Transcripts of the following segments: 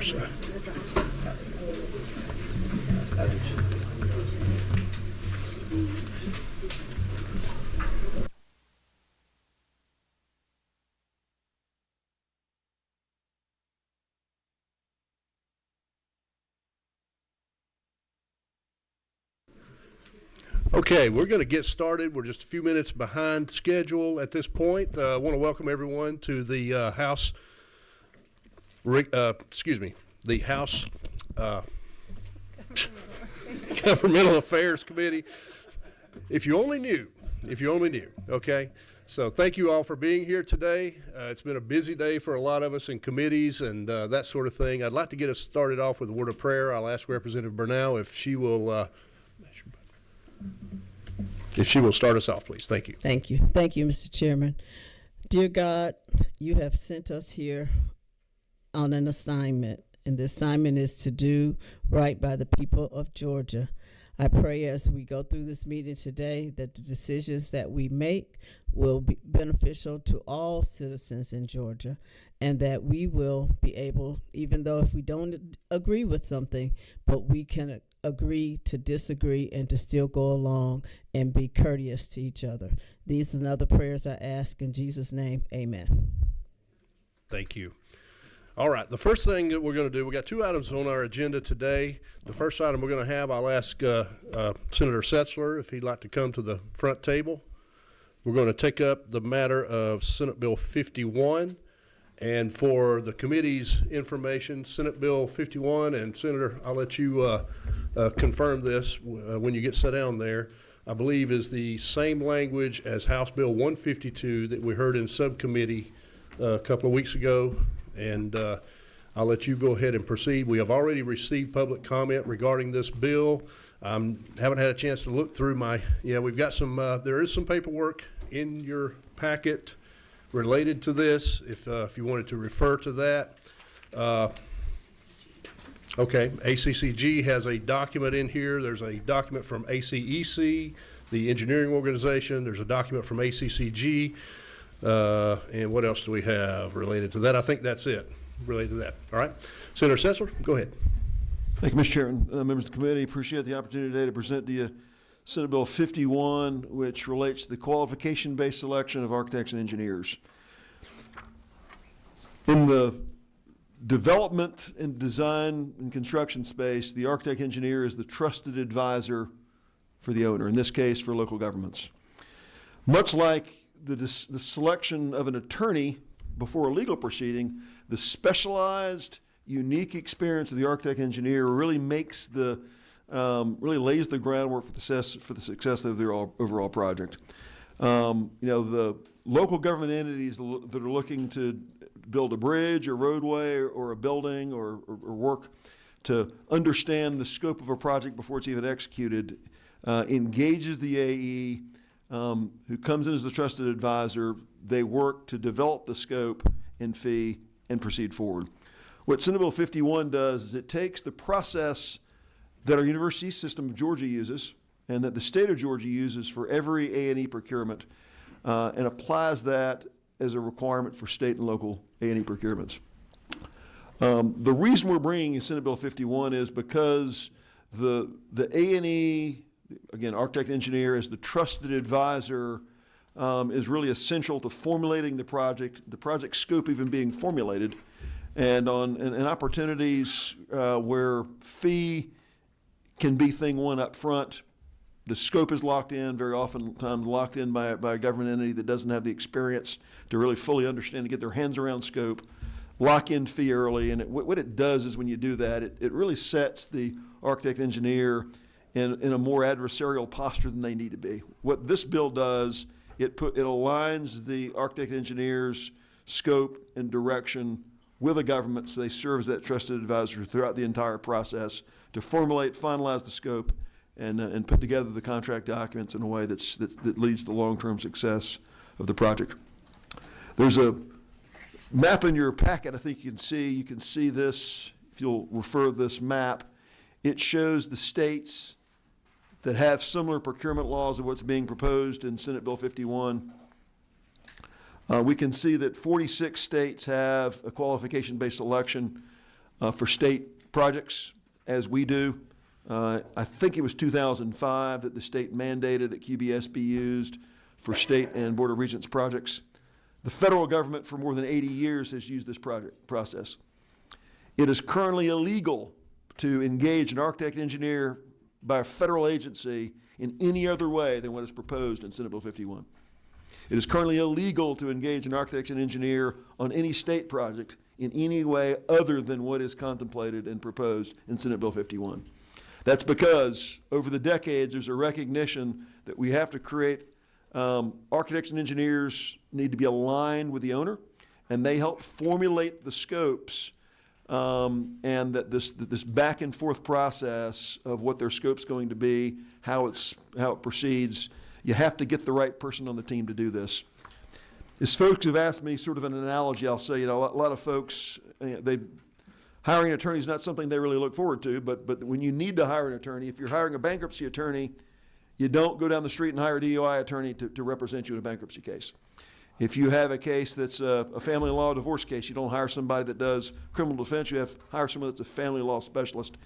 there. So. Okay, we're going to get started. We're just a few minutes behind schedule at this point. I want to welcome everyone to the House Governmental Affairs Committee. If you only knew, okay? So thank you all for being here today. It's been a busy day for a lot of us in committees and that sort of thing. I'd like to get us started off with a word of prayer. I'll ask Representative Bernal if she will start us off, please. Thank you. Thank you. Thank you, Mr. Chairman. Dear God, you have sent us here on an assignment, and the assignment is to do right by the people of Georgia. I pray as we go through this meeting today that the decisions that we make will be beneficial to all citizens in Georgia, and that we will be able, even though if we don't agree with something, but we can agree to disagree and to still go along and be courteous to each other. These and other prayers I ask in Jesus' name, amen. Thank you. All right, the first thing that we're going to do, we got two items on our agenda today. The first item we're going to have, I'll ask Senator Setzler if he'd like to come to the front table. We're going to take up the matter of Senate Bill 51. And for the committee's information, Senate Bill 51, and Senator, I'll let you confirm this when you get set down there, I believe is the same language as House Bill 152 that we heard in subcommittee a couple of weeks ago. And I'll let you go ahead and proceed. We have already received public comment regarding this bill. Haven't had a chance to look through we've got some, there is some paperwork in your packet related to this, if you wanted to refer to that. Okay, ACCG has a document in here. There's a document from ACEC, the engineering organization. There's a document from ACCG. And what else do we have related to that? I think that's it related to that. All right, Senator Setzler, go ahead. Thank you, Mr. Chairman. Members of the committee, appreciate the opportunity today to present to you Senate Bill 51, which relates to the qualification-based selection of architects and engineers. In the development and design and construction space, the architect engineer is the trusted advisor for the owner, in this case for local governments. Much like the selection of an attorney before a legal proceeding, the specialized, unique experience of the architect engineer really makes really lays the groundwork for the success of their overall project. The local government entities that are looking to build a bridge or roadway or a building or work to understand the scope of a project before it's even executed engages the AE, who comes in as the trusted advisor. They work to develop the scope and fee and proceed forward. What Senate Bill 51 does is it takes the process that our university system of Georgia uses and that the state of Georgia uses for every A&E procurement and applies that as a requirement for state and local A&E procurements. The reason we're bringing in Senate Bill 51 is because the A&E, again, architect engineer as the trusted advisor is really essential to formulating the project scope even being formulated, and opportunities where fee can be thing one up front. The scope is locked in, very often locked in by a government entity that doesn't have the experience to really fully understand, to get their hands around scope. Lock in fee early, and what it does is when you do that, it really sets the architect engineer in a more adversarial posture than they need to be. What this bill does, it aligns the architect engineer's scope and direction with the government, so they serve as that trusted advisor throughout the entire process to formulate, finalize the scope, and put together the contract documents in a way that leads to long-term success of the project. There's a map in your packet. I think you can see this if you'll refer this map. It shows the states that have similar procurement laws of what's being proposed in Senate Bill 51. We can see that 46 states have a qualification-based selection. for state projects, as we do. I think it was 2005 that the state mandated that QBS be used for state and Board of Regents projects. The federal government for more than 80 years has used this process. It is currently illegal to engage an architect and engineer by a federal agency in any other way than what is proposed in Senate Bill 51. It is currently illegal to engage an architect and engineer on any state project in any way other than what is contemplated and proposed in Senate Bill 51. That's because over the decades, there's a recognition that we have to create architects and engineers need to be aligned with the owner, and they help formulate the scopes, and that this back and forth process of what their scope's going to be, how it proceeds. You have to get the right person on the team to do this. As folks have asked me sort of an analogy, I'll say, a lot of folks, hiring an attorney is not something they really look forward to, but when you need to hire an attorney, if you're hiring a bankruptcy attorney, you don't go down the street and hire a DOI attorney to represent you in a bankruptcy case. If you have a case that's a family law divorce case, you don't hire somebody that does criminal defense, you hire someone that's a family law specialist.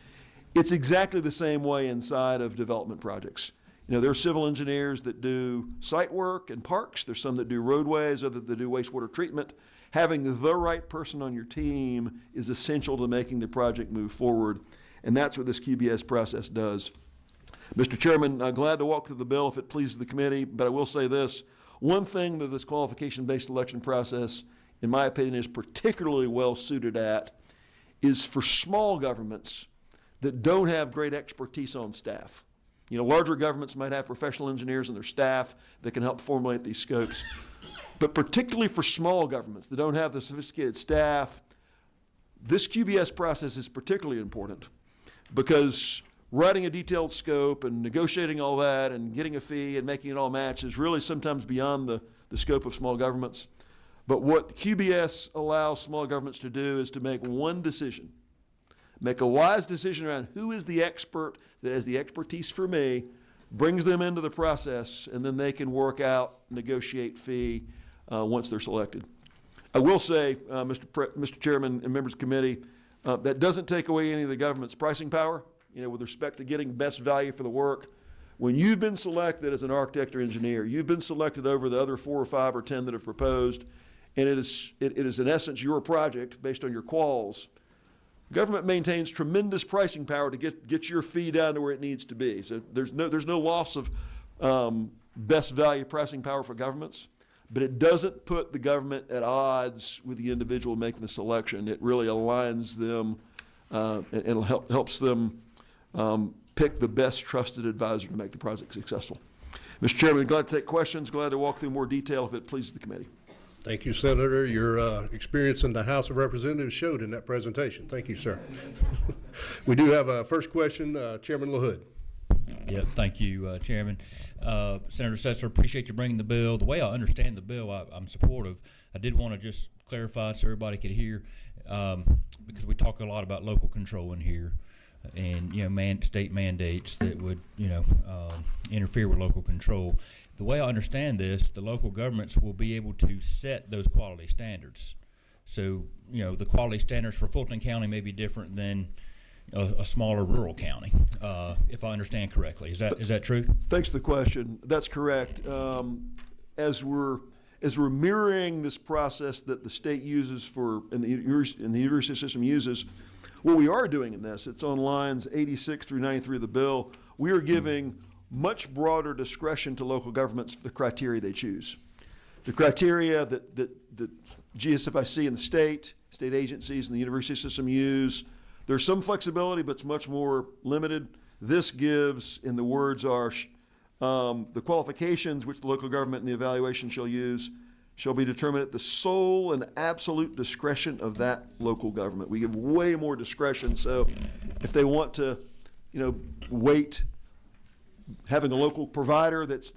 It's exactly the same way inside of development projects. There are civil engineers that do site work and parks. There's some that do roadways, others that do wastewater treatment. Having the right person on your team is essential to making the project move forward, and that's what this QBS process does. Mr. Chairman, I'm glad to walk through the bill if it pleases the committee, but I will say this. One thing that this qualification-based election process, in my opinion, is particularly well suited at is for small governments that don't have great expertise on staff. Larger governments might have professional engineers and their staff that can help formulate these scopes. But particularly for small governments that don't have the sophisticated staff, this QBS process is particularly important because writing a detailed scope and negotiating all that and getting a fee and making it all match is really sometimes beyond the scope of small governments. But what QBS allows small governments to do is to make one decision, make a wise decision around who is the expert that has the expertise for me, brings them into the process, and then they can work out, negotiate fee once they're selected. I will say, Mr. Chairman and members of the committee, that doesn't take away any of the government's pricing power. With respect to getting best value for the work. When you've been selected as an architect or engineer, you've been selected over the other 4 or 5 or 10 that have proposed, and it is in essence your project based on your quals. Government maintains tremendous pricing power to get your fee down to where it needs to be. So there's no loss of best value pricing power for governments, but it doesn't put the government at odds with the individual making the selection. It really aligns them and helps them pick the best trusted advisor to make the project successful. Mr. Chairman, glad to take questions, glad to walk through more detail if it pleases the committee. Thank you, Senator. Your experience in the House of Representatives showed in that presentation. Thank you, sir. We do have a first question, Chairman LaHood. Yeah, thank you, Chairman. Senator Setzler, appreciate you bringing the bill. The way I understand the bill, I'm supportive. I did want to just clarify so everybody could hear, because we talk a lot about local control in here. And state mandates that would interfere with local control. The way I understand this, the local governments will be able to set those quality standards. So the quality standards for Fulton County may be different than a smaller rural county, if I understand correctly. Is that true? Thanks for the question. That's correct. As we're mirroring this process that the state uses and the university system uses. What we are doing in this, it's on lines 86 through 93 of the bill, we are giving much broader discretion to local governments for the criteria they choose. The criteria that GSFIC and the state agencies and the university system use, there's some flexibility, but it's much more limited. This gives, and the words are, the qualifications which the local government and the evaluation shall use shall be determined at the sole and absolute discretion of that local government. We give way more discretion, so if they want to, wait, having a local provider that's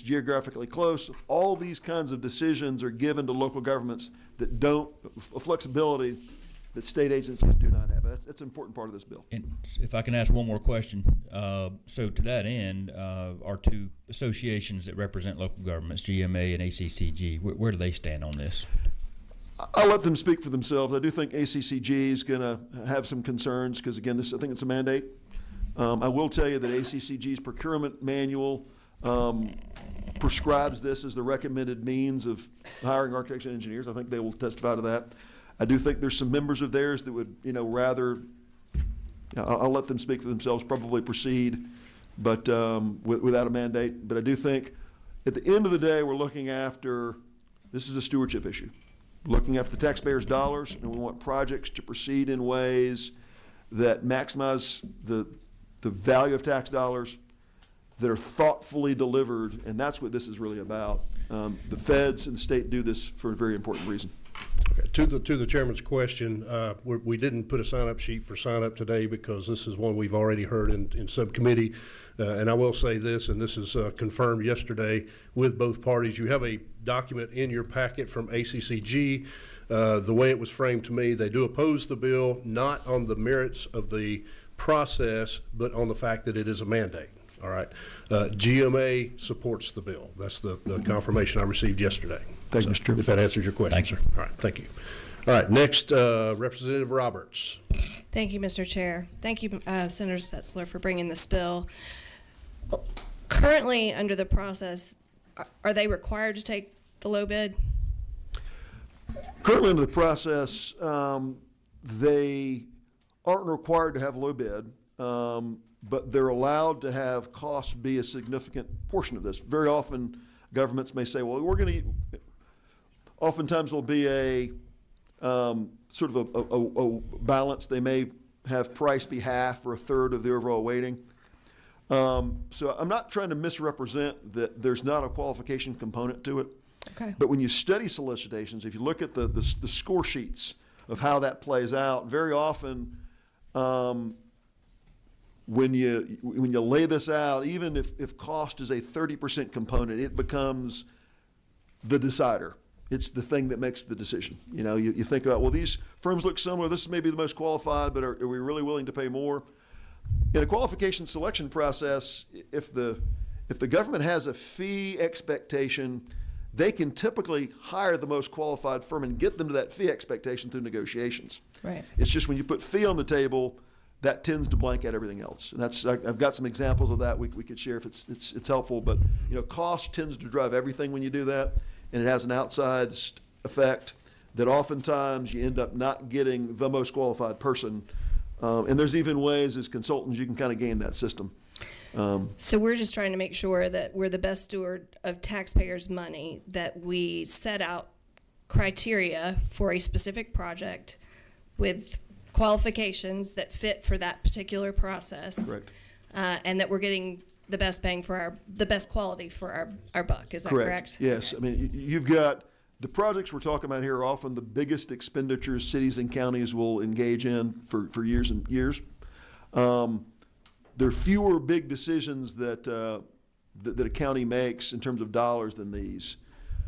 geographically close, all these kinds of decisions are given to local governments that don't, a flexibility that state agencies do not have. That's an important part of this bill. And if I can ask one more question. So to that end, our two associations that represent local governments, GMA and ACCG, where do they stand on this? I'll let them speak for themselves. I do think ACCG is going to have some concerns because, again, I think it's a mandate. I will tell you that ACCG's procurement manual prescribes this as the recommended means of hiring architects and engineers. I think they will testify to that. I do think there's some members of theirs that would, rather, I'll let them speak for themselves, probably proceed, but without a mandate. But I do think at the end of the day, we're looking after, this is a stewardship issue, looking after the taxpayers' dollars, and we want projects to proceed in ways that maximize the value of tax dollars, that are thoughtfully delivered, and that's what this is really about. The feds and the state do this for a very important reason. Okay. To the chairman's question, we didn't put a sign-up sheet for sign-up today because this is one we've already heard in subcommittee. And I will say this, and this is confirmed yesterday with both parties. You have a document in your packet from ACCG. The way it was framed to me, they do oppose the bill, not on the merits of the process, but on the fact that it is a mandate. All right. GMA supports the bill. That's the confirmation I received yesterday. Thank you, Mr. Chairman. If that answers your question. Thank you. Sir. All right. Thank you. All right. Next, Representative Roberts. Thank you, Mr. Chair. Thank you, Senator Setzler, for bringing this bill. Currently, under the process, are they required to take the low bid? Currently under the process, they aren't required to have low bid, but they're allowed to have costs be a significant portion of this. Very often, governments may say, well, oftentimes there'll be a sort of a balance. They may have price be half or a third of the overall weighting. So I'm not trying to misrepresent that there's not a qualification component to it. Okay. But when you study solicitations, if you look at the score sheets of how that plays out, very often when you lay this out, even if cost is a 30% component, it becomes the decider. It's the thing that makes the decision. You think about, well, these firms look similar. This may be the most qualified, but are we really willing to pay more? In a qualification selection process, if the government has a fee expectation, they can typically hire the most qualified firm and get them to that fee expectation through negotiations. Right. It's just when you put fee on the table, that tends to blank out everything else. And I've got some examples of that we could share if it's helpful. But cost tends to drive everything when you do that, and it has an outsized effect that oftentimes you end up not getting the most qualified person. And there's even ways as consultants you can kind of game that system. So we're just trying to make sure that we're the best steward of taxpayers' money, that we set out criteria for a specific project with qualifications that fit for that particular process. Correct. And that we're getting the best bang for the best quality for our buck. Is that correct? Yes. Okay. I mean, you've got the projects we're talking about here are often the biggest expenditures cities and counties will engage in for years and years. There are fewer big decisions that a county makes in terms of dollars than these.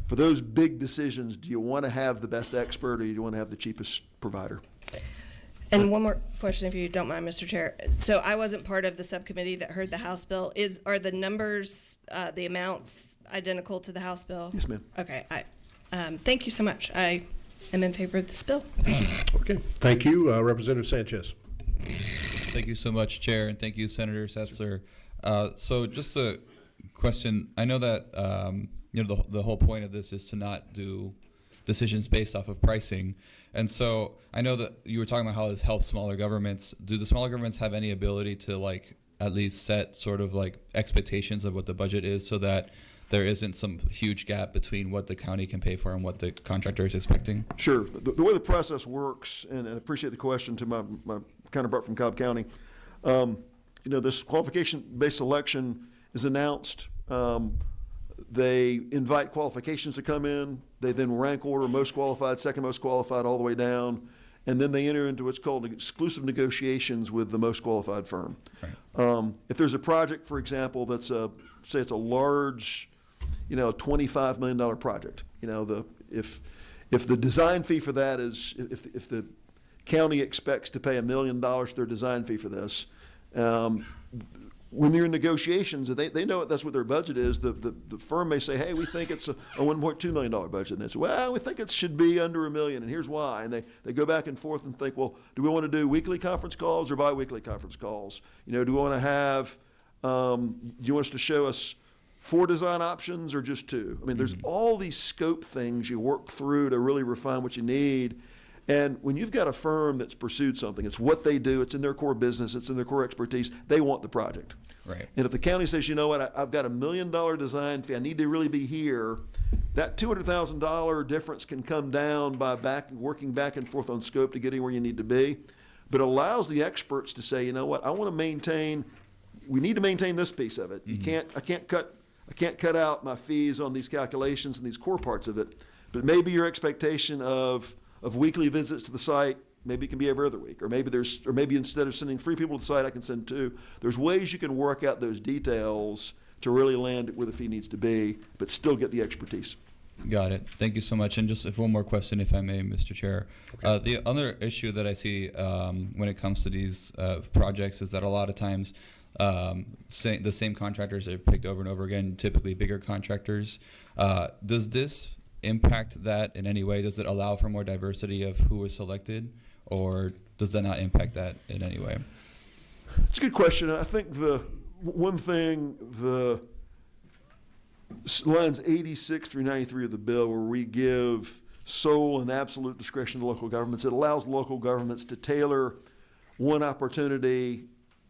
For those big decisions, do you want to have the best expert or do you want to have the cheapest provider? And one more question, if you don't mind, Mr. Chair. So I wasn't part of the subcommittee that heard the House bill. Are the numbers, the amounts identical to the House bill? Yes, ma'am. Okay. Thank you so much. I am in favor of this bill. Okay. Thank you, Representative Sanchez. Thank you so much, Chair, and thank you, Senator Setzler. So just a question. I know that the whole point of this is to not do decisions based off of pricing. And so I know that you were talking about how this helps smaller governments. Do the smaller governments have any ability to at least set sort of expectations of what the budget is so that there isn't some huge gap between what the county can pay for and what the contractor is expecting? Sure. The way the process works, and I appreciate the question to my counterpart from Cobb County, this qualification-based selection is announced. They invite qualifications to come in. They then rank order most qualified, second most qualified, all the way down. And then they enter into what's called exclusive negotiations with the most qualified firm. Right. If there's a project, for example, that's say it's a large, $25 million project, if the design fee for that is, if the county expects to pay $1 million their design fee for this, when they're in negotiations, they know that's what their budget is. The firm may say, hey, we think it's a $1.2 million budget. And they say, well, we think it should be under $1 million, and here's why. And they go back and forth and think, well, do we want to do weekly conference calls or bi-weekly conference calls? You know, do we want to have, do you want us to show us 4 design options or just 2? I mean, there's all these scope things you work through to really refine what you need. And when you've got a firm that's pursued something, it's what they do, it's in their core business, it's in their core expertise, they want the project. Right. And if the county says, you know what, I've got $1 million design fee, I need to really be here, that $200,000 difference can come down by working back and forth on scope to getting where you need to be. But it allows the experts to say, you know what, we need to maintain this piece of it. I can't cut out my fees on these calculations and these core parts of it. But maybe your expectation of weekly visits to the site, maybe it can be every other week, or maybe instead of sending 3 people to the site, I can send 2. There's ways you can work out those details to really land where the fee needs to be, but still get the expertise. Got it. Thank you so much. And just one more question, if I may, Mr. Chair. The other issue that I see when it comes to these projects is that a lot of times the same contractors are picked over and over again, typically bigger contractors. Does this impact that in any way? Does it allow for more diversity of who is selected, or does that not impact that in any way? It's a good question. I think the one thing, the lines 86 through 93 of the bill, where we give sole and absolute discretion to local governments, it allows local governments to tailor one opportunity.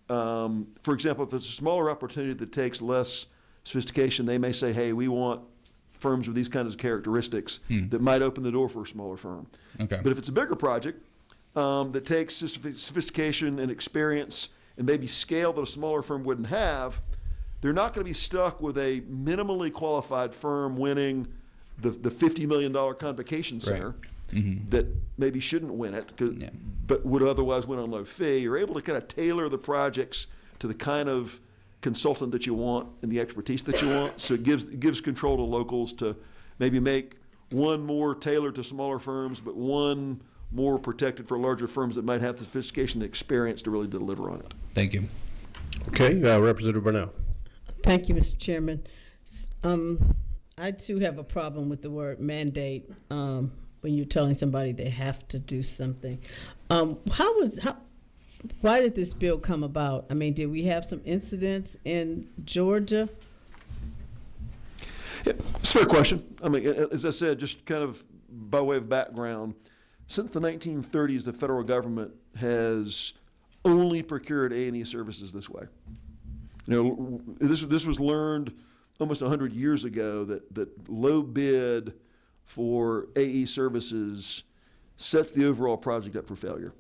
For example, if it's a smaller opportunity that takes less sophistication, they may say, hey, we want firms with these kinds of characteristics that might open the door for a smaller firm. Okay. But if it's a bigger project that takes sophistication and experience and maybe scale that a smaller firm wouldn't have, they're not going to be stuck with a minimally qualified firm winning the $50 million convocation center that maybe shouldn't win it, but would otherwise win on low fee. You're able to kind of tailor the projects to the kind of consultant that you want and the expertise that you want. So it gives control to locals to maybe make one more tailored to smaller firms, but one more protected for larger firms that might have the sophistication and experience to really deliver on it. Thank you. Okay, Representative Burnell. Thank you, Mr. Chairman. I too have a problem with the word mandate when you're telling somebody they have to do something. Why did this bill come about? I mean, did we have some incidents in Georgia? Yeah, it's a fair question. I mean, as I said, just kind of by way of background, since the 1930s, the federal government has only procured A&E services this way. You know, this was learned almost 100 years ago that low bid for AE services sets the overall project up for failure.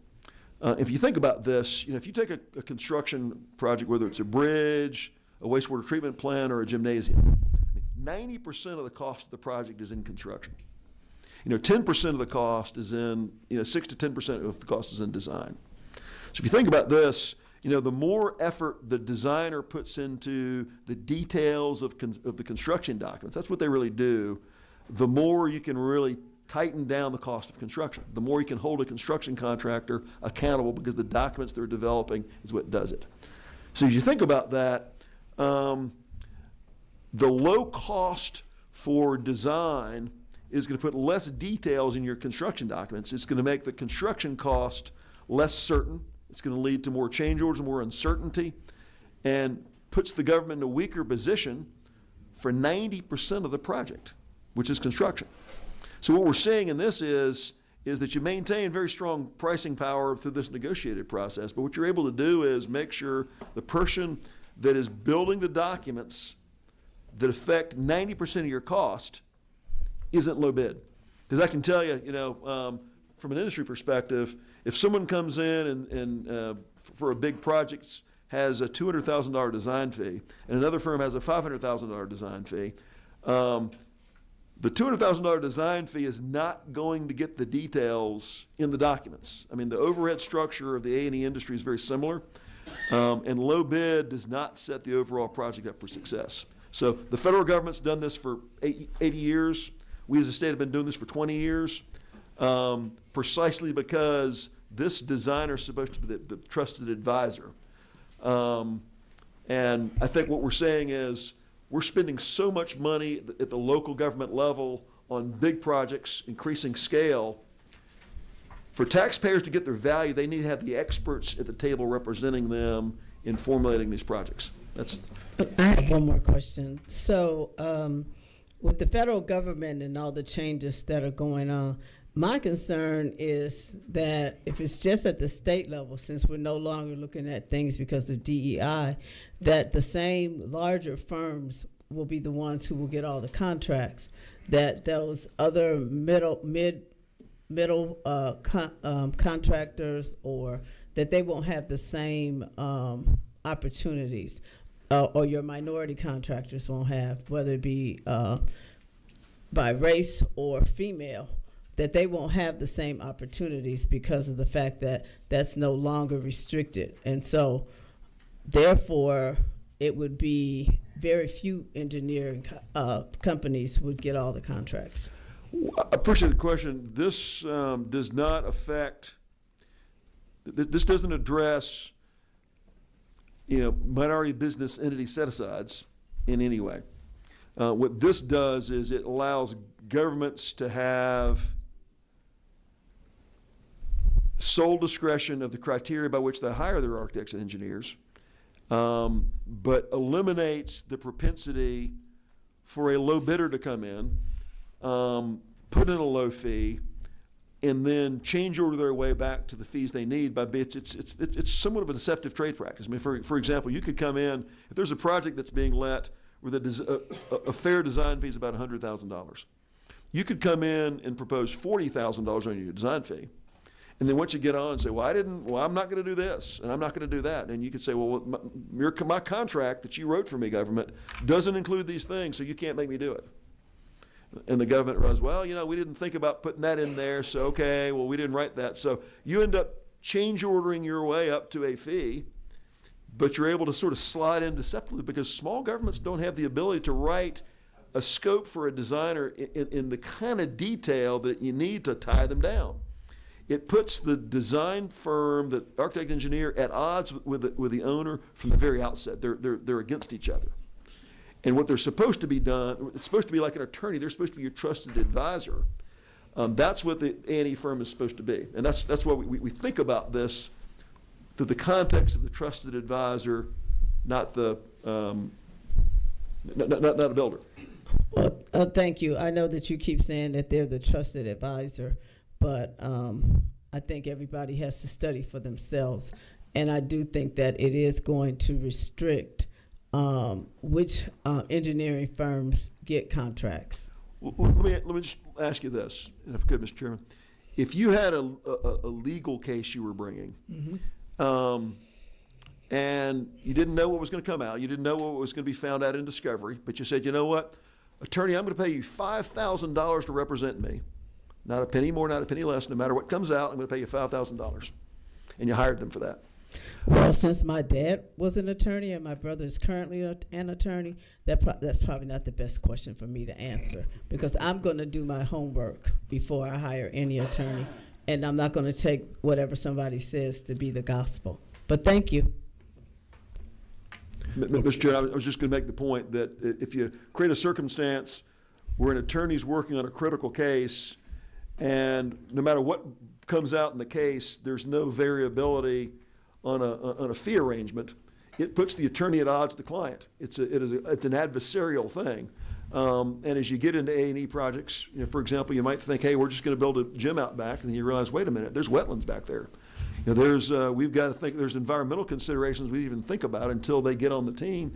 If you think about this, you know, if you take a construction project, whether it's a bridge, a wastewater treatment plant, or a gymnasium, 90% of the cost of the project is in construction. You know, 10% of the cost is in, 6 to 10% of the cost is in design. So if you think about this, the more effort the designer puts into the details of the construction documents, that's what they really do, the more you can really tighten down the cost of construction. The more you can hold a construction contractor accountable, because the documents they're developing is what does it. So as you think about that, the low cost for design is going to put less details in your construction documents. It's going to make the construction cost less certain. It's going to lead to more change orders, more uncertainty, and puts the government in a weaker position for 90% of the project, which is construction. So what we're seeing in this is that you maintain very strong pricing power through this negotiated process, but what you're able to do is make sure the person that is building the documents that affect 90% of your cost isn't low bid. Because I can tell you, from an industry perspective, if someone comes in and for a big project has a $200,000 design fee, and another firm has a $500,000 design fee, the $200,000 design fee is not going to get the details in the documents. I mean, the overhead structure of the A&E industry is very similar, and low bid does not set the overall project up for success. So the federal government's done this for 80 years. We as a state have been doing this for 20 years, precisely because this designer is supposed to be the trusted advisor. And And I think what we're saying is we're spending so much money at the local government level on big projects, increasing scale. For taxpayers to get their value, they need to have the experts at the table representing them in formulating these projects. I have one more question. So, with the federal government and all the changes that are going on, my concern is that if it's just at the state level, since we're no longer looking at things because of DEI, that the same larger firms will be the ones who will get all the contracts, that those other middle contractors, or that they won't have the same opportunities, or your minority contractors won't have, whether it be by race or female, that they won't have the same opportunities because of the fact that that's no longer restricted. And so, therefore, it would be very few engineering companies would get all the contracts. I appreciate the question. This does not affect, this doesn't address, minority business entity set-asides in any way. What this does is it allows governments to have sole discretion of the criteria by which they hire their architects and engineers, but eliminates the propensity for a low bidder to come in, put in a low fee, and then change order their way back to the fees they need by bids. It's somewhat of a deceptive trade practice. I mean, for example, you could come in, if there's a project that's being let with a fair design fee is about $100,000. You could come in and propose $40,000 on your design fee. And then once you get on and say, I'm not going to do this, and I'm not going to do that. And you could say, well, my contract that you wrote for me, government, doesn't include these things, so you can't make me do it. And the government runs, we didn't think about putting that in there, so okay, well, we didn't write that. So you end up change ordering your way up to a fee, but you're able to sort of slide in deceptively because small governments don't have the ability to write a scope for a designer in the kind of detail that you need to tie them down. It puts the design firm, the architect engineer, at odds with the owner from the very outset. They're against each other. And what they're supposed to be done, it's supposed to be like an attorney. They're supposed to be your trusted advisor. That's what the A&E firm is supposed to be. And that's why we think about this through the context of the trusted advisor, not the not a builder. Well, thank you. I know that you keep saying that they're the trusted advisor, but I think everybody has to study for themselves. And I do think that it is going to restrict which engineering firms get contracts. Well, let me just ask you this, if I could, Mr. Chairman. If you had a legal case you were bringing, and you didn't know what was going to come out, you didn't know what was going to be found out in discovery, but you said, you know what, attorney, I'm going to pay you $5,000 to represent me. Not a penny more, not a penny less. No matter what comes out, I'm going to pay you $5,000. And you hired them for that. Well, since my dad was an attorney and my brother is currently an attorney, that's probably not the best question for me to answer, because I'm going to do my homework before I hire any attorney, and I'm not going to take whatever somebody says to be the gospel. But thank you. Mr. Chair, I was just going to make the point that if you create a circumstance where an attorney's working on a critical case, and no matter what comes out in the case, there's no variability on a fee arrangement, it puts the attorney at odds with the client. It's an adversarial thing. And as you get into A&E projects, for example, you might think, hey, we're just going to build a gym out back, and then you realize, wait a minute, there's wetlands back there. We've got to think there's environmental considerations we didn't even think about until they get on the team.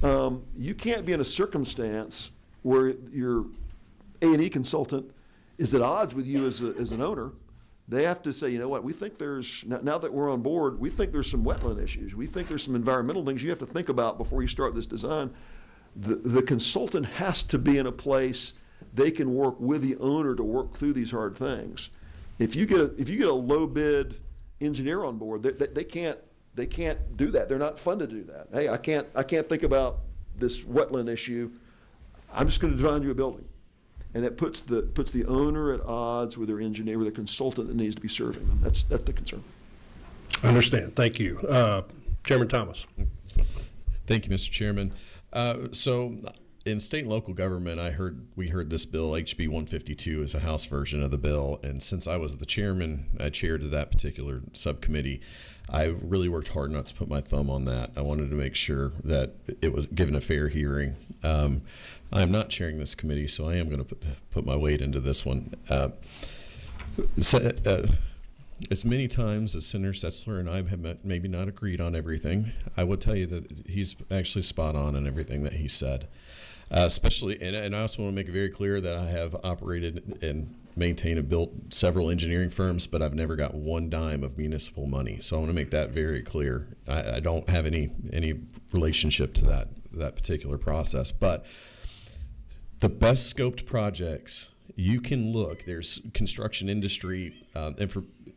You can't be in a circumstance where your A&E consultant is at odds with you as an owner. They have to say, you know what, we think now that we're on board, we think there's some wetland issues. We think there's some environmental things you have to think about before you start this design. The consultant has to be in a place they can work with the owner to work through these hard things. If you get a low bid engineer on board, they can't do that. They're not funded to do that. Hey, I can't think about this wetland issue. I'm just going to design you a building. And it puts the owner at odds with their engineer, with a consultant that needs to be serving them. That's the concern. I understand. Thank you. Chairman Thomas. Thank you, Mr. Chairman. So in state and local government, we heard this bill, HB 152, is a House version of the bill. And since I was the chairman, I chaired that particular subcommittee, I really worked hard not to put my thumb on that. I wanted to make sure that it was given a fair hearing. I am not chairing this committee, so I am going to put my weight into this one. As many times as Senator Setzler and I have maybe not agreed on everything, I will tell you that he's actually spot on in everything that he said. Especially, and I also want to make it very clear that I have operated and maintained and built several engineering firms, but I've never got one dime of municipal money. So I want to make that very clear. I don't have any relationship to that particular process. But the best scoped projects, you can look. There's construction industry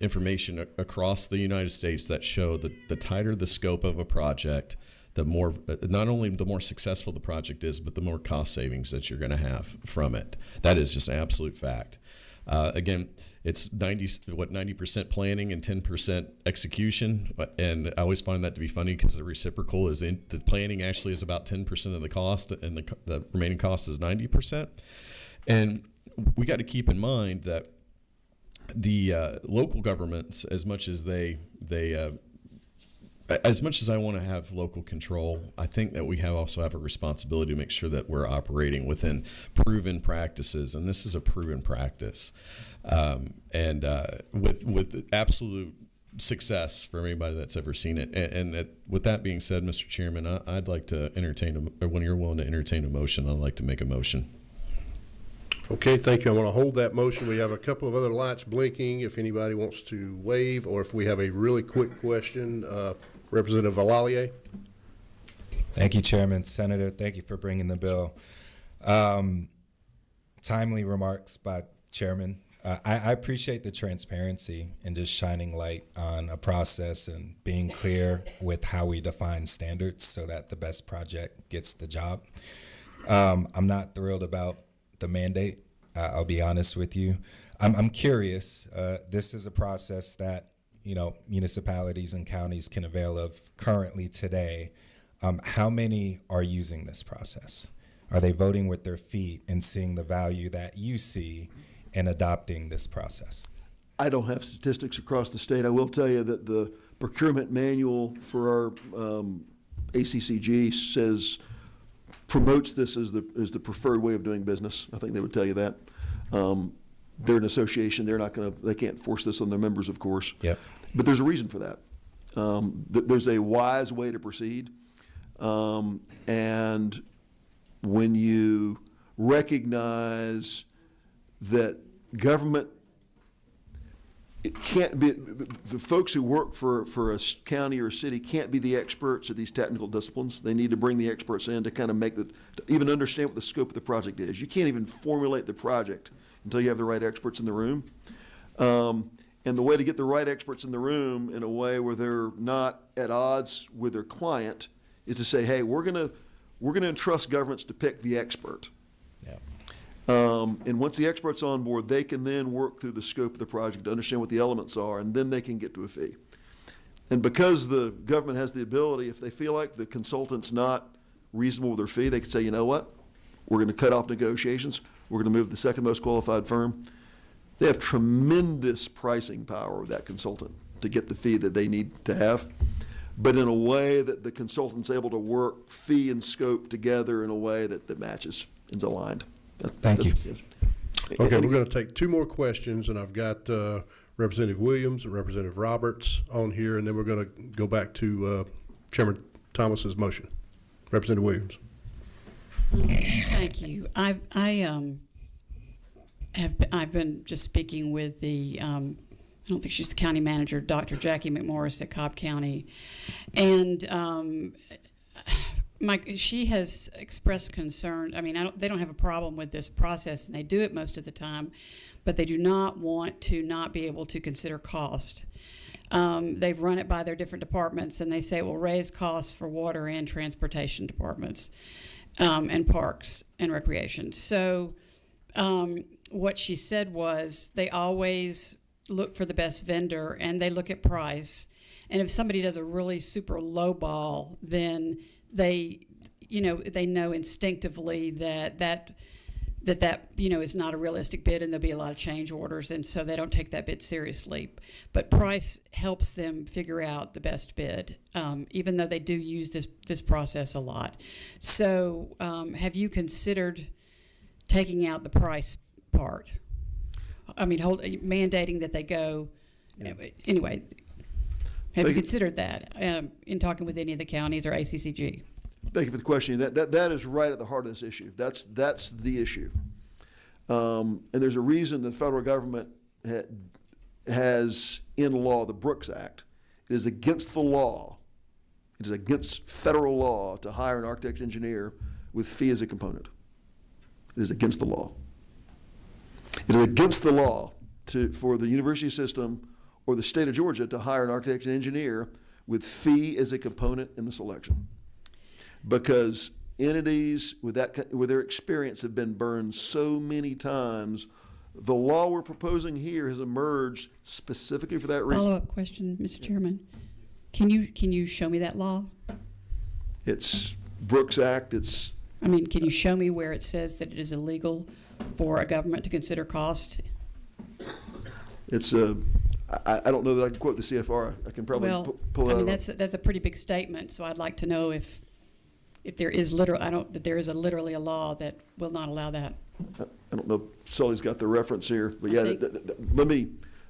information across the United States that show that the tighter the scope of a project, the more, not only the more successful the project is, but the more cost savings that you're going to have from it. That is just an absolute fact. Again, it's 90% planning and 10% execution, and I always find that to be funny because the reciprocal is the planning actually is about 10% of the cost, and the remaining cost is 90%. And we got to keep in mind that the local governments, as much as as much as I want to have local control, I think that we also have a responsibility to make sure that we're operating within proven practices, and this is a proven practice, and with absolute success for anybody that's ever seen it. And with that being said, Mr. Chairman, I'd like to entertain, or when you're willing to entertain a motion, I'd like to make a motion. Okay, thank you. I'm going to hold that motion. We have a couple of other lights blinking if anybody wants to waive, or if we have a really quick question. Representative Valalier. Thank you, Chairman. Senator, thank you for bringing the bill. Timely remarks by Chairman. I appreciate the transparency and just shining light on a process and being clear with how we define standards so that the best project gets the job. I'm not thrilled about the mandate. I'll be honest with you. I'm curious. This is a process that municipalities and counties can avail of currently today. How many are using this process? Are they voting with their feet and seeing the value that you see in adopting this process? I don't have statistics across the state. I will tell you that the procurement manual for our ACCG promotes this as the preferred way of doing business. I think they would tell you that. They're an association. They can't force this on their members, of course. Yep. But there's a reason for that. There's a wise way to proceed. And when you recognize that government, it can't be, the folks who work for a county or a city can't be the experts at these technical disciplines. They need to bring the experts in to kind of to even understand what the scope of the project is. You can't even formulate the project until you have the right experts in the room. And the way to get the right experts in the room in a way where they're not at odds with their client is to say, hey, we're gonna entrust governments to pick the expert. Yeah. And once the expert's on board, they can then work through the scope of the project to understand what the elements are, and then they can get to a fee. And because the government has the ability, if they feel like the consultant's not reasonable with their fee, they can say, you know what, we're going to cut off negotiations. We're going to move to the second most qualified firm. They have tremendous pricing power with that consultant to get the fee that they need to have, but in a way that the consultant's able to work fee and scope together in a way that matches and is aligned. Thank you. Yes. Okay, we're going to take two more questions, and I've got Representative Williams and Representative Roberts on here, and then we're going to go back to Chairman Thomas's motion. Representative Williams. Thank you. I've been just speaking with the I don't think she's the county manager, Dr. Jackie McMorris at Cobb County, and she has expressed concern. I mean, they don't have a problem with this process, and they do it most of the time, but they do not want to not be able to consider cost. They've run it by their different departments, and they say it will raise costs for water and transportation departments, and parks and recreation. So what she said was they always look for the best vendor, and they look at price. And if somebody does a really super low ball, then they know instinctively that is not a realistic bid, and there'll be a lot of change orders, and so they don't take that bid seriously. But price helps them figure out the best bid, even though they do use this process a lot. So have you considered taking out the price part? I mean, mandating that they go. Anyway, have you considered that in talking with any of the counties or ACCG? Thank you for the question. That is right at the heart of this issue. That's the issue. And there's a reason the federal government has in law the Brooks Act. It is against the law. It is against federal law to hire an architect engineer with fee as a component. It is against the law. It is against the law for the university system or the state of Georgia to hire an architect and engineer with fee as a component in the selection. Because entities with their experience have been burned so many times. The law we're proposing here has emerged specifically for that reason. Follow-up question, Mr. Chairman. Can you show me that law? It's Brooks Act. Can you show me where it says that it is illegal for a government to consider cost? I don't know that I can quote the CFR. I can probably pull it out. That's a pretty big statement. So I'd like to know if there is literally a law that will not allow that. I don't know if Sully's got the reference here, but yeah, let me.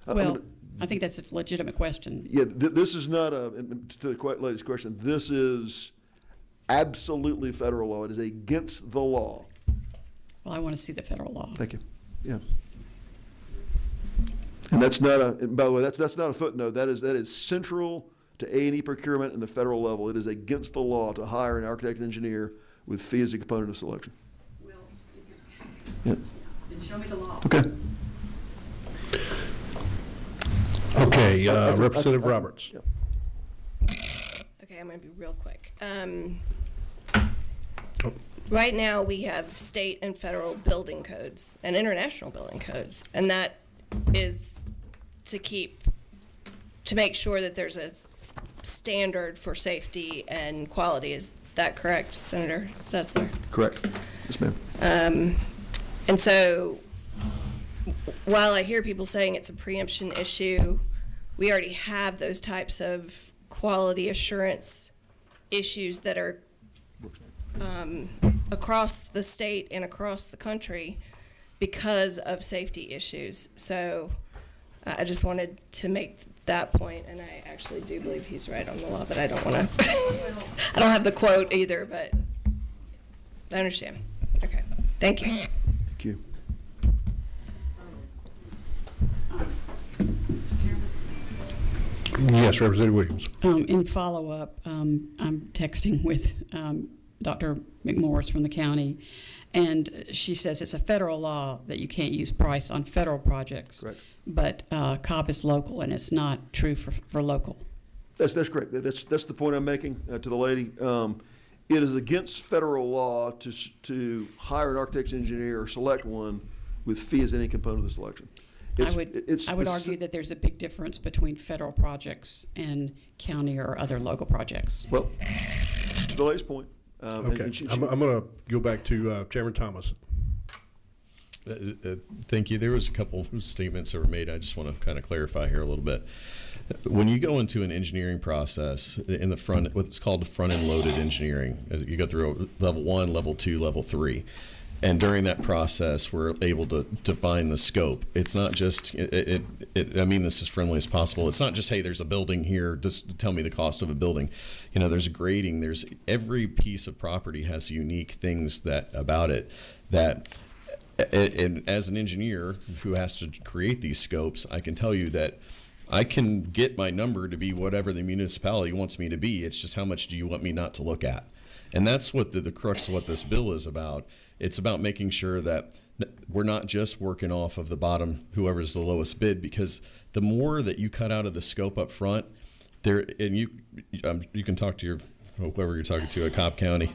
I think that's a legitimate question. Yeah, this is not to the lady's question, this is absolutely federal law. It is against the law. Well, I want to see the federal law. Thank you. Yeah. And that's not by the way, that's not a footnote. That is central to A&E procurement in the federal level. It is against the law to hire an architect and engineer with fee as a component of selection. Well, yeah. Then show me the law. Okay. Okay, Representative Roberts. Yeah. Okay, I'm going to be real quick. Right now, we have state and federal building codes and international building codes, and that is to make sure that there's a standard for safety and quality. Is that correct, Senator Setzler? Correct. Yes, ma'am. And so while I hear people saying it's a preemption issue, we already have those types of quality assurance issues that are across the state and across the country because of safety issues. So I just wanted to make that point, and I actually do believe he's right on the law, but I don't want to. I don't have the quote either, but I understand. Okay, thank you. Thank you. Yes, Representative Williams. In follow-up, I'm texting with Dr. McMorris from the county, and she says it's a federal law that you can't use price on federal projects. Correct. But COP is local, and it's not true for local. That's correct. That's the point I'm making to the lady. It is against federal law to hire an architect engineer or select one with fee as any component of the selection. I would argue that there's a big difference between federal projects and county or other local projects. Well, to the lady's point. Okay, I'm going to go back to Chairman Thomas. Thank you. There was a couple of statements that were made. I just want to kind of clarify here a little bit. When you go into an engineering process in the front, what's called front-end loaded engineering, you go through level 1, level 2, level 3. And during that process, we're able to define the scope. It's not just, I mean this as friendly as possible. It's not just, hey, there's a building here, just tell me the cost of a building. You know, there's grading, every piece of property has unique things about it that, and as an engineer who has to create these scopes, I can tell you that I can get my number to be whatever the municipality wants me to be. It's just how much do you want me not to look at? And that's what the crux of what this bill is about. It's about making sure that we're not just working off of the bottom, whoever's the lowest bid, because the more that you cut out of the scope up front, and you can talk to whoever you're talking to at Cobb County.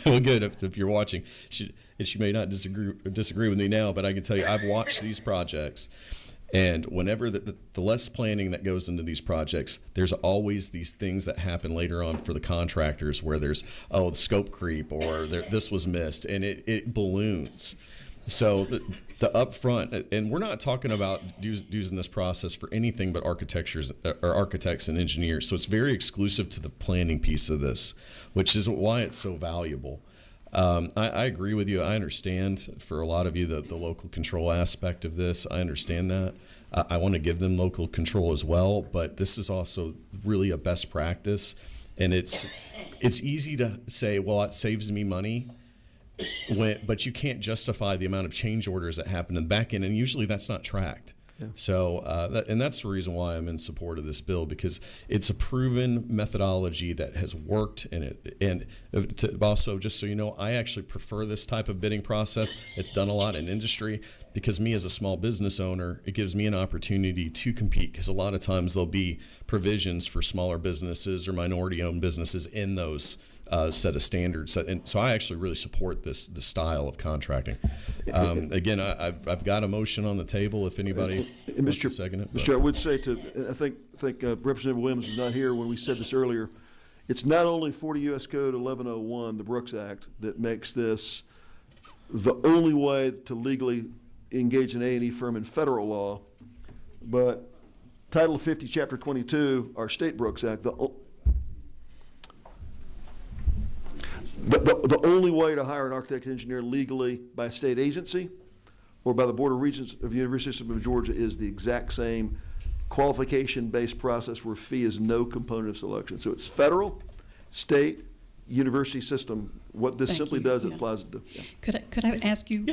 Well, good if you're watching. She may not disagree with me now, but I can tell you I've watched these projects, And whenever the less planning that goes into these projects, there's always these things that happen later on for the contractors where there's, the scope creep or this was missed, and it balloons. So the upfront, and we're not talking about using this process for anything but architects and engineers. So it's very exclusive to the planning piece of this, which is why it's so valuable. I agree with you. I understand for a lot of you the local control aspect of this. I understand that. I want to give them local control as well, but this is also really a best practice. And it's easy to say, well, it saves me money, but you can't justify the amount of change orders that happen in the back end, and usually that's not tracked. Yeah. So, and that's the reason why I'm in support of this bill, because it's a proven methodology that has worked in it. And also, just so you know, I actually prefer this type of bidding process. It's done a lot in industry because me as a small business owner, it gives me an opportunity to compete, because a lot of times there'll be provisions for smaller businesses or minority-owned businesses in those set of standards. And so I actually really support this style of contracting. Again, I've got a motion on the table if anybody wants to second it. Mr. I would say I think Representative Williams was not here when we said this earlier. It's not only 40 U.S. Code 1101, the Brooks Act, that makes this the only way to legally engage an A&E firm in federal law, but Title 50, Chapter 22, our state Brooks Act, the only way to hire an architect engineer legally by a state agency or by the Board of Regents of the University System of Georgia is the exact same qualification-based process where fee is no component of selection. So it's federal, state, university system. What this simply does, it applies to. Yeah. Could I ask you?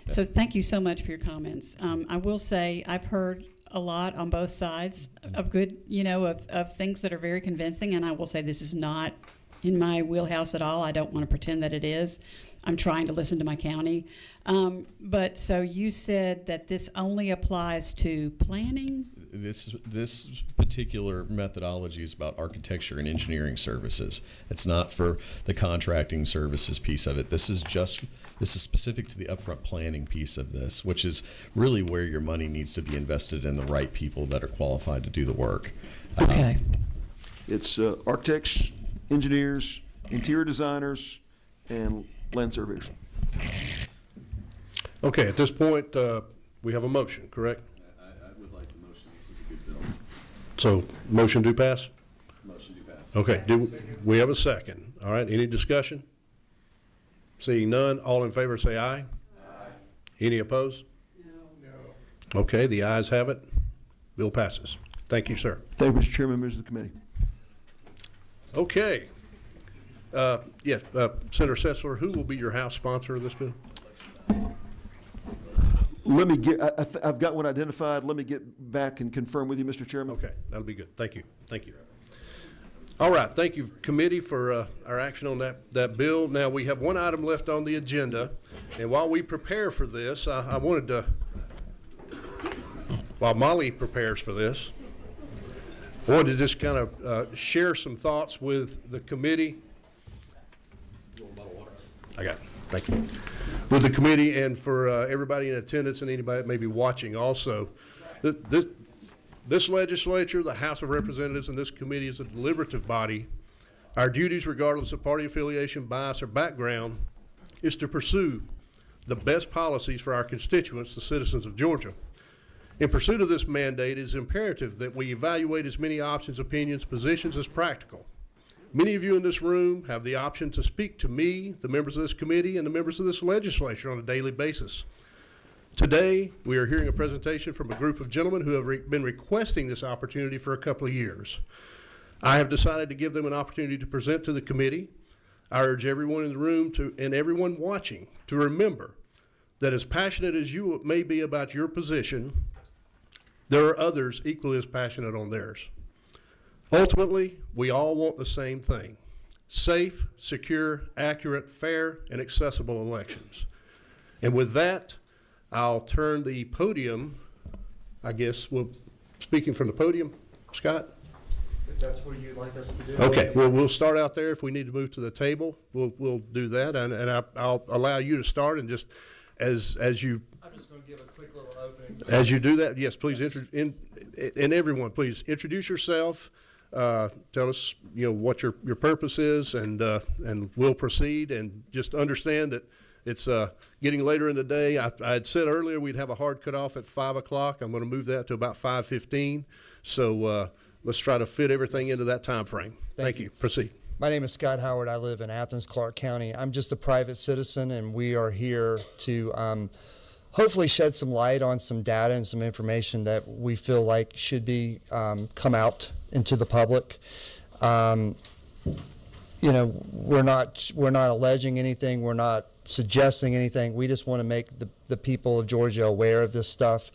So thank you so much for your comments. I will say I've heard a lot on both sides of good, of things that are very convincing, and I will say this is not in my wheelhouse at all. I don't want to pretend that it is. I'm trying to listen to my county. But so you said that this only applies to planning? This particular methodology is about architecture and engineering services. It's not for the contracting services piece of it. This is specific to the upfront planning piece of this, which is really where your money needs to be invested in the right people that are qualified to do the work. Okay. It's architects, engineers, interior designers, and land surveyors. Okay, at this point, we have a motion, correct? I would like to motion this is a good bill. So, motion do pass? Motion do pass. Okay, do we have a second? All right, any discussion? Seeing none, all in favor say aye. Aye. Any opposed? No. Okay, the ayes have it. Bill passes. Thank you, sir. Thank you, Mr. Chairman, members of the committee. Okay. Senator Setzler, who will be your House sponsor of this bill? Let me get, I've got one identified. Let me get back and confirm with you, Mr. Chairman. Okay, that'll be good. Thank you. Thank you. All right, thank you, committee, for our action on that bill. Now, we have one item left on the agenda, and while we prepare for this, I wanted to, while Molly prepares for this, I wanted to just kind of share some thoughts with the committee. I got it. Thank you. With the committee and for everybody in attendance and anybody that may be watching also. This legislature, the House of Representatives, and this committee is a deliberative body. Our duties, regardless of party affiliation, bias, or background, is to pursue the best policies for our constituents, the citizens of Georgia. In pursuit of this mandate, it is imperative that we evaluate as many options, opinions, positions as practical. Many of you in this room have the option to speak to me, the members of this committee, and the members of this legislature on a daily basis. Today, we are hearing a presentation from a group of gentlemen who have been requesting this opportunity for a couple of years. I have decided to give them an opportunity to present to the committee. I urge everyone in the room and everyone watching to remember that as passionate as you may be about your position, there are others equally as passionate on theirs. Ultimately, we all want the same thing: safe, secure, accurate, fair, and accessible elections. And with that, I'll turn the podium, I guess, speaking from the podium, Scott? If that's what you'd like us to do. Okay, well, we'll start out there. If we need to move to the table, we'll do that, and I'll allow you to start and just as you I'm just going to give a quick little opening. As you do that, yes, please, and everyone, please introduce yourself. Tell us, what your purpose is, and we'll proceed. And just understand that it's getting later in the day. I had said earlier we'd have a hard cutoff at 5 o'clock. I'm going to move that to about 5:15. So let's try to fit everything into that time frame. Thank you. Proceed. My name is Scott Howard. I live in Athens, Clark County. I'm just a private citizen, and we are here to hopefully shed some light on some data and some information that we feel like should be come out into the public. We're not alleging anything. We're not suggesting anything. We just want to make the people of Georgia aware of this stuff.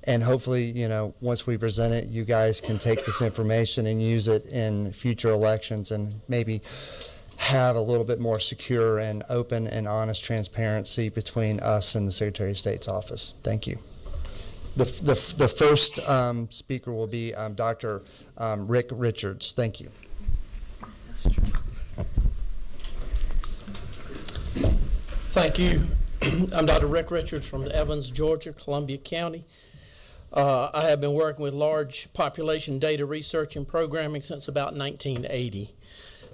And hopefully, once we present it, you guys can take this information and use it in future elections and maybe have a little bit more secure and open and honest transparency between us and the Secretary of State's office. Thank you. The first speaker will be Dr. Rick Richards. Thank you. Thank you. I'm Dr. Rick Richards from Evans, Georgia, Columbia County. I have been working with large population data research and programming since about 1980.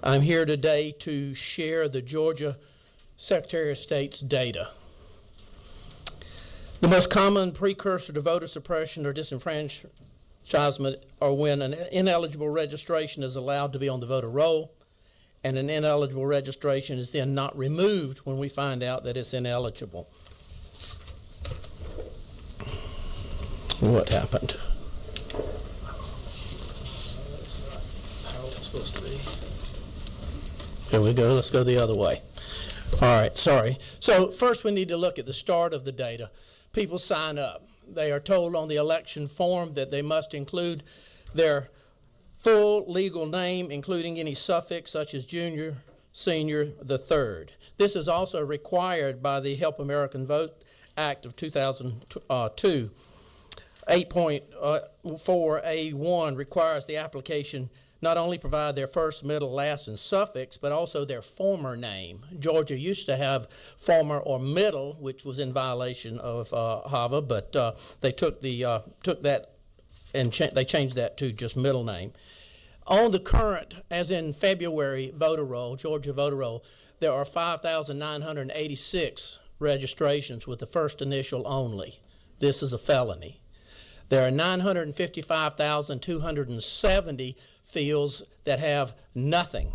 I'm here today to share the Georgia Secretary of State's data. The most common precursor to voter suppression or disenfranchisement are when an ineligible registration is allowed to be on the voter roll, and an ineligible registration is then not removed when we find out that it's ineligible. What happened? How it's supposed to be. Here we go. Let's go the other way. All right, sorry. So first we need to look at the start of the data. People sign up. They are told on the election form that they must include their full legal name, including any suffix such as junior, senior, the third. This is also required by the Help American Vote Act of 2002. 8.4A1 requires the application not only provide their first, middle, last, and suffix, but also their former name. Georgia used to have former or middle, which was in violation of HAVA, but they took that and they changed that to just middle name. On the current, as in February voter roll, Georgia voter roll, there are 5,986 registrations with the first initial only. This is a felony. There are 955,270 fields that have nothing.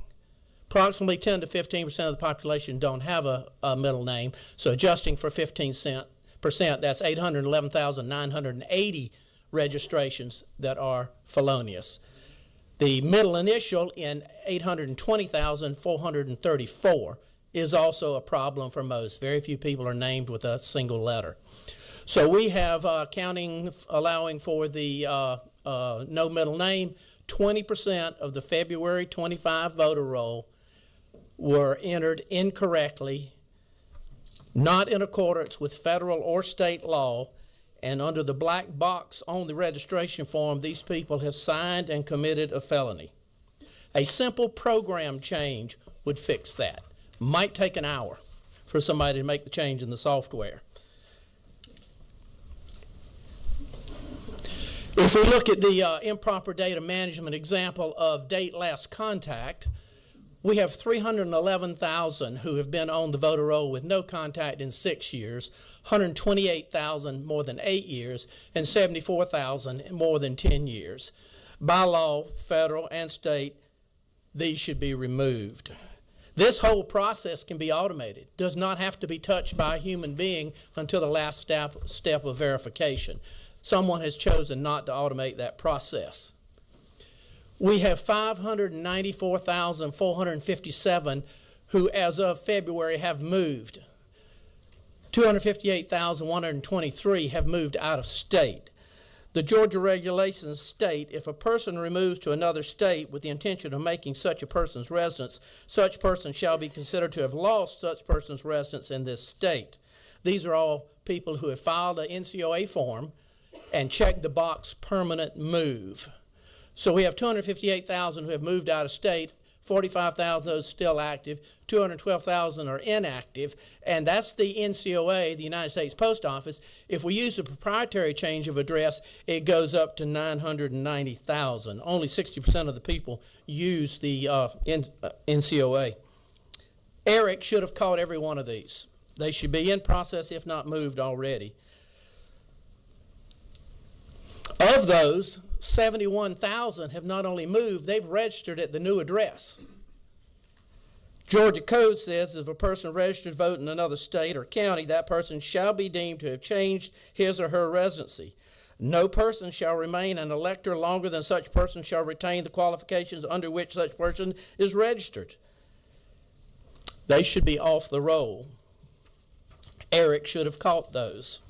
Approximately 10 to 15% of the population don't have a middle name, so adjusting for 15%, that's 811,980 registrations that are felonious. The middle initial in 820,434 is also a problem for most. Very few people are named with a single letter. So we have allowing for the no middle name. 20% of the February 25 voter roll were entered incorrectly, not in accordance with federal or state law, and under the black box on the registration form, these people have signed and committed a felony. A simple program change would fix that. Might take an hour for somebody to make the change in the software. If we look at the improper data management example of date last contact, we have 311,000 who have been on the voter roll with no contact in 6 years, 128,000 more than 8 years, and 74,000 more than 10 years. By law, federal and state, these should be removed. This whole process can be automated, does not have to be touched by a human being until the last step of verification. Someone has chosen not to automate that process. We have 594,457 who, as of February, have moved. 258,123 have moved out of state. The Georgia regulations state if a person removes to another state with the intention of making such a person's residence, such person shall be considered to have lost such person's residence in this state. These are all people who have filed an NCOA form and checked the box permanent move. So we have 258,000 who have moved out of state, 45,000 of those still active, 212,000 are inactive, and that's the NCOA, the United States Post Office. If we use the proprietary change of address, it goes up to 990,000. Only 60% of the people use the NCOA. Eric should have caught every one of these. They should be in process, if not moved already. Of those, 71,000 have not only moved, they've registered at the new address. Georgia Code says if a person registered to vote in another state or county, that person shall be deemed to have changed his or her residency. No person shall remain an elector longer than such person shall retain the qualifications under which such person is registered. They should be off the roll. Eric should have caught those.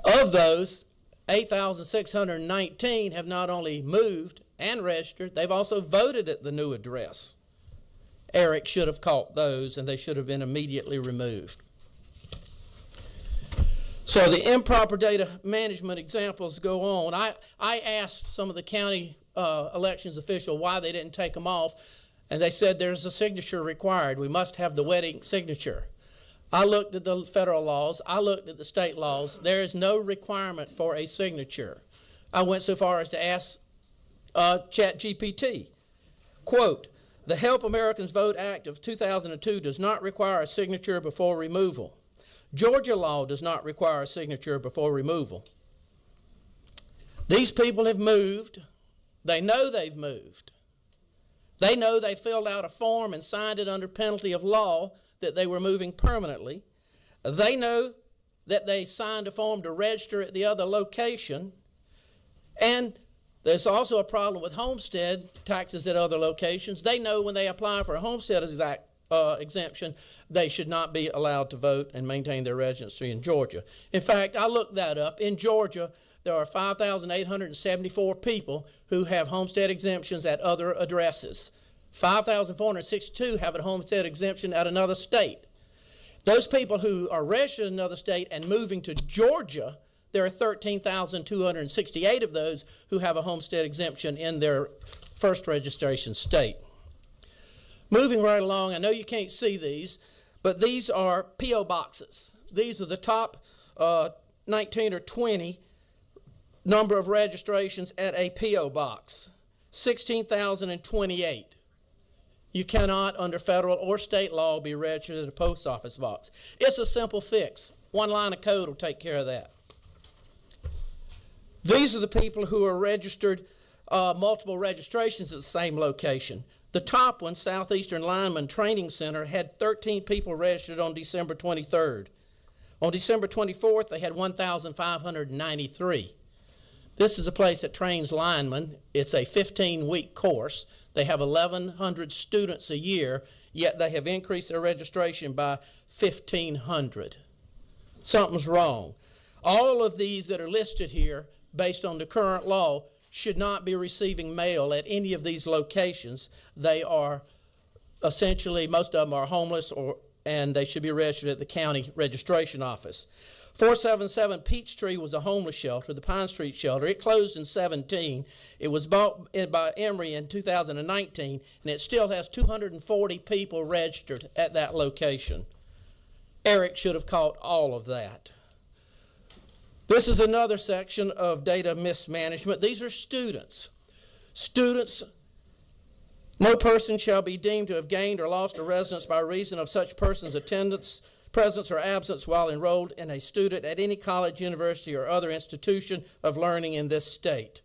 Of those, 8,619 have not only moved and registered, they've also voted at the new address. Eric should have caught those, and they should have been immediately removed. So the improper data management examples go on. I asked some of the county elections officials why they didn't take them off, and they said there's a signature required. We must have the wedding signature. I looked at the federal laws. I looked at the state laws. There is no requirement for a signature. I went so far as to ask ChatGPT, quote, "The Help Americans Vote Act of 2002 does not require a signature before removal. Georgia law does not require a signature before removal." These people have moved. They know they've moved. They know they filled out a form and signed it under penalty of law that they were moving permanently. They know that they signed a form to register at the other location. And there's also a problem with homestead taxes at other locations. They know when they apply for a homestead exemption, they should not be allowed to vote and maintain their residency in Georgia. In fact, I looked that up. In Georgia, there are 5,874 people who have homestead exemptions at other addresses. 5,462 have a homestead exemption at another state. Those people who are registered in another state and moving to Georgia, there are 13,268 of those who have a homestead exemption in their first registration state. Moving right along, I know you can't see these, but these are P.O. boxes. These are the top 19 or 20 number of registrations at a P.O. box, 16,028. You cannot, under federal or state law, be registered at a post office box. It's a simple fix. One line of code will take care of that. These are the people who are registered, multiple registrations at the same location. The top one, Southeastern Lineman Training Center, had 13 people registered on December 23rd. On December 24th, they had 1,593. This is a place that trains linemen. It's a 15-week course. They have 1,100 students a year, yet they have increased their registration by 1,500. Something's wrong. All of these that are listed here, based on the current law, should not be receiving mail at any of these locations. They are essentially, most of them are homeless, and they should be registered at the county registration office. 477 Peachtree was a homeless shelter, the Pine Street shelter. It closed in 2017. It was bought by Emory in 2019, and it still has 240 people registered at that location. Eric should have caught all of that. This is another section of data mismanagement. These are students. Students, no person shall be deemed to have gained or lost a residence by reason of such person's attendance, presence, or absence while enrolled in a student at any college, university, or other institution of learning in this state.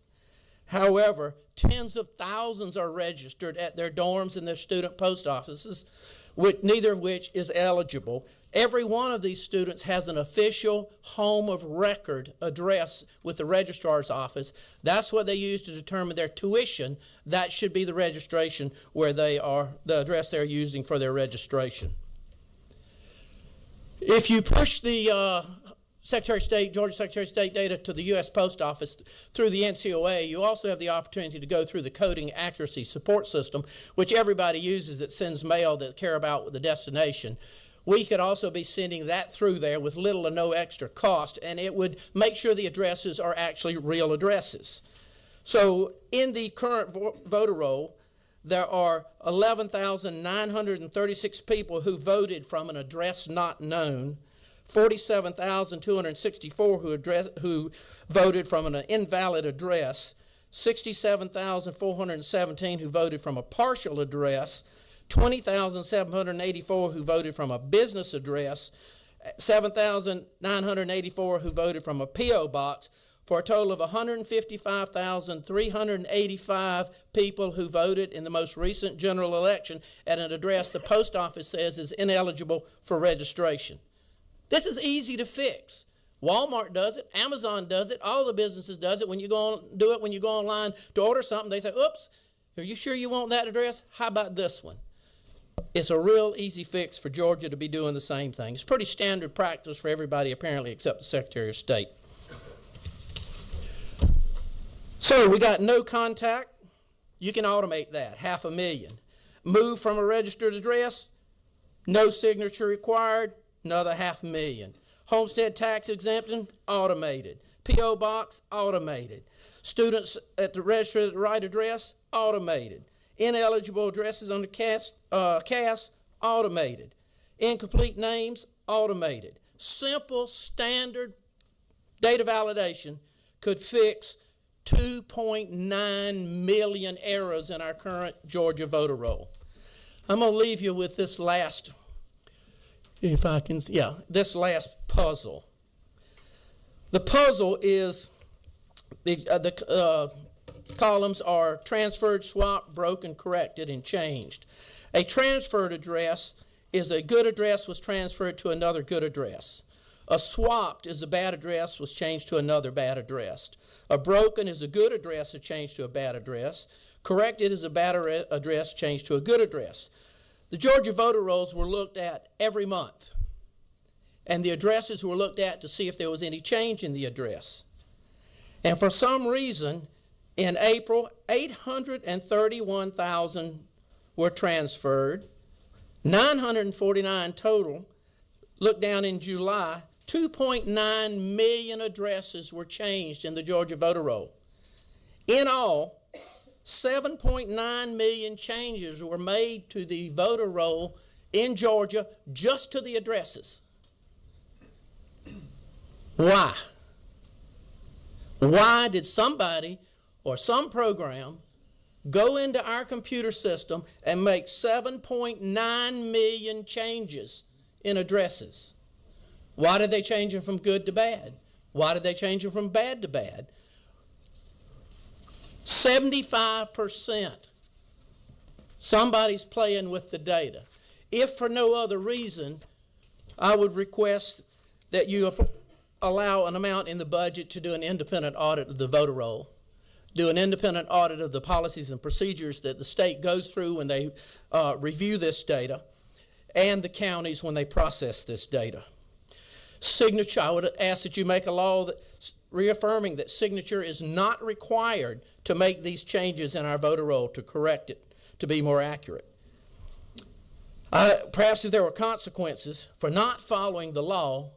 However, tens of thousands are registered at their dorms and their student post offices, neither of which is eligible. Every one of these students has an official home of record address with the registrar's office. That's what they use to determine their tuition. That should be the registration where they are, the address they're using for their registration. If you push the Secretary of State, Georgia Secretary of State data to the U.S. Post Office through the NCOA, you also have the opportunity to go through the coding accuracy support system, which everybody uses that sends mail that care about the destination. We could also be sending that through there with little or no extra cost, and it would make sure the addresses are actually real addresses. So in the current voter roll, there are 11,936 people who voted from an address not known, 47,264 who voted from an invalid address, 67,417 who voted from a partial address, 20,784 who voted from a business address, 7,984 who voted from a P.O. box, for a total of 155,385 people who voted in the most recent general election at an address the post office says is ineligible for registration. This is easy to fix. Walmart does it, Amazon does it, all the businesses does it. When you go online to order something, they say, oops, are you sure you want that address? How about this one? It's a real easy fix for Georgia to be doing the same thing. It's pretty standard practice for everybody apparently except the Secretary of State. So we got no contact. You can automate that, 500,000. Move from a registered address, no signature required, another 500,000. Homestead tax exemption, automated. P.O. box, automated. Students at the register at the right address, automated. Ineligible addresses on the CAS, automated. Incomplete names, automated. Simple, standard data validation could fix 2.9 million errors in our current Georgia voter roll. I'm going to leave you with this last, this last puzzle. The puzzle is the columns are transferred, swapped, broken, corrected, and changed. A transferred address is a good address was transferred to another good address. A swapped is a bad address was changed to another bad address. A broken is a good address that changed to a bad address. Corrected is a bad address changed to a good address. The Georgia voter rolls were looked at every month, and the addresses were looked at to see if there was any change in the address. And for some reason, in April, 831,000 were transferred, 949 total. Look down in July, 2.9 million addresses were changed in the Georgia voter roll. In all, 7.9 million changes were made to the voter roll in Georgia just to the addresses. Why? Why did somebody or some program go into our computer system and make 7.9 million changes in addresses? Why did they change them from good to bad? Why did they change them from bad to bad? 75%. Somebody's playing with the data. If for no other reason, I would request that you allow an amount in the budget to do an independent audit of the voter roll, do an independent audit of the policies and procedures that the state goes through when they review this data, and the counties when they process this data. Signature, I would ask that you make a law that reaffirming that signature is not required to make these changes in our voter roll to correct it to be more accurate. Perhaps if there were consequences for not following the law,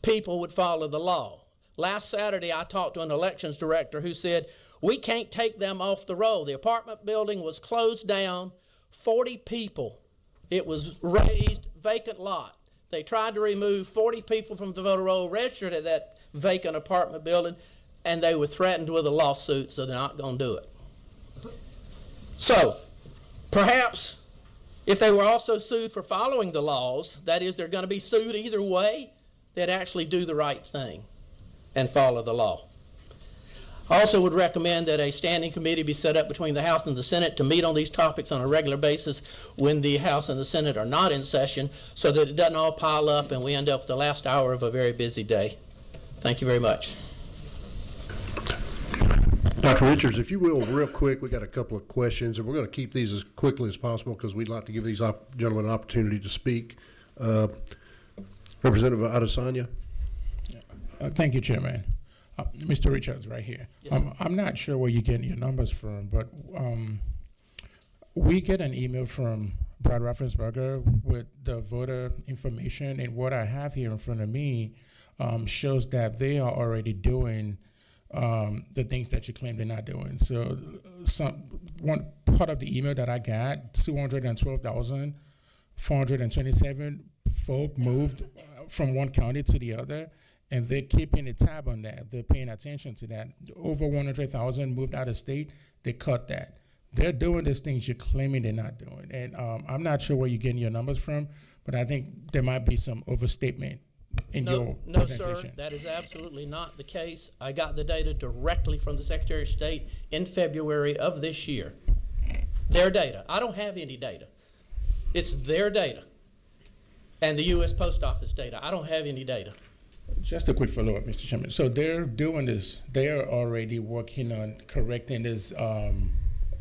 people would follow the law. Last Saturday, I talked to an elections director who said, we can't take them off the roll. The apartment building was closed down, 40 people. It was raised, vacant lot. They tried to remove 40 people from the voter roll registered at that vacant apartment building, and they were threatened with a lawsuit, so they're not going to do it. So, perhaps if they were also sued for following the laws, that is, they're going to be sued either way, they'd actually do the right thing and follow the law. I also would recommend that a standing committee be set up between the House and the Senate to meet on these topics on a regular basis when the House and the Senate are not in session, so that it doesn't all pile up and we end up with the last hour of a very busy day. Thank you very much. Dr. Richards, if you will, real quick, we got a couple of questions, and we're going to keep these as quickly as possible because we'd like to give these gentlemen an opportunity to speak. Representative Adesanya. Thank you, Chairman. Mr. Richards, right here. Yes. I'm not sure where you're getting your numbers from, but we get an email from Brad Raffensperger with the voter information, and what I have here in front of me shows that they are already doing the things that you claim they're not doing. So one part of the email that I got, 212,427 folk moved from one county to the other, and they're keeping a tab on that. They're paying attention to that. Over 100,000 moved out of state. They cut that. They're doing these things you're claiming they're not doing. And I'm not sure where you're getting your numbers from, but I think there might be some overstatement in your No, presentation. sir, that is absolutely not the case. I got the data directly from the Secretary of State in February of this year. Their data. I don't have any data. It's their data. And the U.S. Post Office data. I don't have any data. Just a quick follow-up, Mr. Chairman. So they're doing this. They're already working on correcting this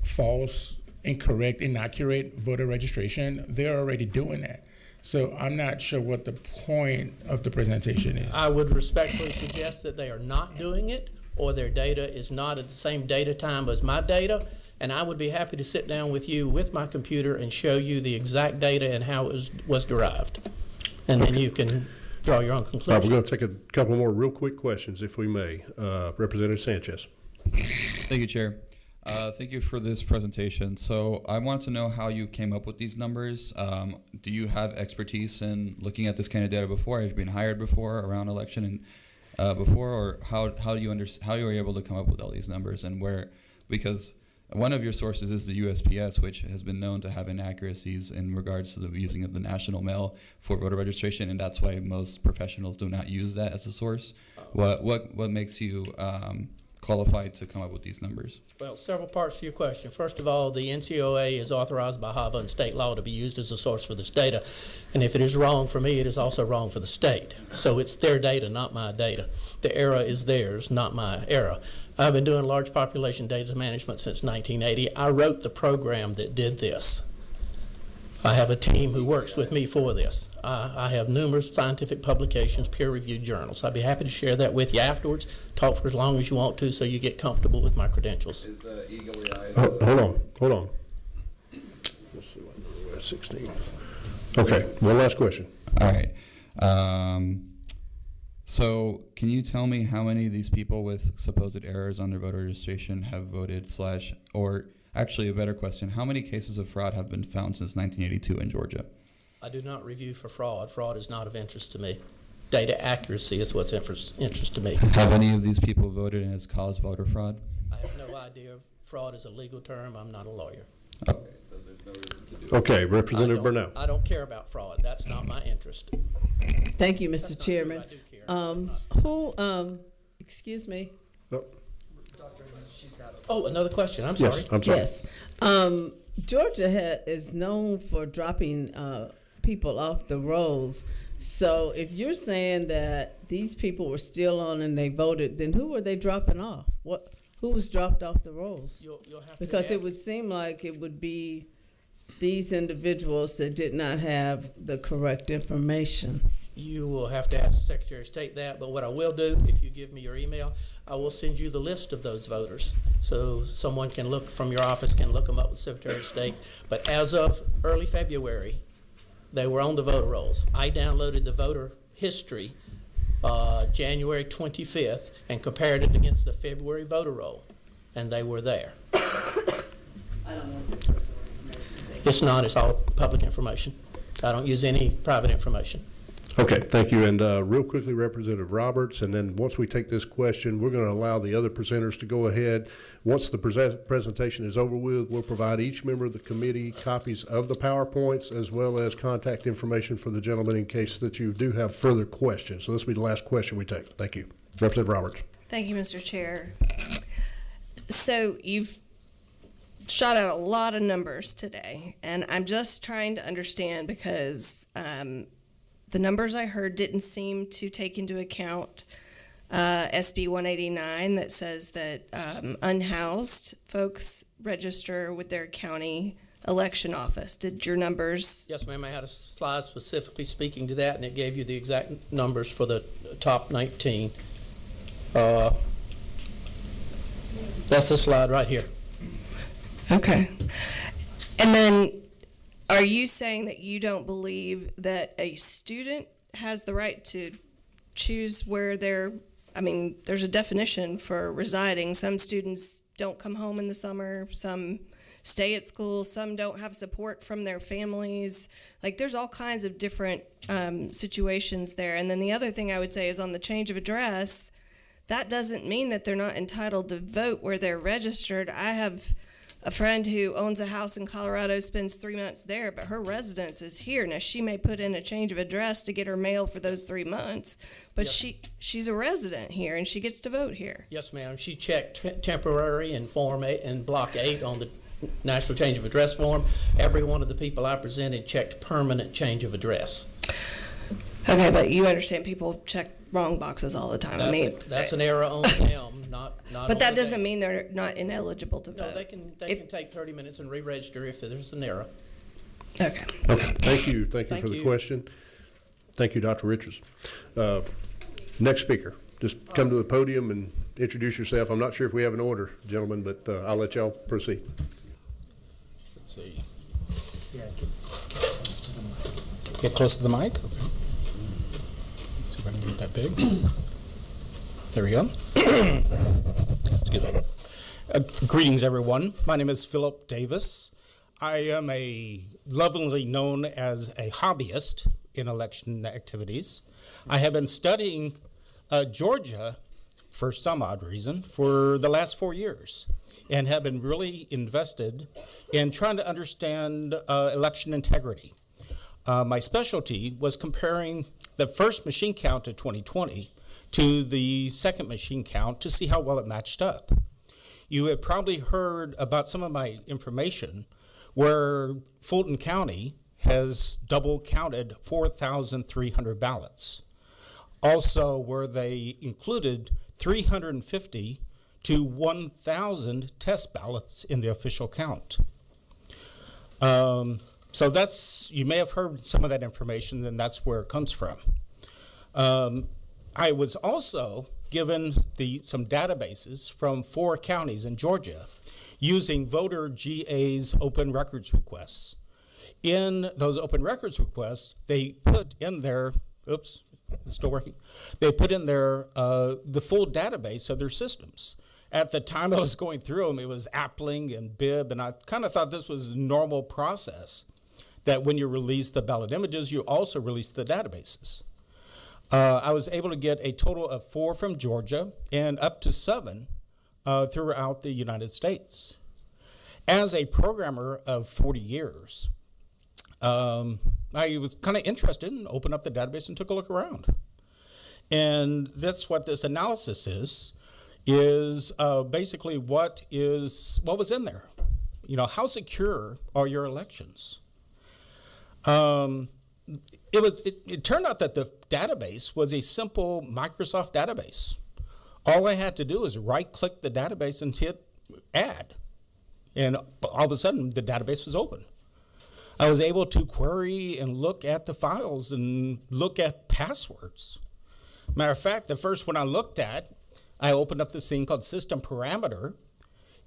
false, incorrect, inaccurate voter registration. They're already doing that. So I'm not sure what the point of the presentation is. I would respectfully suggest that they are not doing it, or their data is not at the same data time as my data. And I would be happy to sit down with you with my computer and show you the exact data and how it was derived. And then you can draw your own All right, conclusion. we're going to take a couple more real quick questions, if we may. Representative Sanchez. Thank you, Chair. Thank you for this presentation. So I want to know how you came up with these numbers. Do you have expertise in looking at this kind of data before? Have you been hired before around election and before, or how are you able to come up with all these numbers, and where? Because one of your sources is the USPS, which has been known to have inaccuracies in regards to the using of the national mail for voter registration, and that's why most professionals do not use that as a source. What makes you qualified to come up with these numbers? Well, several parts to your question. First of all, the NCOA is authorized by HAVA and state law to be used as a source for this data. And if it is wrong for me, it is also wrong for the state. So it's their data, not my data. The error is theirs, not my error. I've been doing large population data management since 1980. I wrote the program that did this. I have a team who works with me for this. I have numerous scientific publications, peer-reviewed journals. I'd be happy to share that with you afterwards. Talk for as long as you want to so you get comfortable with my credentials. Hold on. Let's see what we're at 16. Okay, one last question. All right. So can you tell me how many of these people with supposed errors on their voter registration have voted / or actually a better question, how many cases of fraud have been found since 1982 in Georgia? I do not review for fraud. Fraud is not of interest to me. Data accuracy is what's interest to me. Have any of these people voted and has caused voter fraud? I have no idea. Fraud is a legal term. I'm not a lawyer. Okay. Okay, Representative Burnell. I don't care about fraud. That's not my interest. Thank you, Mr. That's not Chairman. true. I do care. Excuse me. Oh, another question. I'm sorry. Yes, I'm sorry. Yes. Georgia is known for dropping people off the rolls. So if you're saying that these people were still on and they voted, then who were they dropping off? Who was dropped off the rolls? You'll have to Because it ask- would seem like it would be these individuals that did not have the correct information. You will have to ask the Secretary of State that, but what I will do, if you give me your email, I will send you the list of those voters. So someone can look from your office, can look them up with the Secretary of State. But as of early February, they were on the voter rolls. I downloaded the voter history January 25th and compared it against the February voter roll, and they were there. It's not, it's all public information. I don't use any private information. Okay, thank you. And real quickly, Representative Roberts, and then once we take this question, we're going to allow the other presenters to go ahead. Once the presentation is over with, we'll provide each member of the committee copies of the PowerPoints as well as contact information for the gentleman in case that you do have further questions. So this will be the last question we take. Thank you. Representative Roberts. Thank you, Mr. Chair. So you've shot out a lot of numbers today, and I'm just trying to understand because the numbers I heard didn't seem to take into account SB 189 that says that unhoused folks register with their county election office. Did your numbers? Yes, ma'am. I had a slide specifically speaking to that, and it gave you the exact numbers for the top 19. That's the slide right here. Okay. And then are you saying that you don't believe that a student has the right to choose where their I mean, there's a definition for residing. Some students don't come home in the summer, some stay at school, some don't have support from their families. Like, there's all kinds of different situations there. And then the other thing I would say is on the change of address, that doesn't mean that they're not entitled to vote where they're registered. I have a friend who owns a house in Colorado, spends 3 months there, but her residence is here. Now, she may put in a change of address to get her mail for those 3 months, but she's a resident here, and she gets to vote here. Yes, ma'am. She checked temporary in Form 8 and Block 8 on the National Change of Address form. Every one of the people I presented checked permanent change of address. Okay, but you understand people check wrong boxes all the time. That's an error on them, not But that on doesn't them. mean they're not ineligible to No, vote. they can take 30 minutes and re-register if there's an error. Okay. Thank you for Thank the you. question. Thank you, Dr. Richards. Next speaker, just come to the podium and introduce yourself. I'm not sure if we have an order, gentlemen, but I'll let y'all proceed. Let's see. Get close to the mic. Okay. See if I can get that big. There we go. Excuse me. Greetings, everyone. My name is Philip Davis. I am lovingly known as a hobbyist in election activities. I have been studying Georgia, for some odd reason, for the last 4 years, and have been really invested in trying to understand election integrity. My specialty was comparing the first machine count of 2020 to the second machine count to see how well it matched up. You have probably heard about some of my information where Fulton County has double counted 4,300 ballots. Also, where they included 350 to 1,000 test ballots in the official count. So you may have heard some of that information, and that's where it comes from. I was also given some databases from 4 counties in Georgia using voter GA's open records requests. In those open records requests, they put in their, oops, it's still working. They put in their, the full database of their systems. At the time I was going through them, it was Appling and Bib, and I kind of thought this was a normal process, that when you release the ballot images, you also release the databases. I was able to get a total of 4 from Georgia and up to 7 throughout the United States. As a programmer of 40 years, I was kind of interested and opened up the database and took a look around. And that's what this analysis is basically what was in there. You know, how secure are your elections? It turned out that the database was a simple Microsoft database. All I had to do is right-click the database and hit add. And all of a sudden, the database was open. I was able to query and look at the files and look at passwords. Matter of fact, the first one I looked at, I opened up this thing called System Parameter,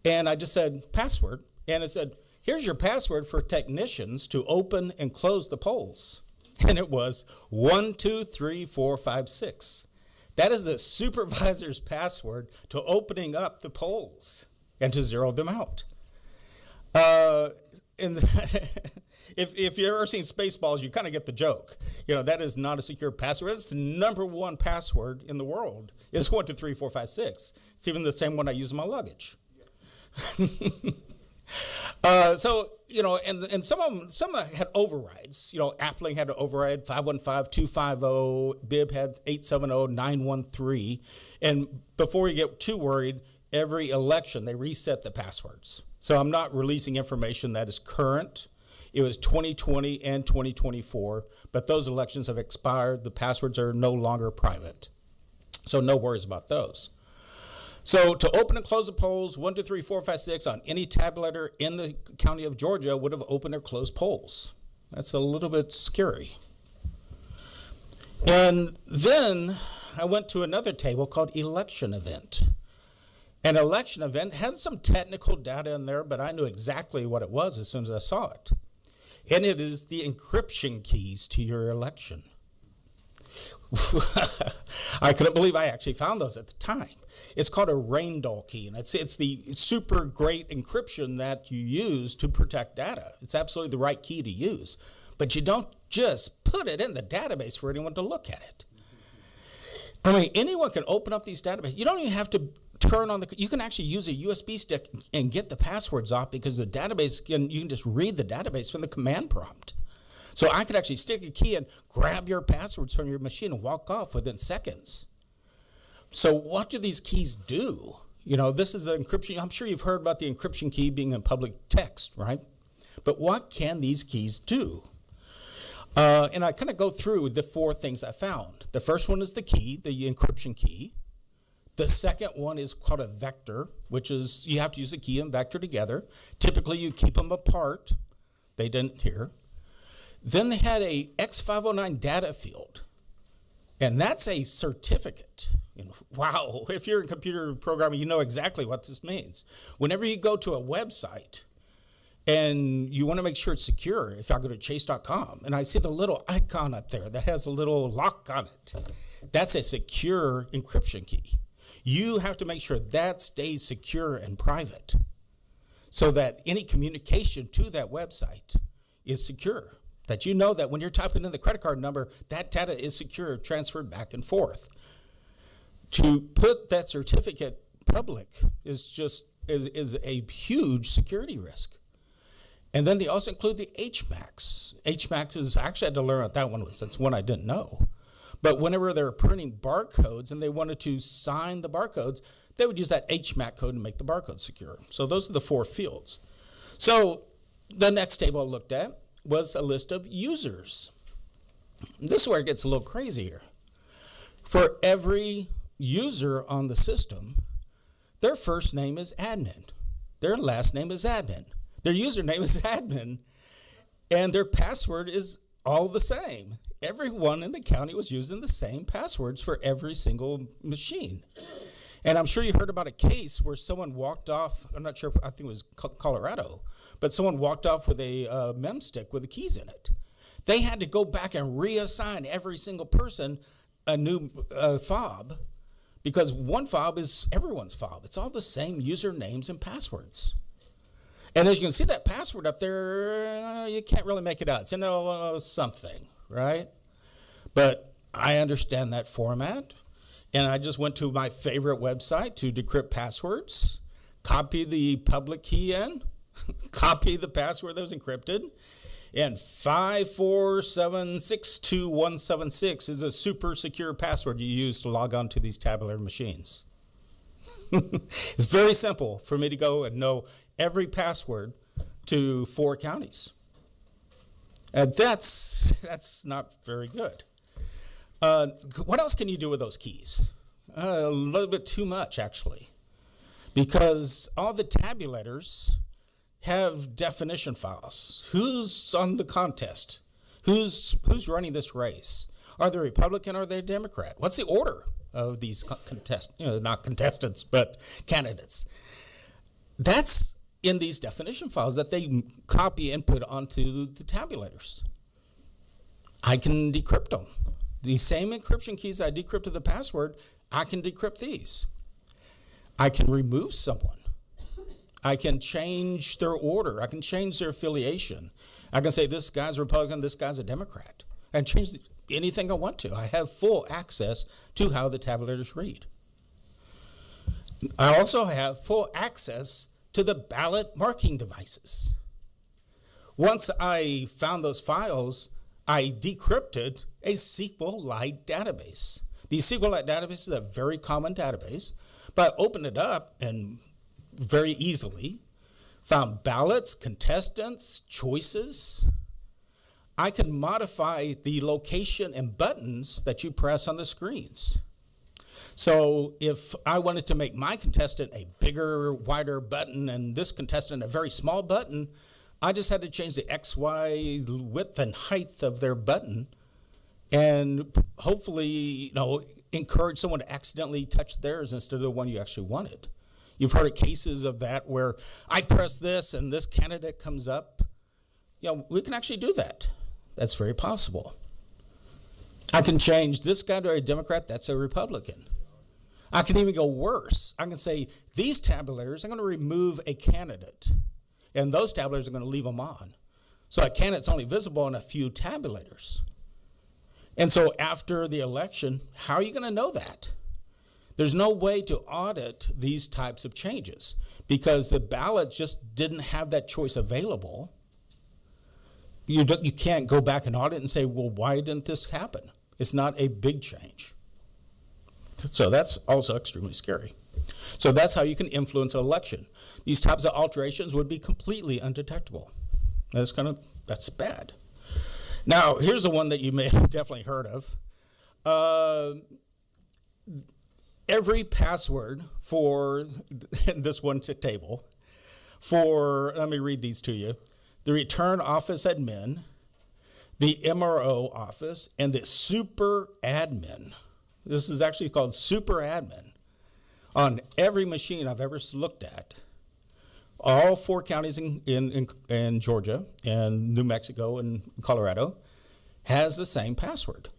and I just said password, and it said, here's your password for technicians to open and close the polls. And it was 123456. That is the supervisor's password to opening up the polls and to zero them out. And if you've ever seen Spaceballs, you kind of get the joke. You know, that is not a secure password. That's the #1 password in the world. It's 123456. It's even the same one I use in my luggage. So, you know, and some had overrides. You know, Appling had an override, 515-250, Bib had 870-913. And before you get too worried, every election they reset the passwords. So I'm not releasing information that is current. It was 2020 and 2024, but those elections have expired. The passwords are no longer private. So no worries about those. So to open and close the polls, 1, 2, 3, 4, 5, 6 on any tabulator in the county of Georgia would have opened or closed polls. That's a little bit scary. And then I went to another table called election event. An election event had some technical data in there, but I knew exactly what it was as soon as I saw it. And it is the encryption keys to your election. I couldn't believe I actually found those at the time. It's called a Raindoll key, and it's the super great encryption that you use to protect data. It's absolutely the right key to use. But you don't just put it in the database for anyone to look at it. I mean, anyone can open up these databases. You don't even have to turn on you can actually use a USB stick and get the passwords off, because the database, you can just read the database from the command prompt. So I could actually stick a key in, grab your passwords from your machine, and walk off within seconds. So what do these keys do? You know, this is the encryption. I'm sure you've heard about the encryption key being in public text, right? But what can these keys do? And I kind of go through the 4 things I found. The first one is the key, the encryption key. The second one is called a vector, which is you have to use a key and vector together. Typically, you keep them apart. They didn't here. Then they had a X509 data field, and that's a certificate. You know, wow, if you're in computer programming, you know exactly what this means. Whenever you go to a website and you want to make sure it's secure, if I go to chase.com and I see the little icon up there that has a little lock on it, that's a secure encryption key. You have to make sure that stays secure and private so that any communication to that website is secure. That you know that when you're typing in the credit card number, that data is secure, transferred back and forth. To put that certificate public is a huge security risk. And then they also include the HMACs. HMACs is, actually I had to learn what that one was. That's one I didn't know. But whenever they were printing barcodes and they wanted to sign the barcodes, they would use that HMAC code to make the barcode secure. So those are the 4 fields. So the next table I looked at was a list of users. This is where it gets a little crazier. For every user on the system, their first name is admin. Their last name is admin. Their username is admin. And their password is all the same. Everyone in the county was using the same passwords for every single machine. And I'm sure you heard about a case where someone walked off, I'm not sure, I think it was Colorado, but someone walked off with a mem stick with the keys in it. They had to go back and reassign every single person a new fob, because one fob is everyone's fob. It's all the same usernames and passwords. And as you can see that password up there, you can't really make it out. It's, you know, something, right? But I understand that format. And I just went to my favorite website to decrypt passwords, copy the public key in, copy the password that was encrypted, and 547627176 is a super secure password you use to log on to these tabular machines. It's very simple for me to go and know every password to 4 counties. And that's not very good. What else can you do with those keys? A little bit too much, actually, because all the tabulators have definition files. Who's on the contest? Who's running this race? Are they Republican or are they Democrat? What's the order of these not contestants, but candidates? That's in these definition files that they copy and put onto the tabulators. I can decrypt them. The same encryption keys I decrypted the password, I can decrypt these. I can remove someone. I can change their order. I can change their affiliation. I can say this guy's a Republican, this guy's a Democrat, and change anything I want to. I have full access to how the tabulators read. I also have full access to the ballot marking devices. Once I found those files, I decrypted a SQLite database. The SQLite database is a very common database, but I opened it up and very easily found ballots, contestants, choices. I can modify the location and buttons that you press on the screens. So if I wanted to make my contestant a bigger, wider button and this contestant a very small button, I just had to change the XY width and height of their button and hopefully, encourage someone to accidentally touch theirs instead of the one you actually wanted. You've heard of cases of that where I press this and this candidate comes up. We can actually do that. That's very possible. I can change this guy to a Democrat, that's a Republican. I can even go worse. I can say these tabulators, I'm going to remove a candidate, and those tabulators are going to leave them on. So a candidate's only visible on a few tabulators. And so after the election, how are you going to know that? There's no way to audit these types of changes because the ballot just didn't have that choice available. You can't go back and audit and say, well, why didn't this happen? It's not a big change. So that's also extremely scary. So that's how you can influence an election. These types of alterations would be completely undetectable. That's bad. Now, here's the one that you may have definitely heard of. Every password for this one table for, let me read these to you, the return office admin, the MRO office, and the super admin. This is actually called super admin on every machine I've ever looked at. All 4 counties in Georgia and New Mexico and Colorado has the same password.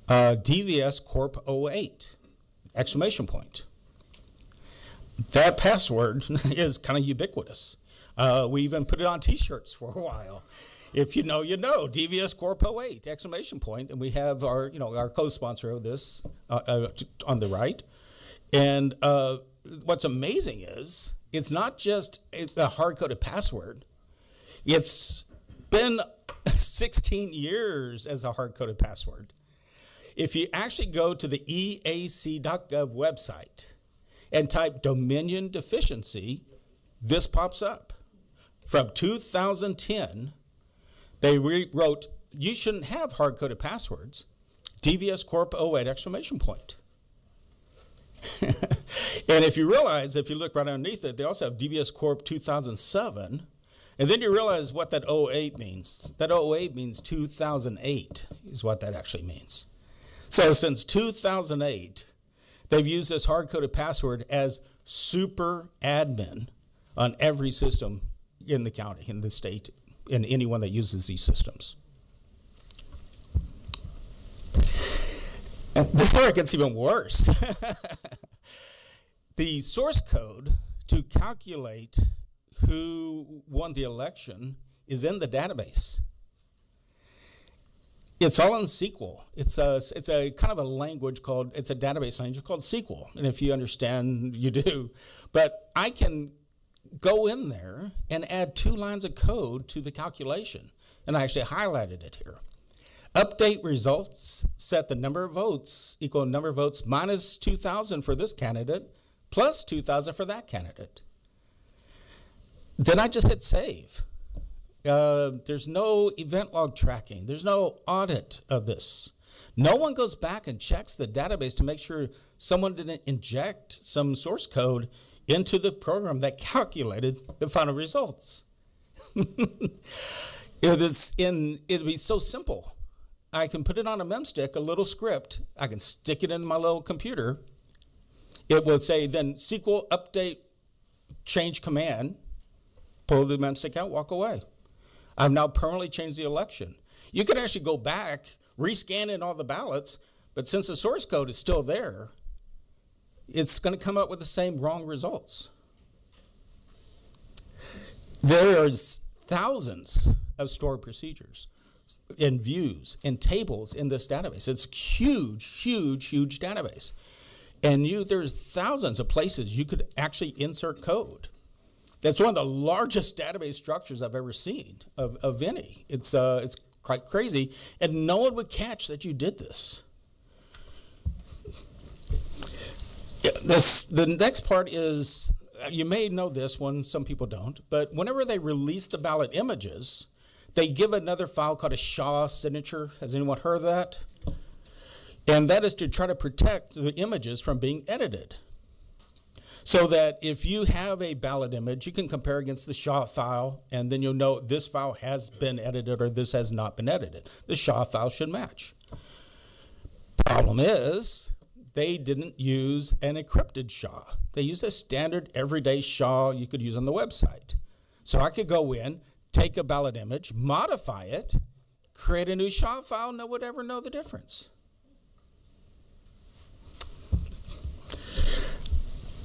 DVS Corp 08, exclamation point. That password is kind of ubiquitous. We even put it on t-shirts for a while. If you know, you know, DVS Corp 08, exclamation point. And we have our co-sponsor of this on the right. And what's amazing is it's not just a hard-coded password. It's been 16 years as a hard-coded password. If you actually go to the EAC.gov website and type Dominion deficiency, this pops up. From 2010, they rewrote, you shouldn't have hard-coded passwords, DVS Corp 08, exclamation point. And if you realize, if you look right underneath it, they also have DVS Corp 2007, and then you realize what that 08 means. That 08 means 2008 is what that actually means. So since 2008, they've used this hard-coded password as super admin on every system in the county, in the state, in anyone that uses these systems. And this story gets even worse. The source code to calculate who won the election is in the database. It's all in SQL. It's a kind of a language called, it's a database language called SQL. And if you understand, you do. But I can go in there and add 2 lines of code to the calculation. And I actually highlighted it here. Update results, set the number of votes equal number of votes minus 2,000 for this candidate, plus 2,000 for that candidate. Then I just hit save. There's no event log tracking. There's no audit of this. No one goes back and checks the database to make sure someone didn't inject some source code into the program that calculated the final results. It'd be so simple. I can put it on a memstick, a little script. I can stick it in my little computer. It will say then SQL update change command, pull the memstick out, walk away. I've now permanently changed the election. You could actually go back, rescan in all the ballots, but since the source code is still there, it's going to come up with the same wrong results. There's thousands of stored procedures and views and tables in this database. It's a huge, huge, huge database. And there's thousands of places you could actually insert code. That's one of the largest database structures I've ever seen of any. It's quite crazy, and no one would catch that you did this. The next part is, you may know this one, some people don't, but whenever they release the ballot images, they give another file called a SHA signature. Has anyone heard of that? And that is to try to protect the images from being edited. So that if you have a ballot image, you can compare against the SHA file, and then you'll know this file has been edited or this has not been edited. The SHA file should match. Problem is, they didn't use an encrypted SHA. They used a standard everyday SHA you could use on the website. So I could go in, take a ballot image, modify it, create a new shot file, no one would ever know the difference.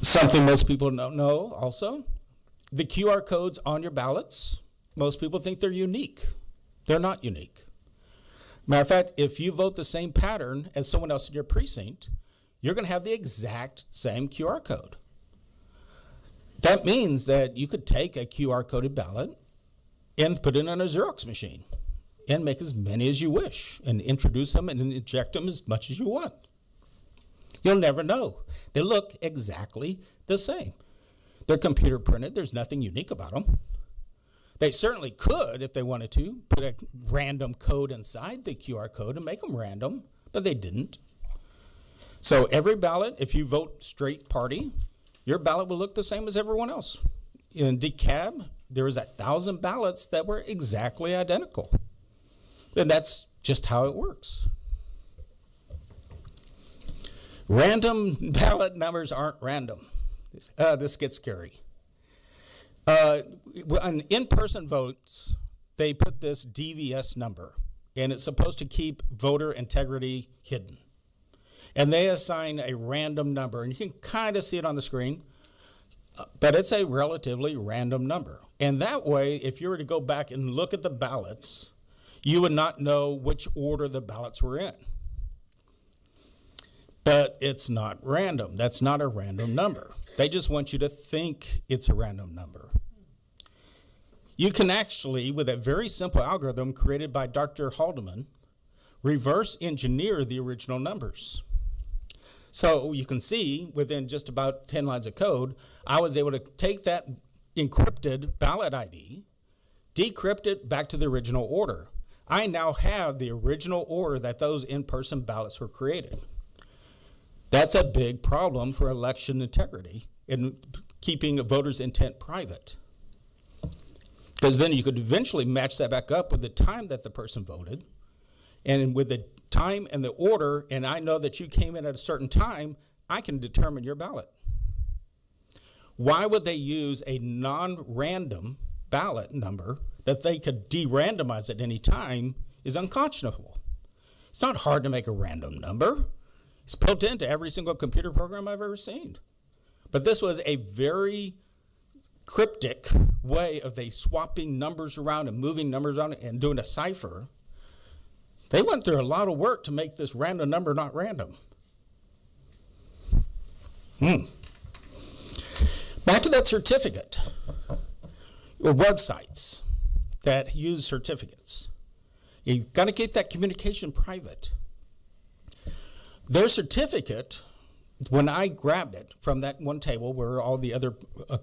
Something most people don't know also, the QR codes on your ballots, most people think they're unique. They're not unique. Matter of fact, if you vote the same pattern as someone else in your precinct, you're going to have the exact same QR code. That means that you could take a QR coded ballot and put it in a Xerox machine and make as many as you wish and introduce them and inject them as much as you want. You'll never know. They look exactly the same. They're computer printed. There's nothing unique about them. They certainly could, if they wanted to, put a random code inside the QR code and make them random, but they didn't. So every ballot, if you vote straight party, your ballot will look the same as everyone else. In DeKalb, there was 1,000 ballots that were exactly identical. And that's just how it works. Random ballot numbers aren't random. This gets scary. On in-person votes, they put this DVS number, and it's supposed to keep voter integrity hidden. And they assign a random number, and you can kind of see it on the screen, but it's a relatively random number. And that way, if you were to go back and look at the ballots, you would not know which order the ballots were in. But it's not random. That's not a random number. They just want you to think it's a random number. You can actually, with a very simple algorithm created by Dr. Haldeman, reverse engineer the original numbers. So you can see within just about 10 lines of code, I was able to take that encrypted ballot ID, decrypt it back to the original order. I now have the original order that those in-person ballots were created. That's a big problem for election integrity and keeping a voter's intent private. Because then you could eventually match that back up with the time that the person voted, and with the time and the order, and I know that you came in at a certain time, I can determine your ballot. Why would they use a non-random ballot number that they could de-randomize at any time is unconscionable. It's not hard to make a random number. It's built into every single computer program I've ever seen. But this was a very cryptic way of they swapping numbers around and moving numbers around and doing a cipher. They went through a lot of work to make this random number not random. Back to that certificate, or websites that use certificates. You've got to keep that communication private. Their certificate, when I grabbed it from that one table where all the other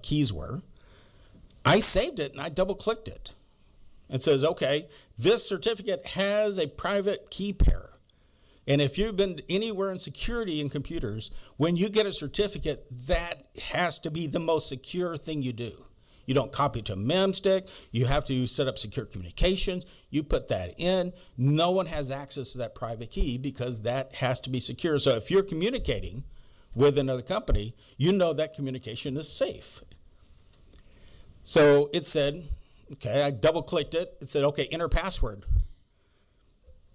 keys were, I saved it and I double-clicked it. It says, okay, this certificate has a private key pair. And if you've been anywhere in security in computers, when you get a certificate, that has to be the most secure thing you do. You don't copy it to a mem stick. You have to set up secure communications. You put that in. No one has access to that private key because that has to be secure. So if you're communicating with another company, you know that communication is safe. So it said, okay, I double-clicked it. It said, okay, enter password.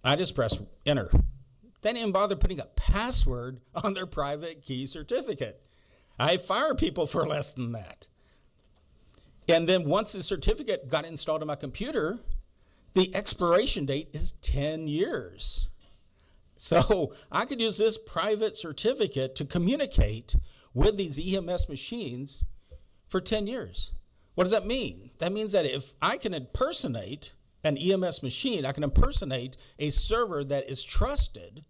I just pressed enter. They didn't even bother putting a password on their private key certificate. I fire people for less than that. And then once the certificate got installed on my computer, the expiration date is 10 years. So I could use this private certificate to communicate with these EMS machines for 10 years. What does that mean? That means that if I can impersonate an EMS machine, I can impersonate a server that is trusted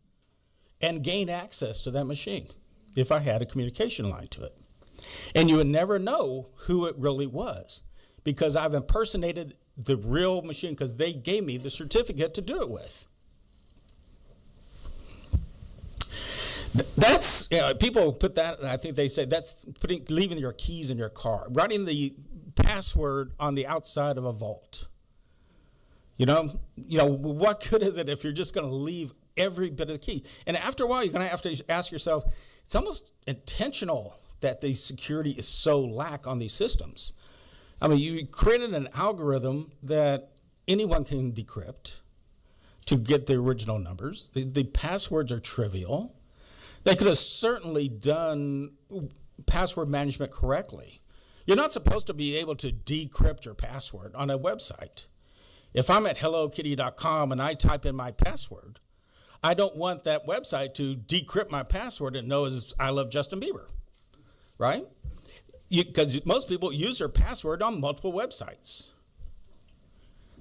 and gain access to that machine if I had a communication line to it. And you would never know who it really was because I've impersonated the real machine because they gave me the certificate to do it with. That's, people put that, I think they say that's leaving your keys in your car, writing the password on the outside of a vault. You know, what good is it if you're just going to leave every bit of the key? And after a while, you're going to have to ask yourself, it's almost intentional that the security is so lack on these systems. I mean, you created an algorithm that anyone can decrypt, to get the original numbers. The passwords are trivial. They could have certainly done password management correctly. You're not supposed to be able to decrypt your password on a website. If I'm at hellokitty.com and I type in my password, I don't want that website to decrypt my password and know as I love Justin Bieber, right? Because most people use their password on multiple websites.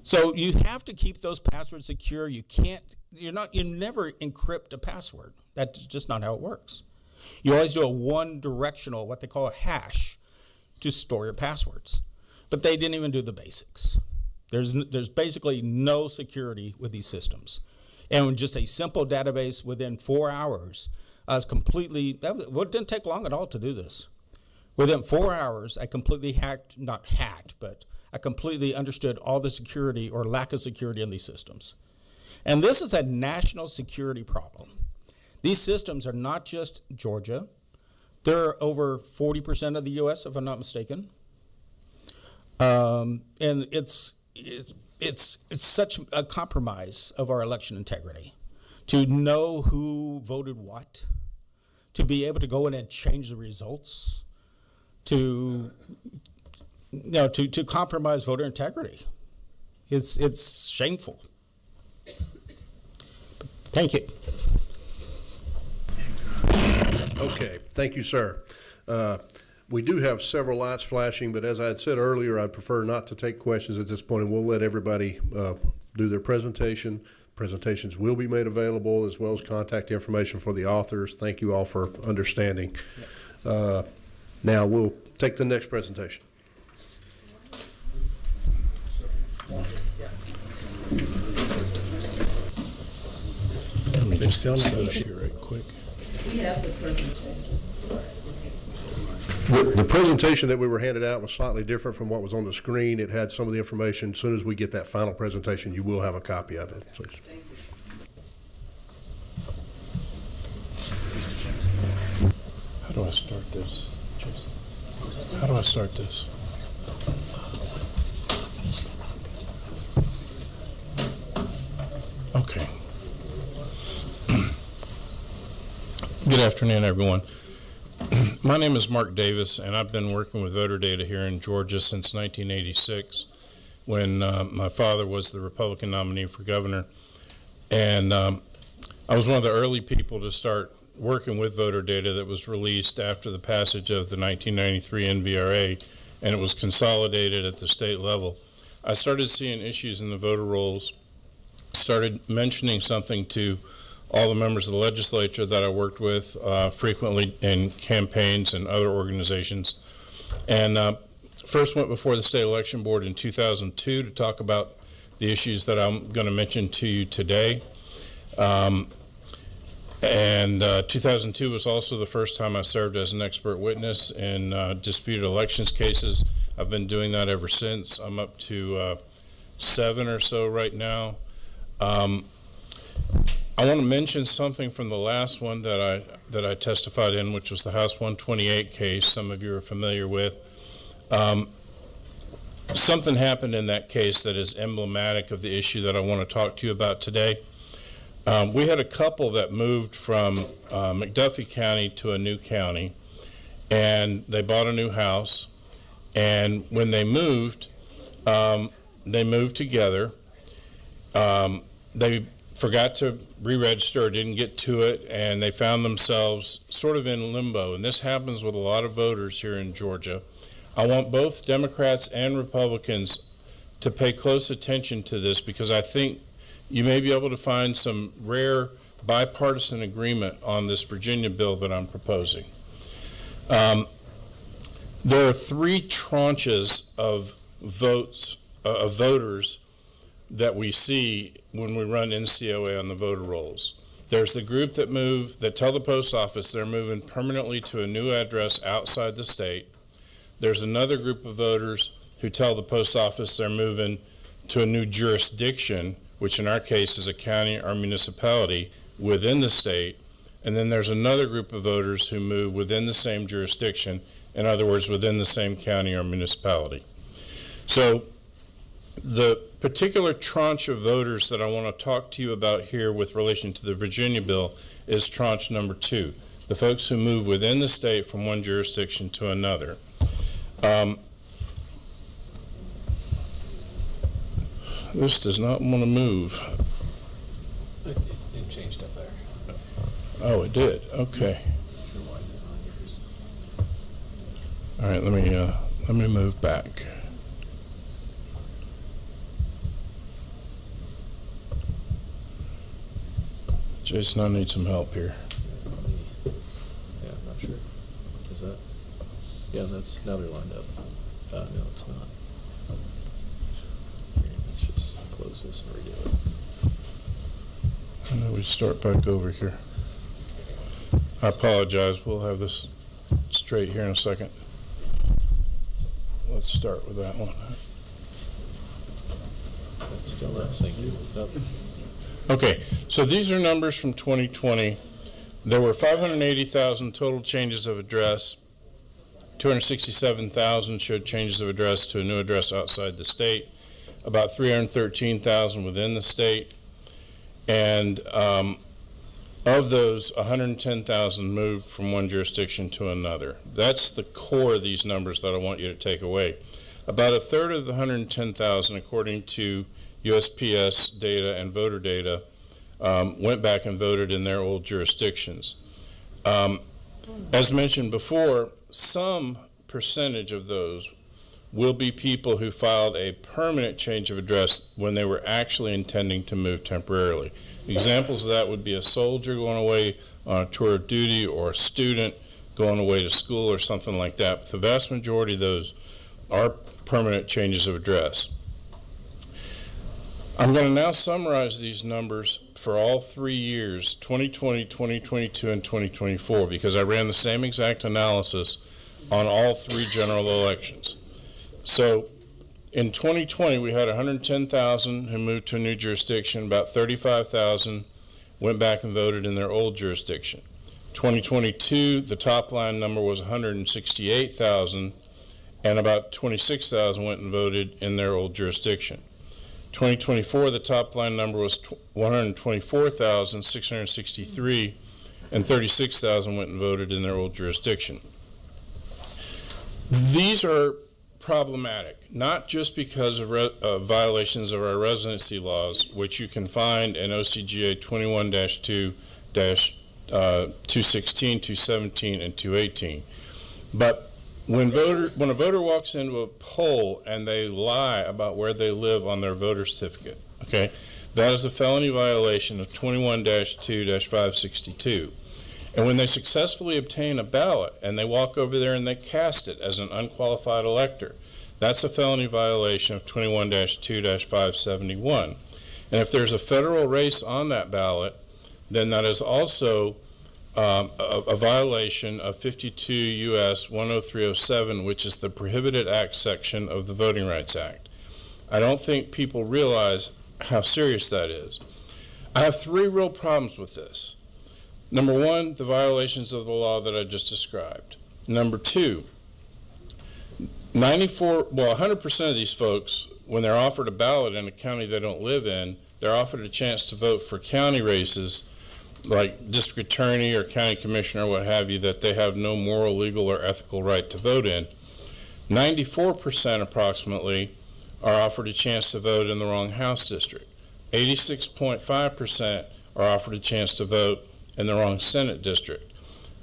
So you have to keep those passwords secure. You never encrypt a password. That's just not how it works. You always do a one-directional, what they call a hash, to store your passwords. But they didn't even do the basics. There's basically no security with these systems. And just a simple database within 4 hours, it didn't take long at all to do this. Within 4 hours, I completely I completely understood all the security or lack of security in these systems. And this is a national security problem. These systems are not just Georgia. They're over 40% of the U.S., if I'm not mistaken. And it's such a compromise of our election integrity to know who voted what, to be able to go in and change the results, to compromise voter integrity. It's shameful. Thank you. Okay, thank you, sir. We do have several lights flashing, but as I had said earlier, I'd prefer not to take questions at this point, and we'll let everybody do their presentation. Presentations will be made available, as well as contact information for the authors. Thank you all for understanding. Now we'll take the next presentation. Let me just search here right quick. We have the presentation. The presentation that we were handed out was slightly different from what was on the screen. It had some of the information. As soon as we get that final presentation, you will have a copy of it. Please. How do I start this? How do I start this? Okay. Good afternoon, everyone. My name is Mark Davis, and I've been working with voter data here in Georgia since 1986, when my father was the Republican nominee for governor. And I was one of the early people to start working with voter data that was released after the passage of the 1993 NVRA, and it was consolidated at the state level. I started seeing issues in the voter rolls, started mentioning something to all the members of the legislature that I worked with frequently in campaigns and other organizations. And first went before the state election board in 2002 to talk about the issues that I'm going to mention to you today. And 2002 was also the first time I served as an expert witness in disputed elections cases. I've been doing that ever since. I'm up to 7 or so right now. I want to mention something from the last one that I testified in, which was the House 128 case. Some of you are familiar with. Something happened in that case that is emblematic of the issue that I want to talk to you about today. We had a couple that moved from McDuffie County to a new county, and they bought a new house. And when they moved together. They forgot to re-register or didn't get to it, and they found themselves sort of in limbo. And this happens with a lot of voters here in Georgia. I want both Democrats and Republicans to pay close attention to this, because I think you may be able to find some rare bipartisan agreement on this Virginia bill that I'm proposing. There are 3 tranches of voters that we see when we run NCOA on the voter rolls. There's the group that tell the post office they're moving permanently to a new address outside the state. There's another group of voters who tell the post office they're moving to a new jurisdiction, which in our case is a county or municipality within the state. And then there's another group of voters who move within the same jurisdiction, in other words, within the same county or municipality. So the particular tranche of voters that I want to talk to you about here with relation to the Virginia bill is tranche number 2, the folks who move within the state from one jurisdiction to another. This does not want to move. It changed up there. Oh, it did. Okay. All right, let me move back. Jason, I need some help here. Yeah, I'm not sure. Is that? Yeah, that's, now they're lined up. No, it's not. Let's just close this and redo it. And then we start back over here. I apologize. We'll have this straight here in a second. Let's start with that one. That's still not synced up. Okay, so these are numbers from 2020. There were 580,000 total changes of address. 267,000 showed changes of address to a new address outside the state. About 313,000 within the state. And of those, 110,000 moved from one jurisdiction to another. That's the core of these numbers that I want you to take away. About a third of the 110,000, according to USPS data and voter data, went back and voted in their old jurisdictions. As mentioned before, some percentage of those will be people who filed a permanent change of address when they were actually intending to move temporarily. Examples of that would be a soldier going away on a tour of duty or a student going away to school or something like that. But the vast majority of those are permanent changes of address. I'm going to now summarize these numbers for all 3 years, 2020, 2022, and 2024, because I ran the same exact analysis on all 3 general elections. So in 2020, we had 110,000 who moved to a new jurisdiction. About 35,000 went back and voted in their old jurisdiction. 2022, the top line number was 168,000, and about 26,000 went and voted in their old jurisdiction. 2024, the top line number was 124,663, and 36,000 went and voted in their old jurisdiction. These are problematic, not just because of violations of our residency laws, which you can find in OCGA 21-2, 216, 217, and 218, but when a voter walks into a poll and they lie about where they live on their voter certificate, okay, that is a felony violation of 21-2-562. And when they successfully obtain a ballot and they walk over there and they cast it as an unqualified elector, that's a felony violation of 21-2-571. And if there's a federal race on that ballot, then that is also a violation of 52 U.S. 10307, which is the Prohibited Acts section of the Voting Rights Act. I don't think people realize how serious that is. I have 3 real problems with this. Number 1, the violations of the law that I just described. Number 2, 100% of these folks, when they're offered a ballot in a county they don't live in, they're offered a chance to vote for county races like district attorney or county commissioner or what have you that they have no moral, legal, or ethical right to vote in. 94% approximately are offered a chance to vote in the wrong House district. 86.5% are offered a chance to vote in the wrong Senate district.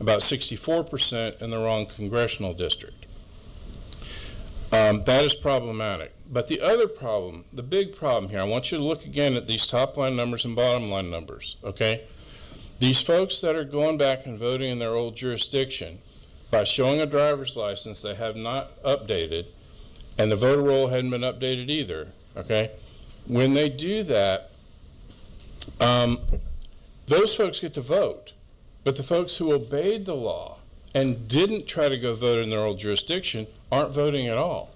About 64% in the wrong congressional district. That is problematic. But the other problem, the big problem here, I want you to look again at these top line numbers and bottom line numbers, okay? These folks that are going back and voting in their old jurisdiction, by showing a driver's license they have not updated, and the voter roll hadn't been updated either, okay? When they do that, those folks get to vote. But the folks who obeyed the law and didn't try to go vote in their old jurisdiction aren't voting at all.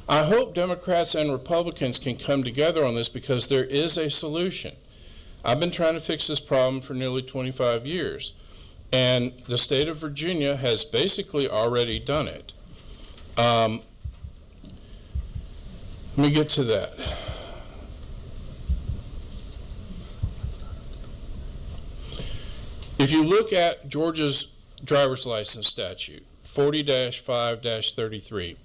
I hope Democrats and Republicans can come together on this because there is a solution. I've been trying to fix this problem for nearly 25 years, and the state of Virginia has basically already done it. Let me get to that. If you look at Georgia's driver's license statute, 40-5-33,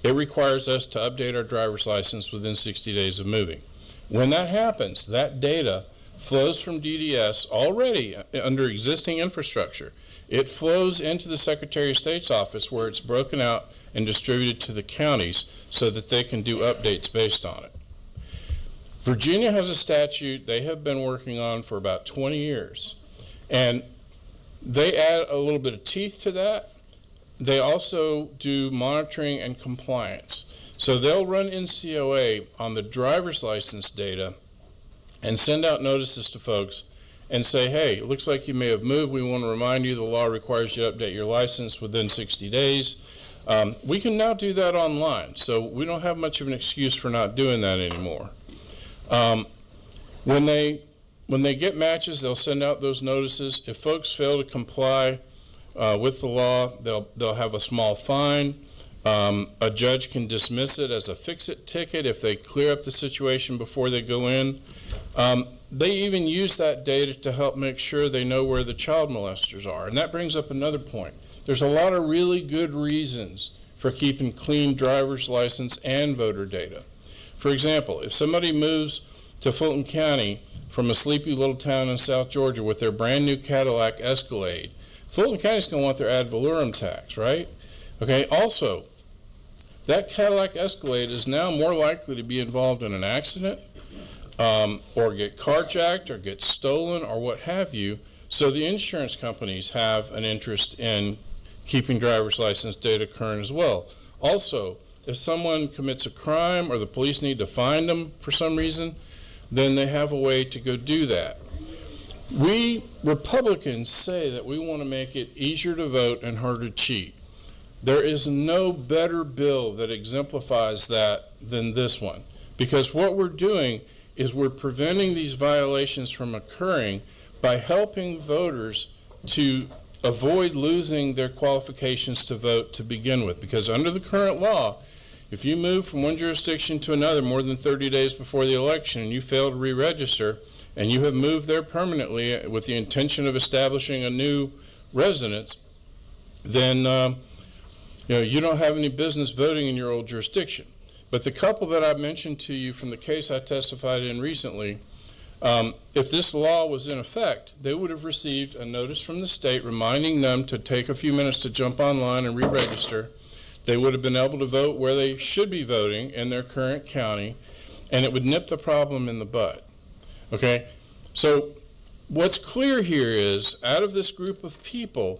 it requires us to update our driver's license within 60 days of moving. When that happens, that data flows from DDS already under existing infrastructure. It flows into the Secretary of State's office where it's broken out and distributed to the counties so that they can do updates based on it. Virginia has a statute they have been working on for about 20 years, and they add a little bit of teeth to that. They also do monitoring and compliance. So they'll run NCOA on the driver's license data and send out notices to folks and say, hey, it looks like you may have moved. We want to remind you the law requires you to update your license within 60 days. We can now do that online, so we don't have much of an excuse for not doing that anymore. When they get matches, they'll send out those notices. If folks fail to comply with the law, they'll have a small fine. A judge can dismiss it as a fix-it ticket if they clear up the situation before they go in. They even use that data to help make sure they know where the child molesters are. And that brings up another point. There's a lot of really good reasons for keeping clean driver's license and voter data. For example, if somebody moves to Fulton County from a sleepy little town in South Georgia with their brand new Cadillac Escalade, Fulton County's going to want their ad valorem tax, right? Okay, also, that Cadillac Escalade is now more likely to be involved in an accident or get carjacked or get stolen or what have you, so the insurance companies have an interest in keeping driver's license data current as well. Also, if someone commits a crime or the police need to find them for some reason, then they have a way to go do that. We Republicans say that we want to make it easier to vote and harder to cheat. There is no better bill that exemplifies that than this one, because what we're doing is we're preventing these violations from occurring by helping voters to avoid losing their qualifications to vote to begin with. Because under the current law, if you move from one jurisdiction to another more than 30 days before the election and you fail to re-register, and you have moved there permanently with the intention of establishing a new residence, then you don't have any business voting in your old jurisdiction. But the couple that I mentioned to you from the case I testified in recently, if this law was in effect, they would have received a notice from the state reminding them to take a few minutes to jump online and re-register. They would have been able to vote where they should be voting in their current county, and it would nip the problem in the bud. Okay? So what's clear here is, out of this group of people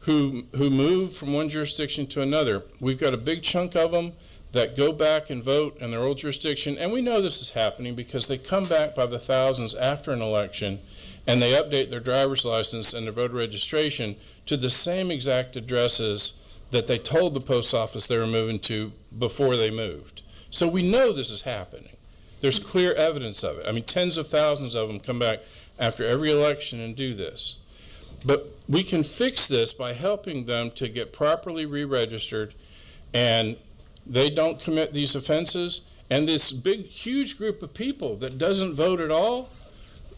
who move from one jurisdiction to another, we've got a big chunk of them that go back and vote in their old jurisdiction, and we know this is happening because they come back by the thousands after an election and they update their driver's license and their voter registration to the same exact addresses that they told the post office they were moving to before they moved. So we know this is happening. There's clear evidence of it. I mean, tens of thousands of them come back after every election and do this. But we can fix this by helping them to get properly re-registered, and they don't commit these offenses. And this big, huge group of people that doesn't vote at all,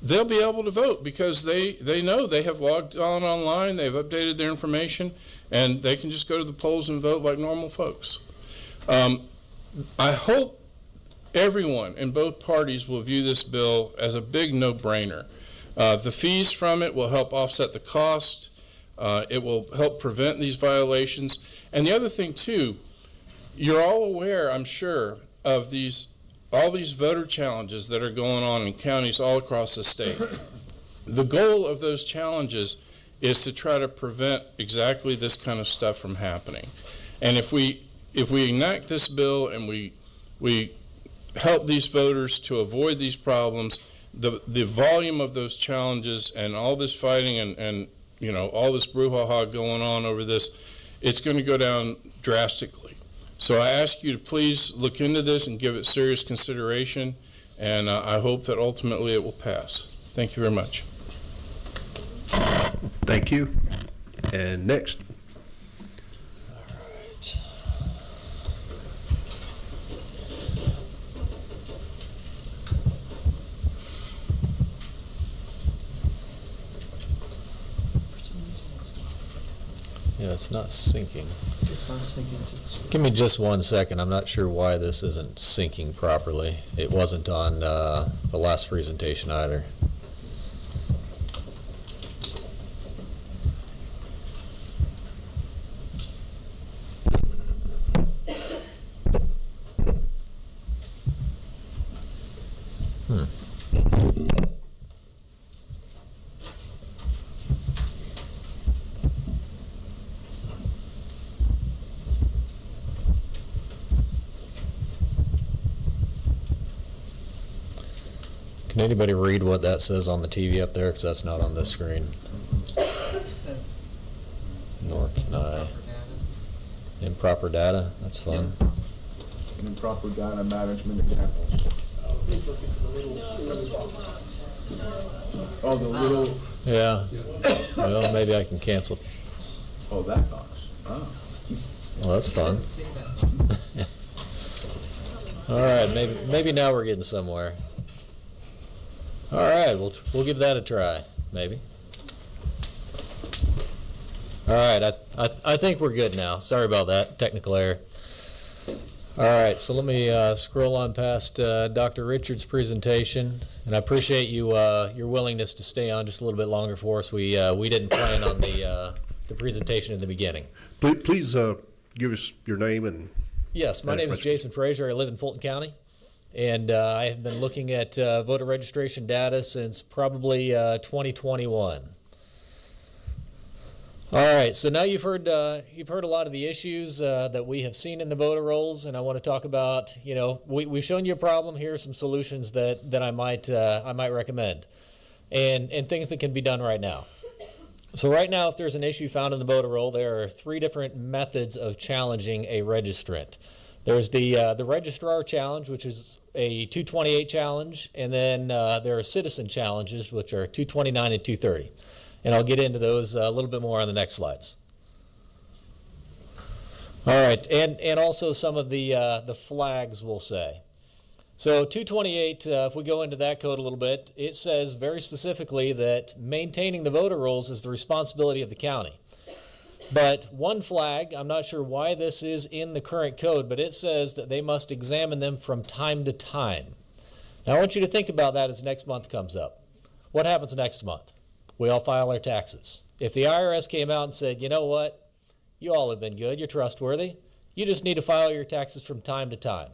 they'll be able to vote because they know they have logged on online, they've updated their information, and they can just go to the polls and vote like normal folks. I hope everyone in both parties will view this bill as a big no-brainer. The fees from it will help offset the cost. It will help prevent these violations. And the other thing, too, you're all aware, I'm sure, of all these voter challenges that are going on in counties all across the state. The goal of those challenges is to try to prevent exactly this kind of stuff from happening. And if we enact this bill and we help these voters to avoid these problems, the volume of those challenges and all this fighting and all this brouhaha going on over this, it's going to go down drastically. So I ask you to please look into this and give it serious consideration, and I hope that ultimately it will pass. Thank you very much. Thank you. And next. Yeah, it's not syncing. It's not syncing to the screen. Give me just 1 second. I'm not sure why this isn't syncing properly. It wasn't on the last presentation either. Can anybody read what that says on the TV up there? Because that's not on this screen. Nor can I. Improper data? That's fun. Improper data management examples. Oh, the little. Yeah. Well, maybe I can cancel. Oh, that box. Oh. Well, that's fun. All right, maybe now we're getting somewhere. All right, we'll give that a try, maybe. All right, I think we're good now. Sorry about that, technical error. All right, so let me scroll on past Dr. Richards' presentation, and I appreciate your willingness to stay on just a little bit longer for us. We didn't plan on the presentation in the beginning. Please give us your name and. Yes, my name is Jason Frazier. I live in Fulton County. And I have been looking at voter registration data since probably 2021. All right, so now you've heard a lot of the issues that we have seen in the voter rolls, and I want to talk about, we've shown you a problem. Here are some solutions that I might recommend, and things that can be done right now. So right now, if there's an issue found in the voter roll, there are 3 different methods of challenging a registrant. There's the registrar challenge, which is a 228 challenge, and then there are citizen challenges, which are 229 and 230. And I'll get into those a little bit more on the next slides. All right, and also some of the flags, we'll say. So 228, if we go into that code a little bit, it says very specifically that maintaining the voter rolls is the responsibility of the county. But one flag, I'm not sure why this is in the current code, but it says that they must examine them from time to time. Now I want you to think about that as next month comes up. What happens next month? We all file our taxes. If the IRS came out and said, you know what, you all have been good, you're trustworthy, you just need to file your taxes from time to time.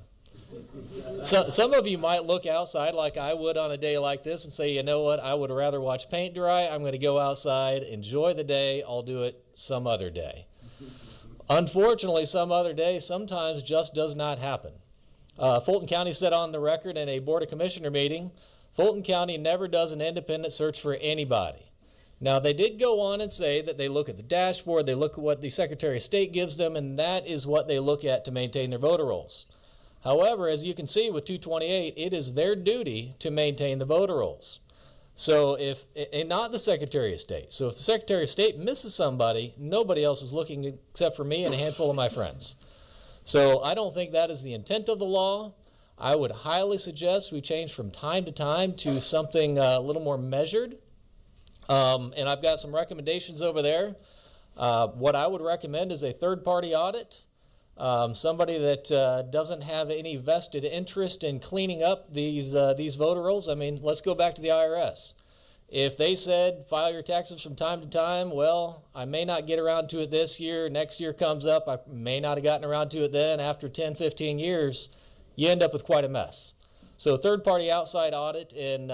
So, some of you might look outside like I would on a day like this and say, you know what, I would rather watch paint dry. I'm going to go outside, enjoy the day. I'll do it some other day. Unfortunately, some other day sometimes just does not happen. Fulton County said on the record in a Board of Commissioner meeting, Fulton County never does an independent search for anybody. Now, they did go on and say that they look at the dashboard, they look at what the Secretary of State gives them, and that is what they look at to maintain their voter rolls. However, as you can see with 228, it is their duty to maintain the voter rolls. So and not the Secretary of State. So if the Secretary of State misses somebody, nobody else is looking except for me and a handful of my friends. So I don't think that is the intent of the law. I would highly suggest we change from time to time to something a little more measured. And I've got some recommendations over there. What I would recommend is a third-party audit. Somebody that doesn't have any vested interest in cleaning up these voter rolls. I mean, let's go back to the IRS. If they said file your taxes from time to time, well, I may not get around to it this year. Next year comes up, I may not have gotten around to it then. After 10, 15 years, you end up with quite a mess. So third-party outside audit, and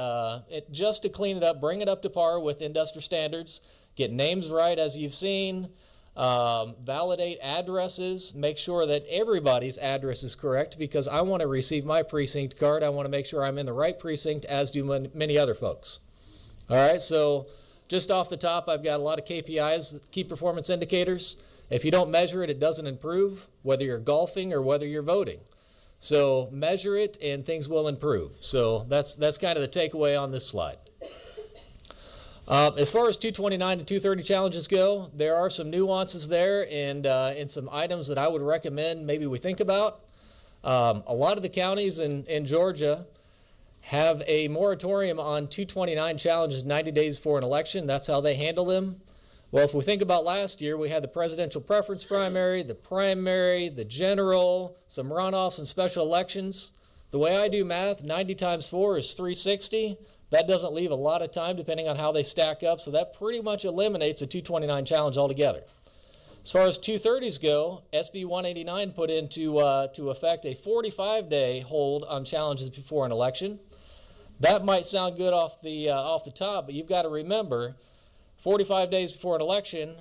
just to clean it up, bring it up to par with industry standards, get names right as you've seen, validate addresses, make sure that everybody's address is correct, because I want to receive my precinct card. I want to make sure I'm in the right precinct, as do many other folks. All right, so just off the top, I've got a lot of KPIs, key performance indicators. If you don't measure it, it doesn't improve, whether you're golfing or whether you're voting. So measure it and things will improve. So that's kind of the takeaway on this slide. As far as 229 and 230 challenges go, there are some nuances there and some items that I would recommend maybe we think about. A lot of the counties in Georgia have a moratorium on 229 challenges 90 days before an election. That's how they handle them. Well, if we think about last year, we had the presidential preference primary, the general, some runoffs and special elections. The way I do math, 90 times 4 is 360. That doesn't leave a lot of time depending on how they stack up, so that pretty much eliminates a 229 challenge altogether. As far as 230s go, SB 189 put into to effect a 45-day hold on challenges before an election. That might sound good off the top, but you've got to remember, 45 days before an election,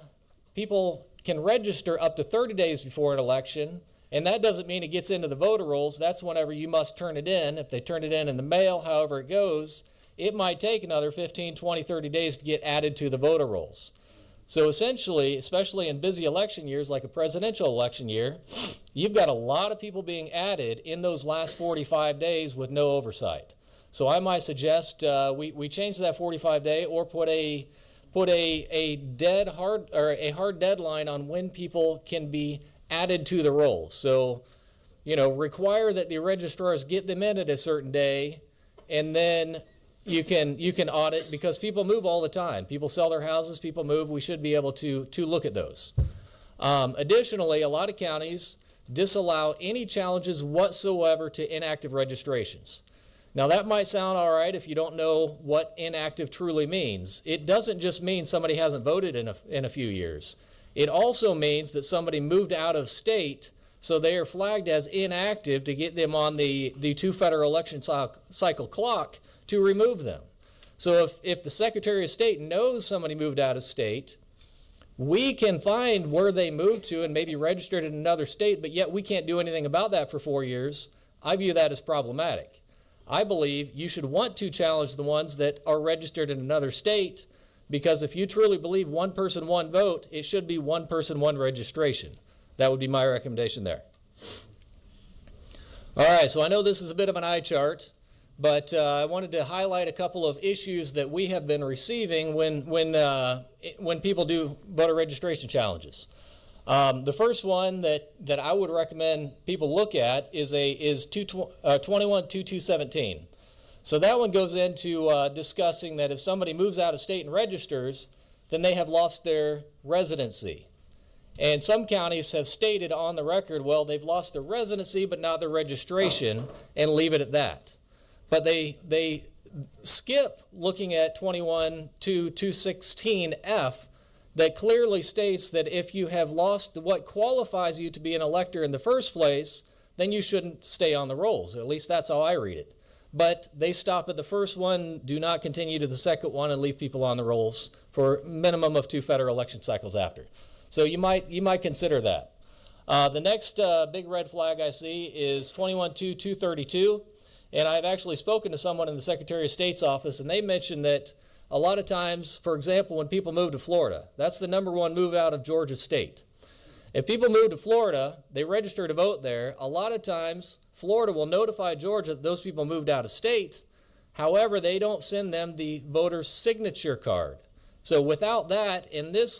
people can register up to 30 days before an election, and that doesn't mean it gets into the voter rolls. That's whenever you must turn it in. If they turn it in the mail, however it goes, it might take another 15, 20, 30 days to get added to the voter rolls. So essentially, especially in busy election years like a presidential election year, you've got a lot of people being added in those last 45 days with no oversight. So I might suggest we change that 45-day or put a hard deadline on when people can be added to the rolls. So, require that the registrars get them in at a certain day, and then you can audit, because people move all the time. People sell their houses, people move. We should be able to look at those. Additionally, a lot of counties disallow any challenges whatsoever to inactive registrations. Now, that might sound all right if you don't know what inactive truly means. It doesn't just mean somebody hasn't voted in a few years. It also means that somebody moved out of state, so they are flagged as inactive to get them on the two federal election cycle clock to remove them. So if the Secretary of State knows somebody moved out of state, we can find where they moved to and maybe registered in another state, but yet we can't do anything about that for 4 years. I view that as problematic. I believe you should want to challenge the ones that are registered in another state, because if you truly believe one person, one vote, it should be one person, one registration. That would be my recommendation there. All right, so I know this is a bit of an eye chart, but I wanted to highlight a couple of issues that we have been receiving when people do voter registration challenges. The first one that I would recommend people look at is 21-2217. So that one goes into discussing that if somebody moves out of state and registers, then they have lost their residency. And some counties have stated on the record, well, they've lost their residency but not their registration, and leave it at that. But they skip looking at 21-216F, that clearly states that if you have lost what qualifies you to be an elector in the first place, then you shouldn't stay on the rolls. At least that's how I read it. But they stop at the first one, do not continue to the second one, and leave people on the rolls for a minimum of 2 federal election cycles after. So you might consider that. The next big red flag I see is 21-232, and I've actually spoken to someone in the Secretary of State's office, and they mentioned that a lot of times, for example, when people move to Florida, that's the #1 move out of Georgia State. If people move to Florida, they register to vote there. A lot of times, Florida will notify Georgia that those people moved out of state. However, they don't send them the voter's signature card. So without that, in this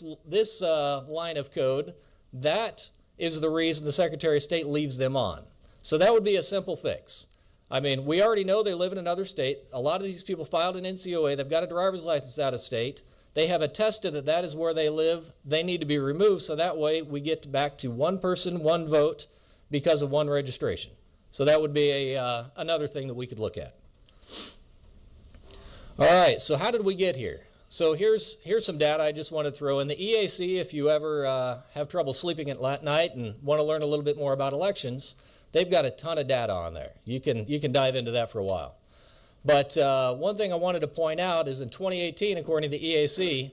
line of code, that is the reason the Secretary of State leaves them on. So that would be a simple fix. I mean, we already know they live in another state. A lot of these people filed an NCOA. They've got a driver's license out of state. They have attested that that is where they live. They need to be removed, so that way we get back to one person, one vote because of one registration. So that would be another thing that we could look at. All right, so how did we get here? So here's some data I just want to throw in. The EAC, if you ever have trouble sleeping at night and want to learn a little bit more about elections, they've got a ton of data on there. You can dive into that for a while. But one thing I wanted to point out is in 2018, according to the EAC,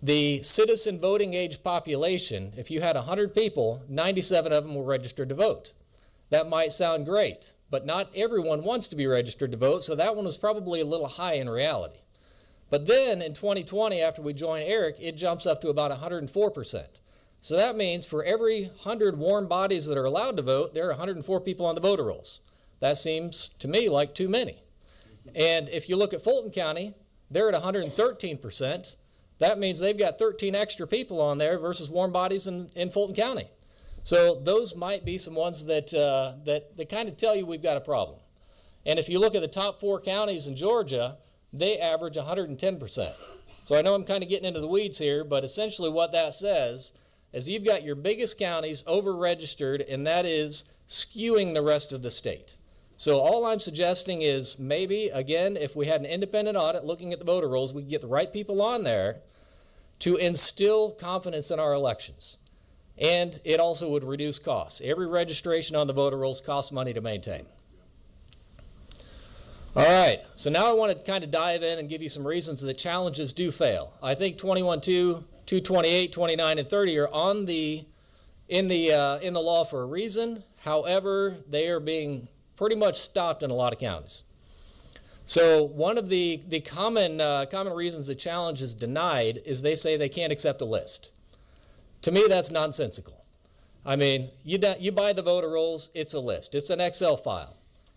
the citizen voting age population, if you had 100 people, 97 of them were registered to vote. That might sound great, but not everyone wants to be registered to vote, so that one was probably a little high in reality. But then in 2020, after we joined ERIC, it jumps up to about 104%. So that means for every 100 warm bodies that are allowed to vote, there are 104 people on the voter rolls. That seems to me like too many. And if you look at Fulton County, they're at 113%. That means they've got 13 extra people on there versus warm bodies in Fulton County. So those might be some ones that kind of tell you we've got a problem. And if you look at the top 4 counties in Georgia, they average 110%. So I know I'm kind of getting into the weeds here, but essentially what that says is you've got your biggest counties over-registered, and that is skewing the rest of the state. So all I'm suggesting is maybe, again, if we had an independent audit looking at the voter rolls, we could get the right people on there to instill confidence in our elections. And it also would reduce costs. Every registration on the voter rolls costs money to maintain. All right, so now I want to kind of dive in and give you some reasons that challenges do fail. I think 21.2, 228, 29, and 30 are on in the law for a reason. However, they are being pretty much stopped in a lot of counties. So one of the common reasons the challenge is denied is they say they can't accept a list. To me, that's nonsensical. I mean, you buy the voter rolls, it's a list. It's an Excel file.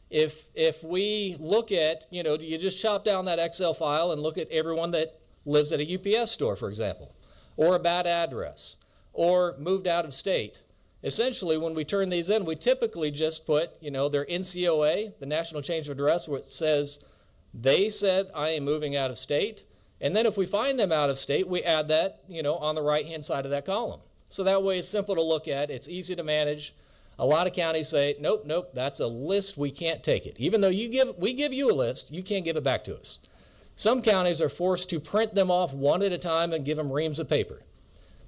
If we look at, you just chop down that Excel file and look at everyone that lives at a UPS store, for example, or a bad address, or moved out of state. Essentially, when we turn these in, we typically just put, their NCOA, the National Change of Address, where it says they said, I am moving out of state. And then if we find them out of state, we add that, on the right-hand side of that column. So that way it's simple to look at. It's easy to manage. A lot of counties say, nope, that's a list. We can't take it. Even though we give you a list, you can't give it back to us. Some counties are forced to print them off one at a time and give them reams of paper.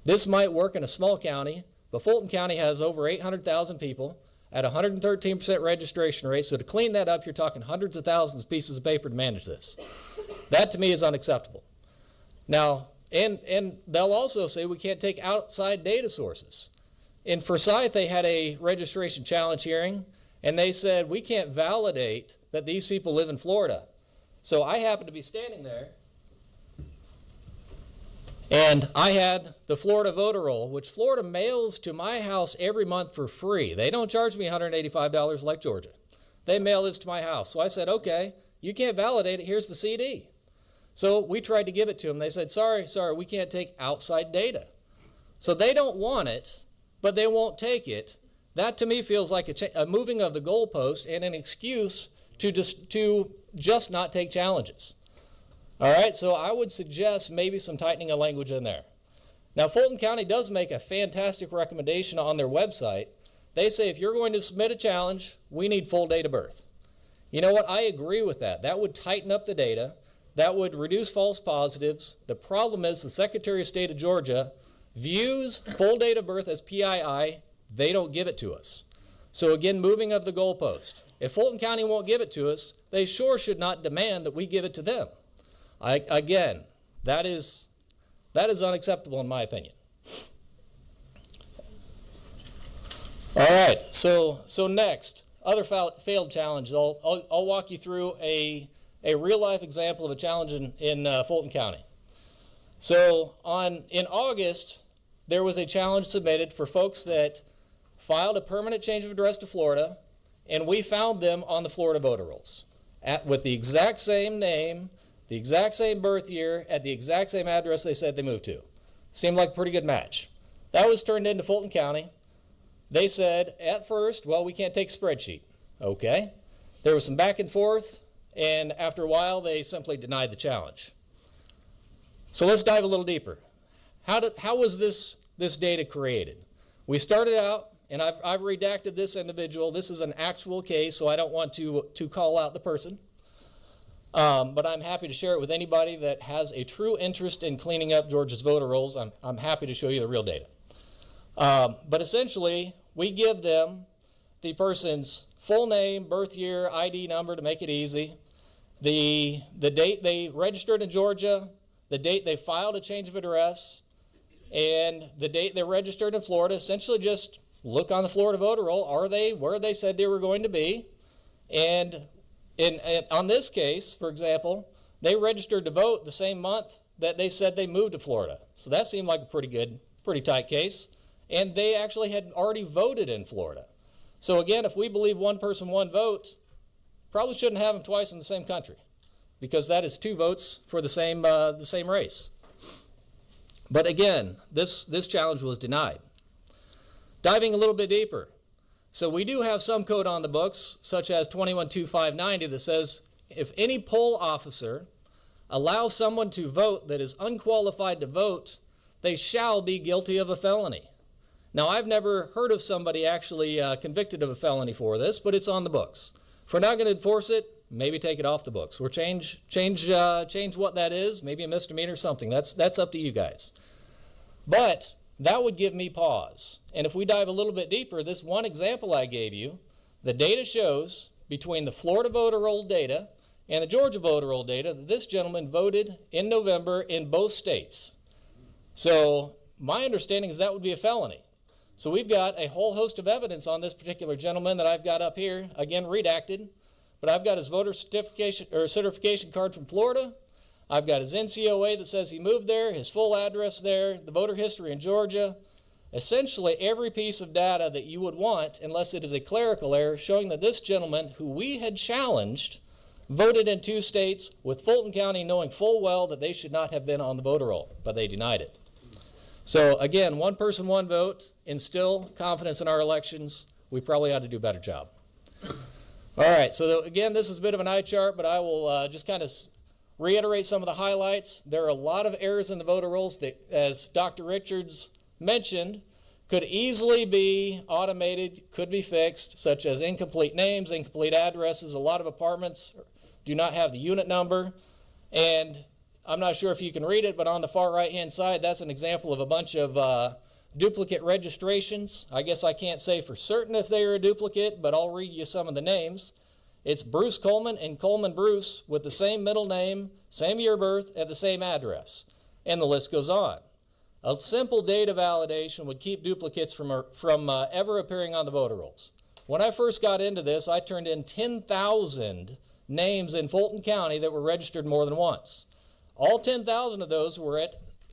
This might work in a small county, but Fulton County has over 800,000 people at 113% registration rate. So to clean that up, you're talking hundreds of thousands of pieces of paper to manage this. That to me is unacceptable. Now, and they'll also say we can't take outside data sources. In Forsyth, they had a registration challenge hearing, and they said we can't validate that these people live in Florida. So I happened to be standing there, and I had the Florida voter roll, which Florida mails to my house every month for free. They don't charge me $185 like Georgia. They mail this to my house. So I said, okay, you can't validate it. Here's the CD. So we tried to give it to them. They said, sorry, we can't take outside data. So they don't want it, but they won't take it. That to me feels like a moving of the goalpost and an excuse to just not take challenges. All right, so I would suggest maybe some tightening of language in there. Now, Fulton County does make a fantastic recommendation on their website. They say if you're going to submit a challenge, we need full date of birth. You know what? I agree with that. That would tighten up the data. That would reduce false positives. The problem is the Secretary of State of Georgia views full date of birth as PII. They don't give it to us. So again, moving of the goalpost. If Fulton County won't give it to us, they sure should not demand that we give it to them. Again, that is unacceptable in my opinion. All right, so next, other failed challenges. I'll walk you through a real-life example of a challenge in Fulton County. So in August, there was a challenge submitted for folks that filed a permanent change of address to Florida, and we found them on the Florida voter rolls with the exact same name, the exact same birth year, at the exact same address they said they moved to. Seemed like a pretty good match. That was turned into Fulton County. They said at first, well, we can't take spreadsheet. Okay. There was some back and forth, and after a while, they simply denied the challenge. So let's dive a little deeper. How was this data created? We started out, and I've redacted this individual. This is an actual case, so I don't want to call out the person. But I'm happy to share it with anybody that has a true interest in cleaning up Georgia's voter rolls. I'm happy to show you the real data. But essentially, we give them the person's full name, birth year, ID number to make it easy, the date they registered in Georgia, the date they filed a change of address, and the date they registered in Florida. Essentially just look on the Florida voter roll. Are they where they said they were going to be? And on this case, for example, they registered to vote the same month that they said they moved to Florida. So that seemed like a pretty tight case. And they actually had already voted in Florida. So again, if we believe one person, one vote, probably shouldn't have them twice in the same country, because that is two votes for the same race. But again, this challenge was denied. Diving a little bit deeper. So we do have some code on the books, such as 21.2590, that says if any poll officer allow someone to vote that is unqualified to vote, they shall be guilty of a felony. Now, I've never heard of somebody actually convicted of a felony for this, but it's on the books. If we're not going to enforce it, maybe take it off the books. Or change what that is, maybe a misdemeanor or something. That's up to you guys. But that would give me pause. And if we dive a little bit deeper, this one example I gave you, the data shows between the Florida voter roll data and the Georgia voter roll data that this gentleman voted in November in both states. So my understanding is that would be a felony. So we've got a whole host of evidence on this particular gentleman that I've got up here, again redacted, but I've got his voter certification card from Florida. I've got his NCOA that says he moved there, his full address there, the voter history in Georgia. Essentially every piece of data that you would want, unless it is a clerical error, showing that this gentleman, who we had challenged, voted in 2 states, with Fulton County knowing full well that they should not have been on the voter roll, but they denied it. So again, one person, one vote, instill confidence in our elections. We probably ought to do a better job. All right, so again, this is a bit of an eye chart, but I will just kind of reiterate some of the highlights. There are a lot of errors in the voter rolls that, as Dr. Richards mentioned, could easily be automated, could be fixed, such as incomplete names, incomplete addresses. A lot of apartments do not have the unit number, and I'm not sure if you can read it, but on the far right-hand side, that's an example of a bunch of duplicate registrations. I guess I can't say for certain if they are a duplicate, but I'll read you some of the names. It's Bruce Coleman and Coleman Bruce with the same middle name, same year of birth, at the same address. And the list goes on. A simple data validation would keep duplicates from ever appearing on the voter rolls. When I first got into this, I turned in 10,000 names in Fulton County that were registered more than once. All 10,000 of those were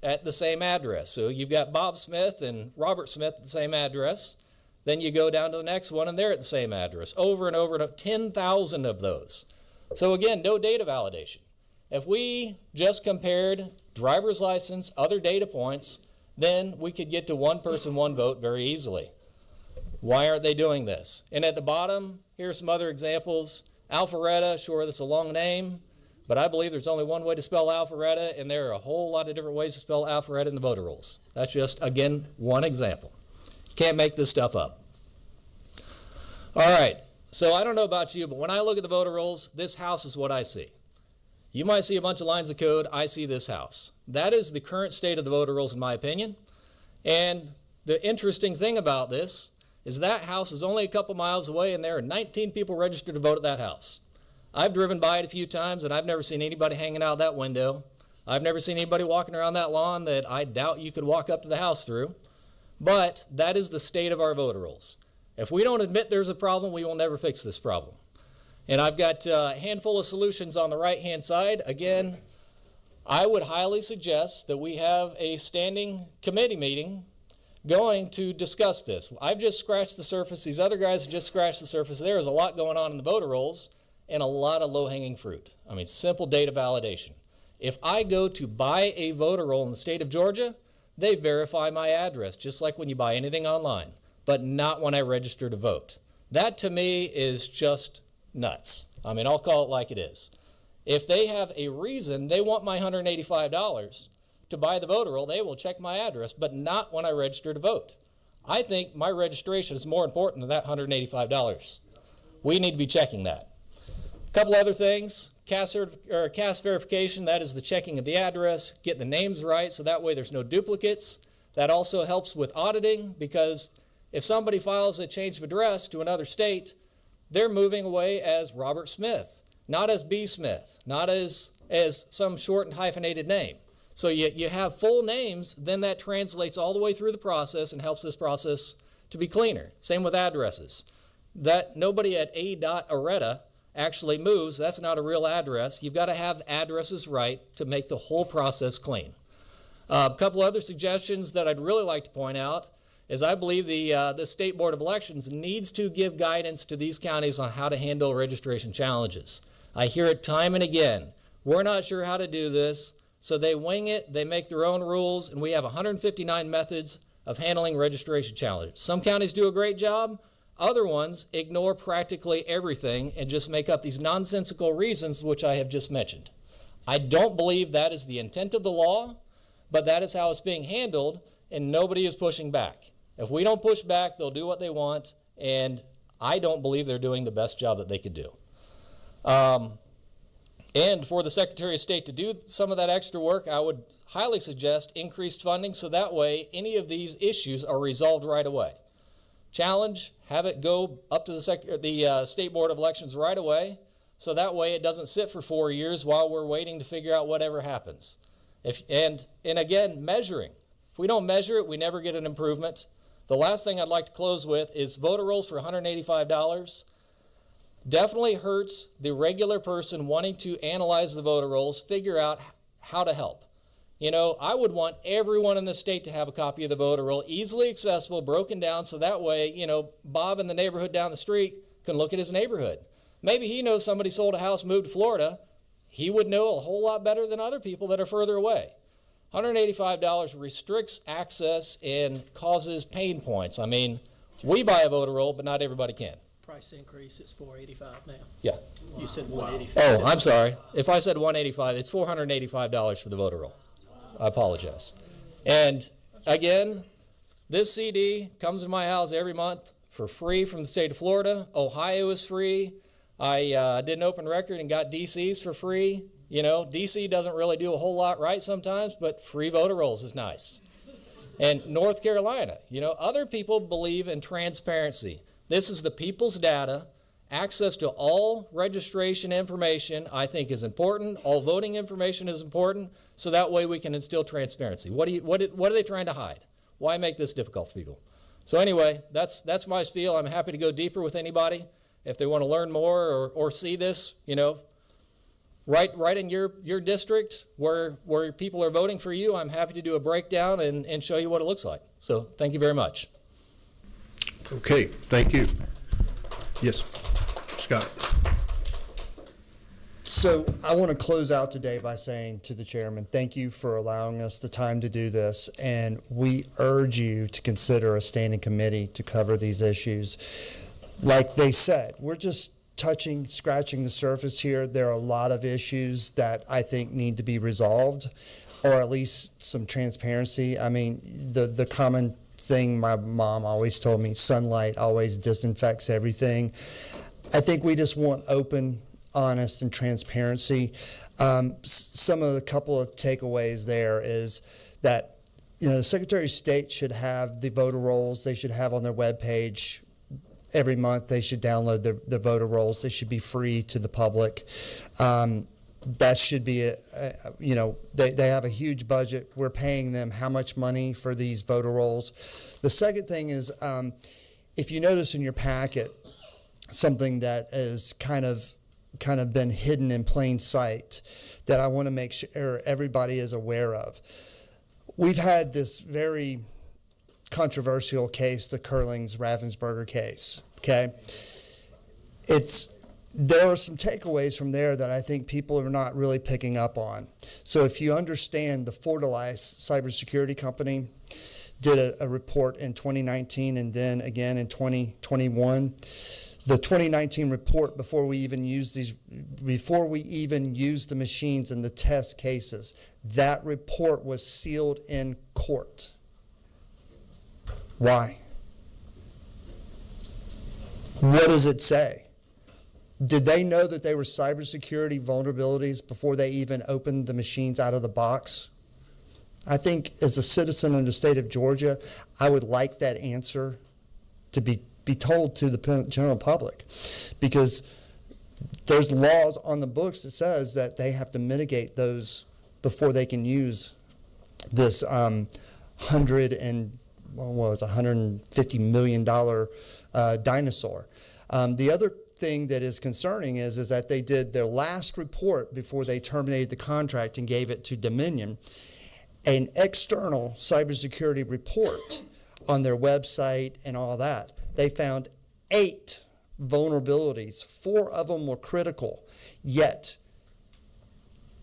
at the same address. So you've got Bob Smith and Robert Smith at the same address. Then you go down to the next one, and they're at the same address. Over and over and over, 10,000 of those. So again, no data validation. If we just compared driver's license, other data points, then we could get to one person, one vote very easily. Why aren't they doing this? And at the bottom, here's some other examples. Alpharetta, sure, that's a long name, but I believe there's only one way to spell Alpharetta, and there are a whole lot of different ways to spell Alpharetta in the voter rolls. That's just, again, one example. Can't make this stuff up. All right, so I don't know about you, but when I look at the voter rolls, this house is what I see. You might see a bunch of lines of code. I see this house. That is the current state of the voter rolls, in my opinion. And the interesting thing about this is that house is only a couple miles away, and there are 19 people registered to vote at that house. I've driven by it a few times, and I've never seen anybody hanging out that window. I've never seen anybody walking around that lawn that I doubt you could walk up to the house through. But that is the state of our voter rolls. If we don't admit there's a problem, we will never fix this problem. And I've got a handful of solutions on the right-hand side. Again, I would highly suggest that we have a standing committee meeting going to discuss this. I've just scratched the surface. These other guys have just scratched the surface. There is a lot going on in the voter rolls and a lot of low-hanging fruit. I mean, simple data validation. If I go to buy a voter roll in the state of Georgia, they verify my address, just like when you buy anything online, but not when I register to vote. That, to me, is just nuts. I mean, I'll call it like it is. If they have a reason they want my $185 to buy the voter roll, they will check my address, but not when I register to vote. I think my registration is more important than that $185. We need to be checking that. A couple other things. CAS verification, that is the checking of the address, get the names right so that way there's no duplicates. That also helps with auditing, because if somebody files a change of address to another state, they're moving away as Robert Smith, not as B. Smith, not as some short and hyphenated name. So you have full names, then that translates all the way through the process and helps this process to be cleaner. Same with addresses. That nobody at A.Areta actually moves, that's not a real address. You've got to have addresses right to make the whole process clean. A couple other suggestions that I'd really like to point out is I believe the State Board of Elections needs to give guidance to these counties on how to handle registration challenges. I hear it time and again. We're not sure how to do this, so they wing it, they make their own rules, and we have 159 methods of handling registration challenges. Some counties do a great job. Other ones ignore practically everything and just make up these nonsensical reasons which I have just mentioned. I don't believe that is the intent of the law, but that is how it's being handled, and nobody is pushing back. If we don't push back, they'll do what they want, and I don't believe they're doing the best job that they could do. And for the Secretary of State to do some of that extra work, I would highly suggest increased funding so that way any of these issues are resolved right away. Challenge, have it go up to the State Board of Elections right away, so that way it doesn't sit for 4 years while we're waiting to figure out whatever happens. And again, measuring. If we don't measure it, we never get an improvement. The last thing I'd like to close with is voter rolls for $185. Definitely hurts the regular person wanting to analyze the voter rolls, figure out how to help. You know, I would want everyone in the state to have a copy of the voter roll, easily accessible, broken down, so that way, you know, Bob in the neighborhood down the street can look at his neighborhood. Maybe he knows somebody sold a house, moved to Florida. He would know a whole lot better than other people that are further away. $185 restricts access and causes pain points. I mean, we buy a voter roll, but not everybody can. Price increase is $485 now. Yeah. You said $185. Oh, I'm sorry. If I said $185, it's $485 for the voter roll. I apologize. And again, this CD comes to my house every month for free from the state of Florida. Ohio is free. I did an open record and got DC's for free. You know, DC doesn't really do a whole lot right sometimes, but free voter rolls is nice. And North Carolina, you know, other people believe in transparency. This is the people's data. Access to all registration information, I think, is important. All voting information is important, so that way we can instill transparency. What are they trying to hide? Why make this difficult for people? So anyway, that's my spiel. I'm happy to go deeper with anybody if they want to learn more or see this, you know, right in your district where people are voting for you. I'm happy to do a breakdown and show you what it looks like. So thank you very much. Okay, thank you. Yes, Scott. So I want to close out today by saying to the chairman, thank you for allowing us the time to do this, and we urge you to consider a standing committee to cover these issues. Like they said, we're just scratching the surface here. There are a lot of issues that I think need to be resolved, or at least some transparency. I mean, the common thing my mom always told me, sunlight always disinfects everything. I think we just want open, honest, and transparency. Some of the couple of takeaways there is that, you know, the Secretary of State should have the voter rolls. They should have on their webpage every month. They should download their voter rolls. They should be free to the public. That should be, you know, they have a huge budget. We're paying them how much money for these voter rolls? The second thing is, if you notice in your packet, something that is kind of been hidden in plain sight that I want to make sure everybody is aware of. We've had this very controversial case, the Curlings-Ravensburger case, okay? There are some takeaways from there that I think people are not really picking up on. So if you understand, the Fortalice cybersecurity company did a report in 2019 and then again in 2021. The 2019 report, before we even used the machines in the test cases, that report was sealed in court. Why? What does it say? Did they know that they were cybersecurity vulnerabilities before they even opened the machines out of the box? I think as a citizen in the state of Georgia, I would like that answer to be told to the general public, because there's laws on the books that says that they have to mitigate those before they can use this $150 million dinosaur. The other thing that is concerning is that they did their last report before they terminated the contract and gave it to Dominion, an external cybersecurity report on their website and all that. They found 8 vulnerabilities. 4 of them were critical. Yet,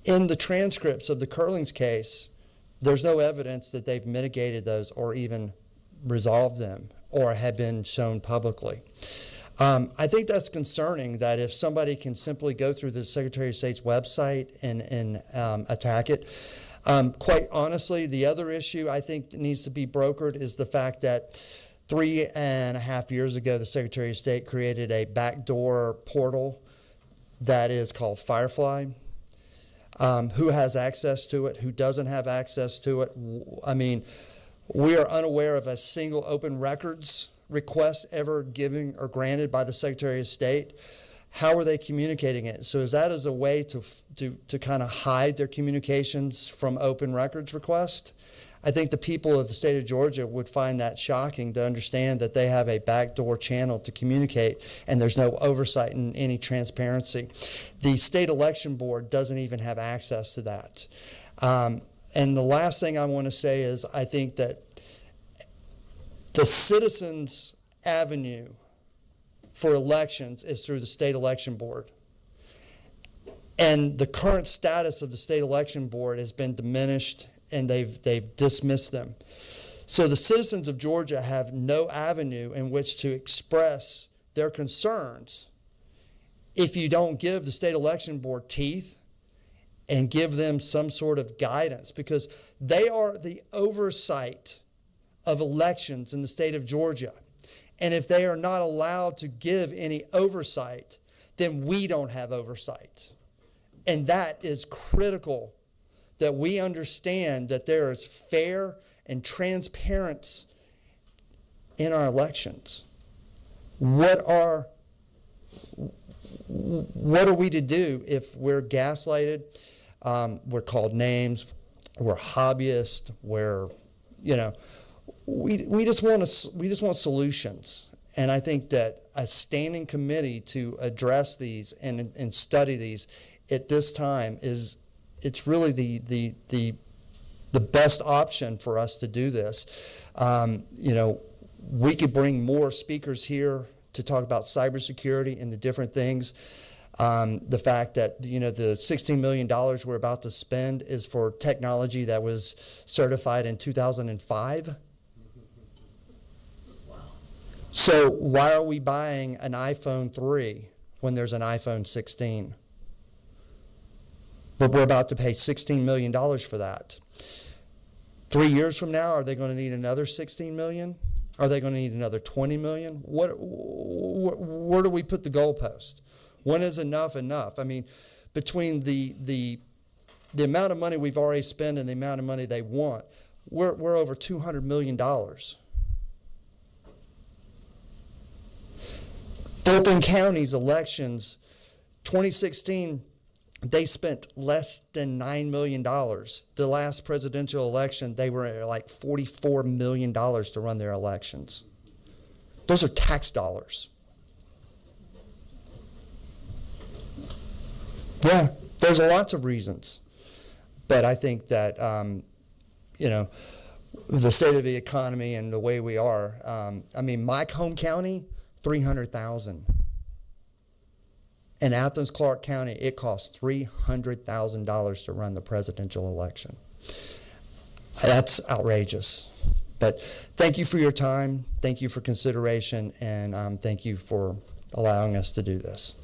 in the transcripts of the Curlings case, there's no evidence that they've mitigated those or even resolved them or have been shown publicly. I think that's concerning that if somebody can simply go through the Secretary of State's website and attack it. Quite honestly, the other issue I think that needs to be brokered is the fact that 3.5 years ago, the Secretary of State created a backdoor portal that is called Firefly. Who has access to it? Who doesn't have access to it? I mean, we are unaware of a single open records request ever given or granted by the Secretary of State. How are they communicating it? So is that as a way to kind of hide their communications from open records request? I think the people of the state of Georgia would find that shocking to understand that they have a backdoor channel to communicate and there's no oversight and any transparency. The state election board doesn't even have access to that. And the last thing I want to say is I think that the citizens' avenue for elections is through the state election board. And the current status of the state election board has been diminished and they've dismissed them. So the citizens of Georgia have no avenue in which to express their concerns if you don't give the state election board teeth and give them some sort of guidance, because they are the oversight of elections in the state of Georgia. And if they are not allowed to give any oversight, then we don't have oversight. And that is critical, that we understand that there is fair and transparency in our elections. What are we to do if we're gaslighted? We're called names. We're hobbyists. We just want solutions. And I think that a standing committee to address these and study these at this time it's really the best option for us to do this. We could bring more speakers here to talk about cybersecurity and the different things. The fact that the $16 million we're about to spend is for technology that was certified in 2005. So why are we buying an iPhone 3 when there's an iPhone 16? But we're about to pay $16 million for that. 3 years from now, are they going to need another $16 million? Are they going to need another $20 million? Where do we put the goalpost? When is enough enough? I mean, between the amount of money we've already spent and the amount of money they want, we're over $200 million. Fulton County's elections, 2016, they spent less than $9 million. The last presidential election, they were like $44 million to run their elections. Those are tax dollars. Yeah, there's lots of reasons. But I think that, the state of the economy and the way we are, my home county, $300,000. In Athens, Clarke County, it costs $300,000 to run the presidential election. That's outrageous. But thank you for your time. Thank you for consideration. And thank you for allowing us to do this.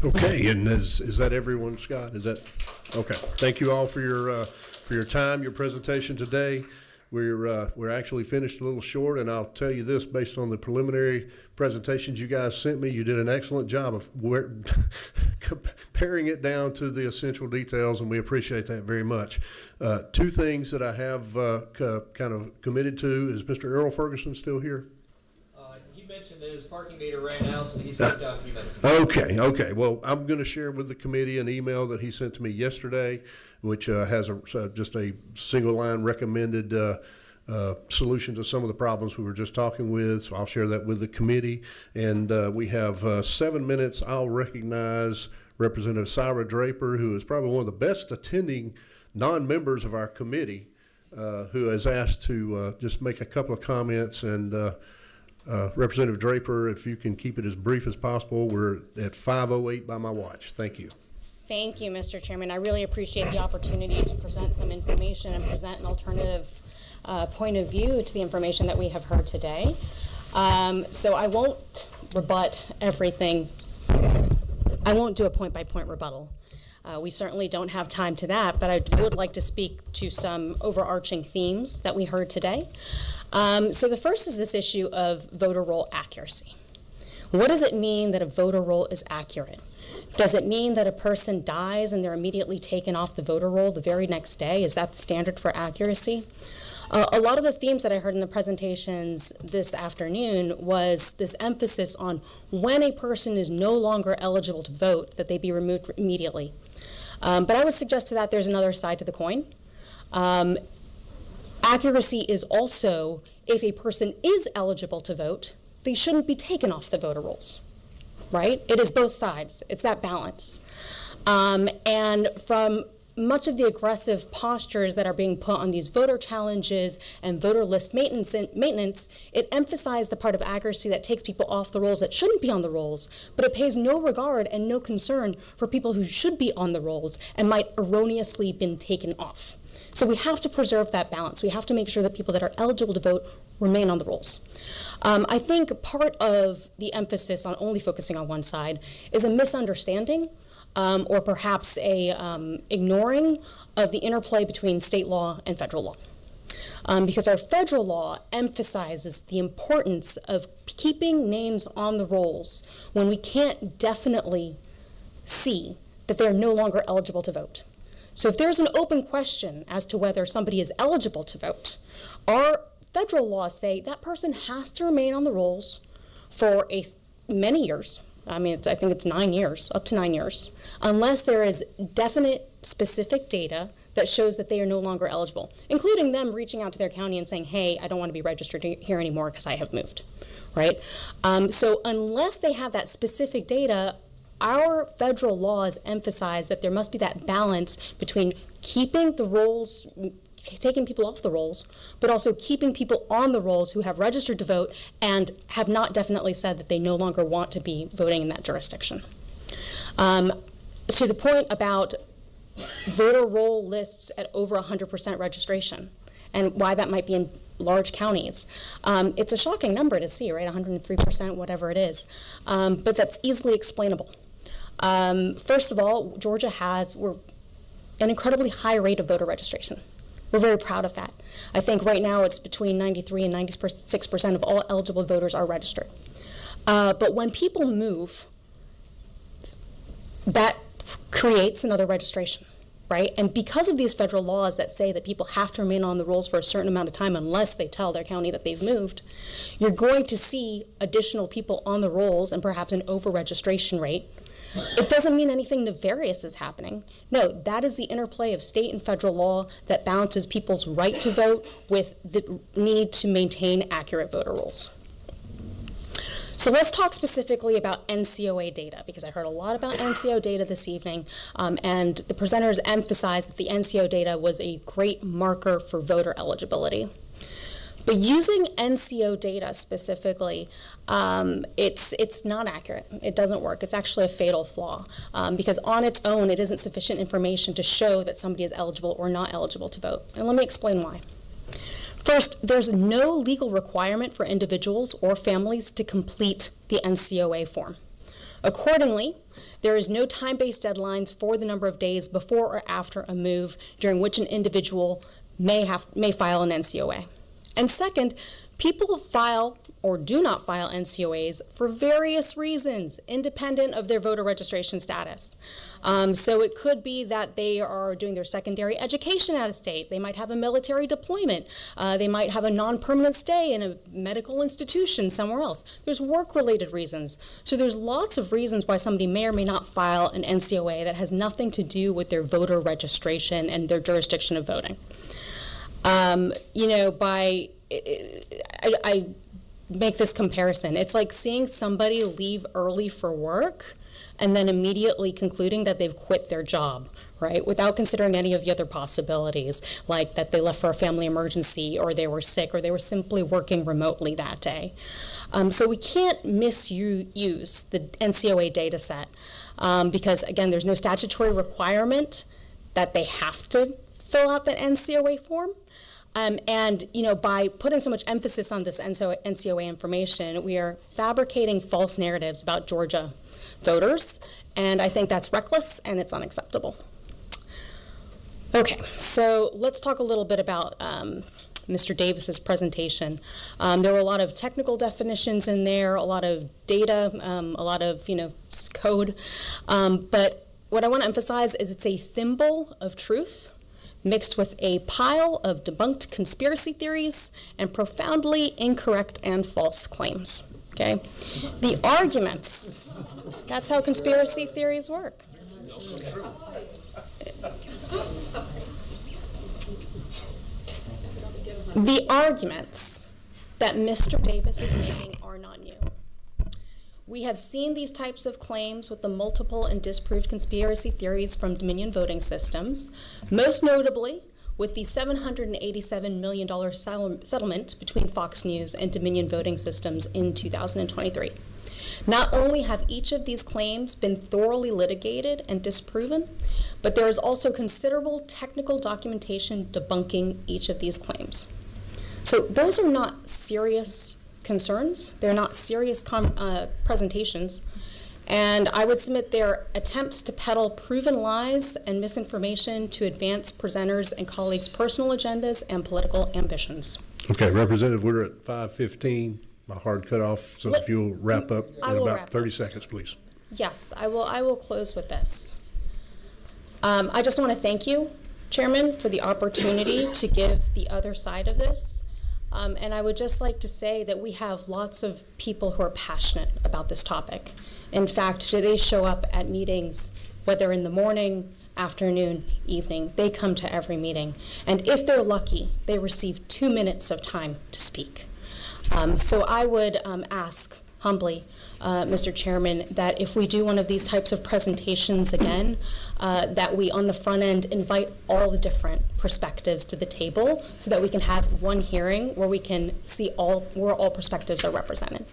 Okay, and is that everyone, Scott? Is that okay? Thank you all for your time, your presentation today. We're actually finished a little short, and I'll tell you this: based on the preliminary presentations you guys sent me, you did an excellent job of paring it down to the essential details, and we appreciate that very much. Two things that I have kind of committed to is Mr. Earl Ferguson still here? He mentioned that his parking meter ran out, so he stepped out a few minutes ago. Okay. Well, I'm going to share with the committee an email that he sent to me yesterday, which has just a single line recommended solution to some of the problems we were just talking with. So I'll share that with the committee. And we have 7 minutes. I'll recognize Representative Syra Draper, who is probably one of the best attending non-members of our committee, who has asked to just make a couple of comments. And Representative Draper, if you can keep it as brief as possible. We're at 5:08 by my watch. Thank you. Thank you, Mr. Chairman. I really appreciate the opportunity to present some information and present an alternative point of view to the information that we have heard today. So I won't rebut everything. I won't do a point-by-point rebuttal. We certainly don't have time to that, but I would like to speak to some overarching themes that we heard today. So the first is this issue of voter roll accuracy. What does it mean that a voter roll is accurate? Does it mean that a person dies and they're immediately taken off the voter roll the very next day? Is that the standard for accuracy? A lot of the themes that I heard in the presentations this afternoon was this emphasis on when a person is no longer eligible to vote, that they be removed immediately. But I would suggest to that there's another side to the coin. Accuracy is also, if a person is eligible to vote, they shouldn't be taken off the voter rolls, right? It is both sides. It's that balance. And from much of the aggressive postures that are being put on these voter challenges and voter list maintenance, it emphasized the part of accuracy that takes people off the rolls that shouldn't be on the rolls, but it pays no regard and no concern for people who should be on the rolls and might erroneously been taken off. So we have to preserve that balance. We have to make sure that people that are eligible to vote remain on the rolls. I think part of the emphasis on only focusing on one side is a misunderstanding or perhaps a ignoring of the interplay between state law and federal law. Because our federal law emphasizes the importance of keeping names on the rolls when we can't definitely see that they're no longer eligible to vote. So if there's an open question as to whether somebody is eligible to vote, our federal laws say that person has to remain on the rolls for many years. I mean, I think it's 9 years, up to 9 years, unless there is definite specific data that shows that they are no longer eligible, including them reaching out to their county and saying, hey, I don't want to be registered here anymore because I have moved, right? So unless they have that specific data, our federal laws emphasize that there must be that balance between keeping the rolls, taking people off the rolls, but also keeping people on the rolls who have registered to vote and have not definitely said that they no longer want to be voting in that jurisdiction. To the point about voter roll lists at over 100% registration and why that might be in large counties. It's a shocking number to see, right? 103%, whatever it is. But that's easily explainable. First of all, Georgia has an incredibly high rate of voter registration. We're very proud of that. I think right now it's between 93 and 96% of all eligible voters are registered. But when people move, that creates another registration, right? And because of these federal laws that say that people have to remain on the rolls for a certain amount of time unless they tell their county that they've moved, you're going to see additional people on the rolls and perhaps an over-registration rate. It doesn't mean anything nefarious is happening. No, that is the interplay of state and federal law that balances people's right to vote with the need to maintain accurate voter rolls. So let's talk specifically about NCOA data, because I heard a lot about NCO data this evening, and the presenters emphasized that the NCO data was a great marker for voter eligibility. But using NCO data specifically, it's not accurate. It doesn't work. It's actually a fatal flaw because on its own, it isn't sufficient information to show that somebody is eligible or not eligible to vote. And let me explain why. First, there's no legal requirement for individuals or families to complete the NCOA form. Accordingly, there is no time-based deadlines for the number of days before or after a move during which an individual may file an NCOA. And second, people file or do not file NCOAs for various reasons, independent of their voter registration status. So it could be that they are doing their secondary education out of state. They might have a military deployment. They might have a non-permanent stay in a medical institution somewhere else. There's work-related reasons. So there's lots of reasons why somebody may or may not file an NCOA that has nothing to do with their voter registration and their jurisdiction of voting. I make this comparison. It's like seeing somebody leave early for work and then immediately concluding that they've quit their job, right? Without considering any of the other possibilities, like that they left for a family emergency or they were sick or they were simply working remotely that day. So we can't misuse the NCOA data set because, again, there's no statutory requirement that they have to fill out that NCOA form. And, by putting so much emphasis on this NCOA information, we are fabricating false narratives about Georgia voters, and I think that's reckless and it's unacceptable. Okay, so let's talk a little bit about Mr. Davis's presentation. There were a lot of technical definitions in there, a lot of data, a lot of, code, but what I want to emphasize is it's a thimble of truth mixed with a pile of debunked conspiracy theories and profoundly incorrect and false claims, okay? The arguments, that's how conspiracy theories work. The arguments that Mr. Davis is making are not new. We have seen these types of claims with the multiple and disproved conspiracy theories from Dominion voting systems, most notably with the $787 million settlement between Fox News and Dominion voting systems in 2023. Not only have each of these claims been thoroughly litigated and disproven, but there is also considerable technical documentation debunking each of these claims. So those are not serious concerns. They're not serious presentations. And I would submit they're attempts to peddle proven lies and misinformation to advance presenters' and colleagues' personal agendas and political ambitions. Okay, Representative, we're at 5:15. My hard cutoff, so if you'll wrap up in about 30 seconds, please. Yes, I will close with this. I just want to thank you, Chairman, for the opportunity to give the other side of this. And I would just like to say that we have lots of people who are passionate about this topic. In fact, they show up at meetings, whether in the morning, afternoon, evening. They come to every meeting. And if they're lucky, they receive 2 minutes of time to speak. So I would ask humbly, Mr. Chairman, that if we do one of these types of presentations again, that we on the front end invite all the different perspectives to the table so that we can have one hearing where we can see where all perspectives are represented.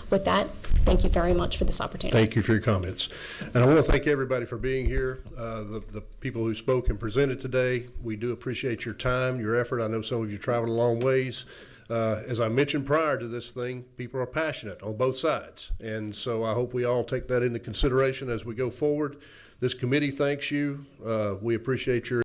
With that, thank you very much for this opportunity. Thank you for your comments. And I want to thank everybody for being here, the people who spoke and presented today. We do appreciate your time, your effort. I know some of you traveled a long ways. As I mentioned prior to this thing, people are passionate on both sides. And so I hope we all take that into consideration as we go forward. This committee thanks you. We appreciate your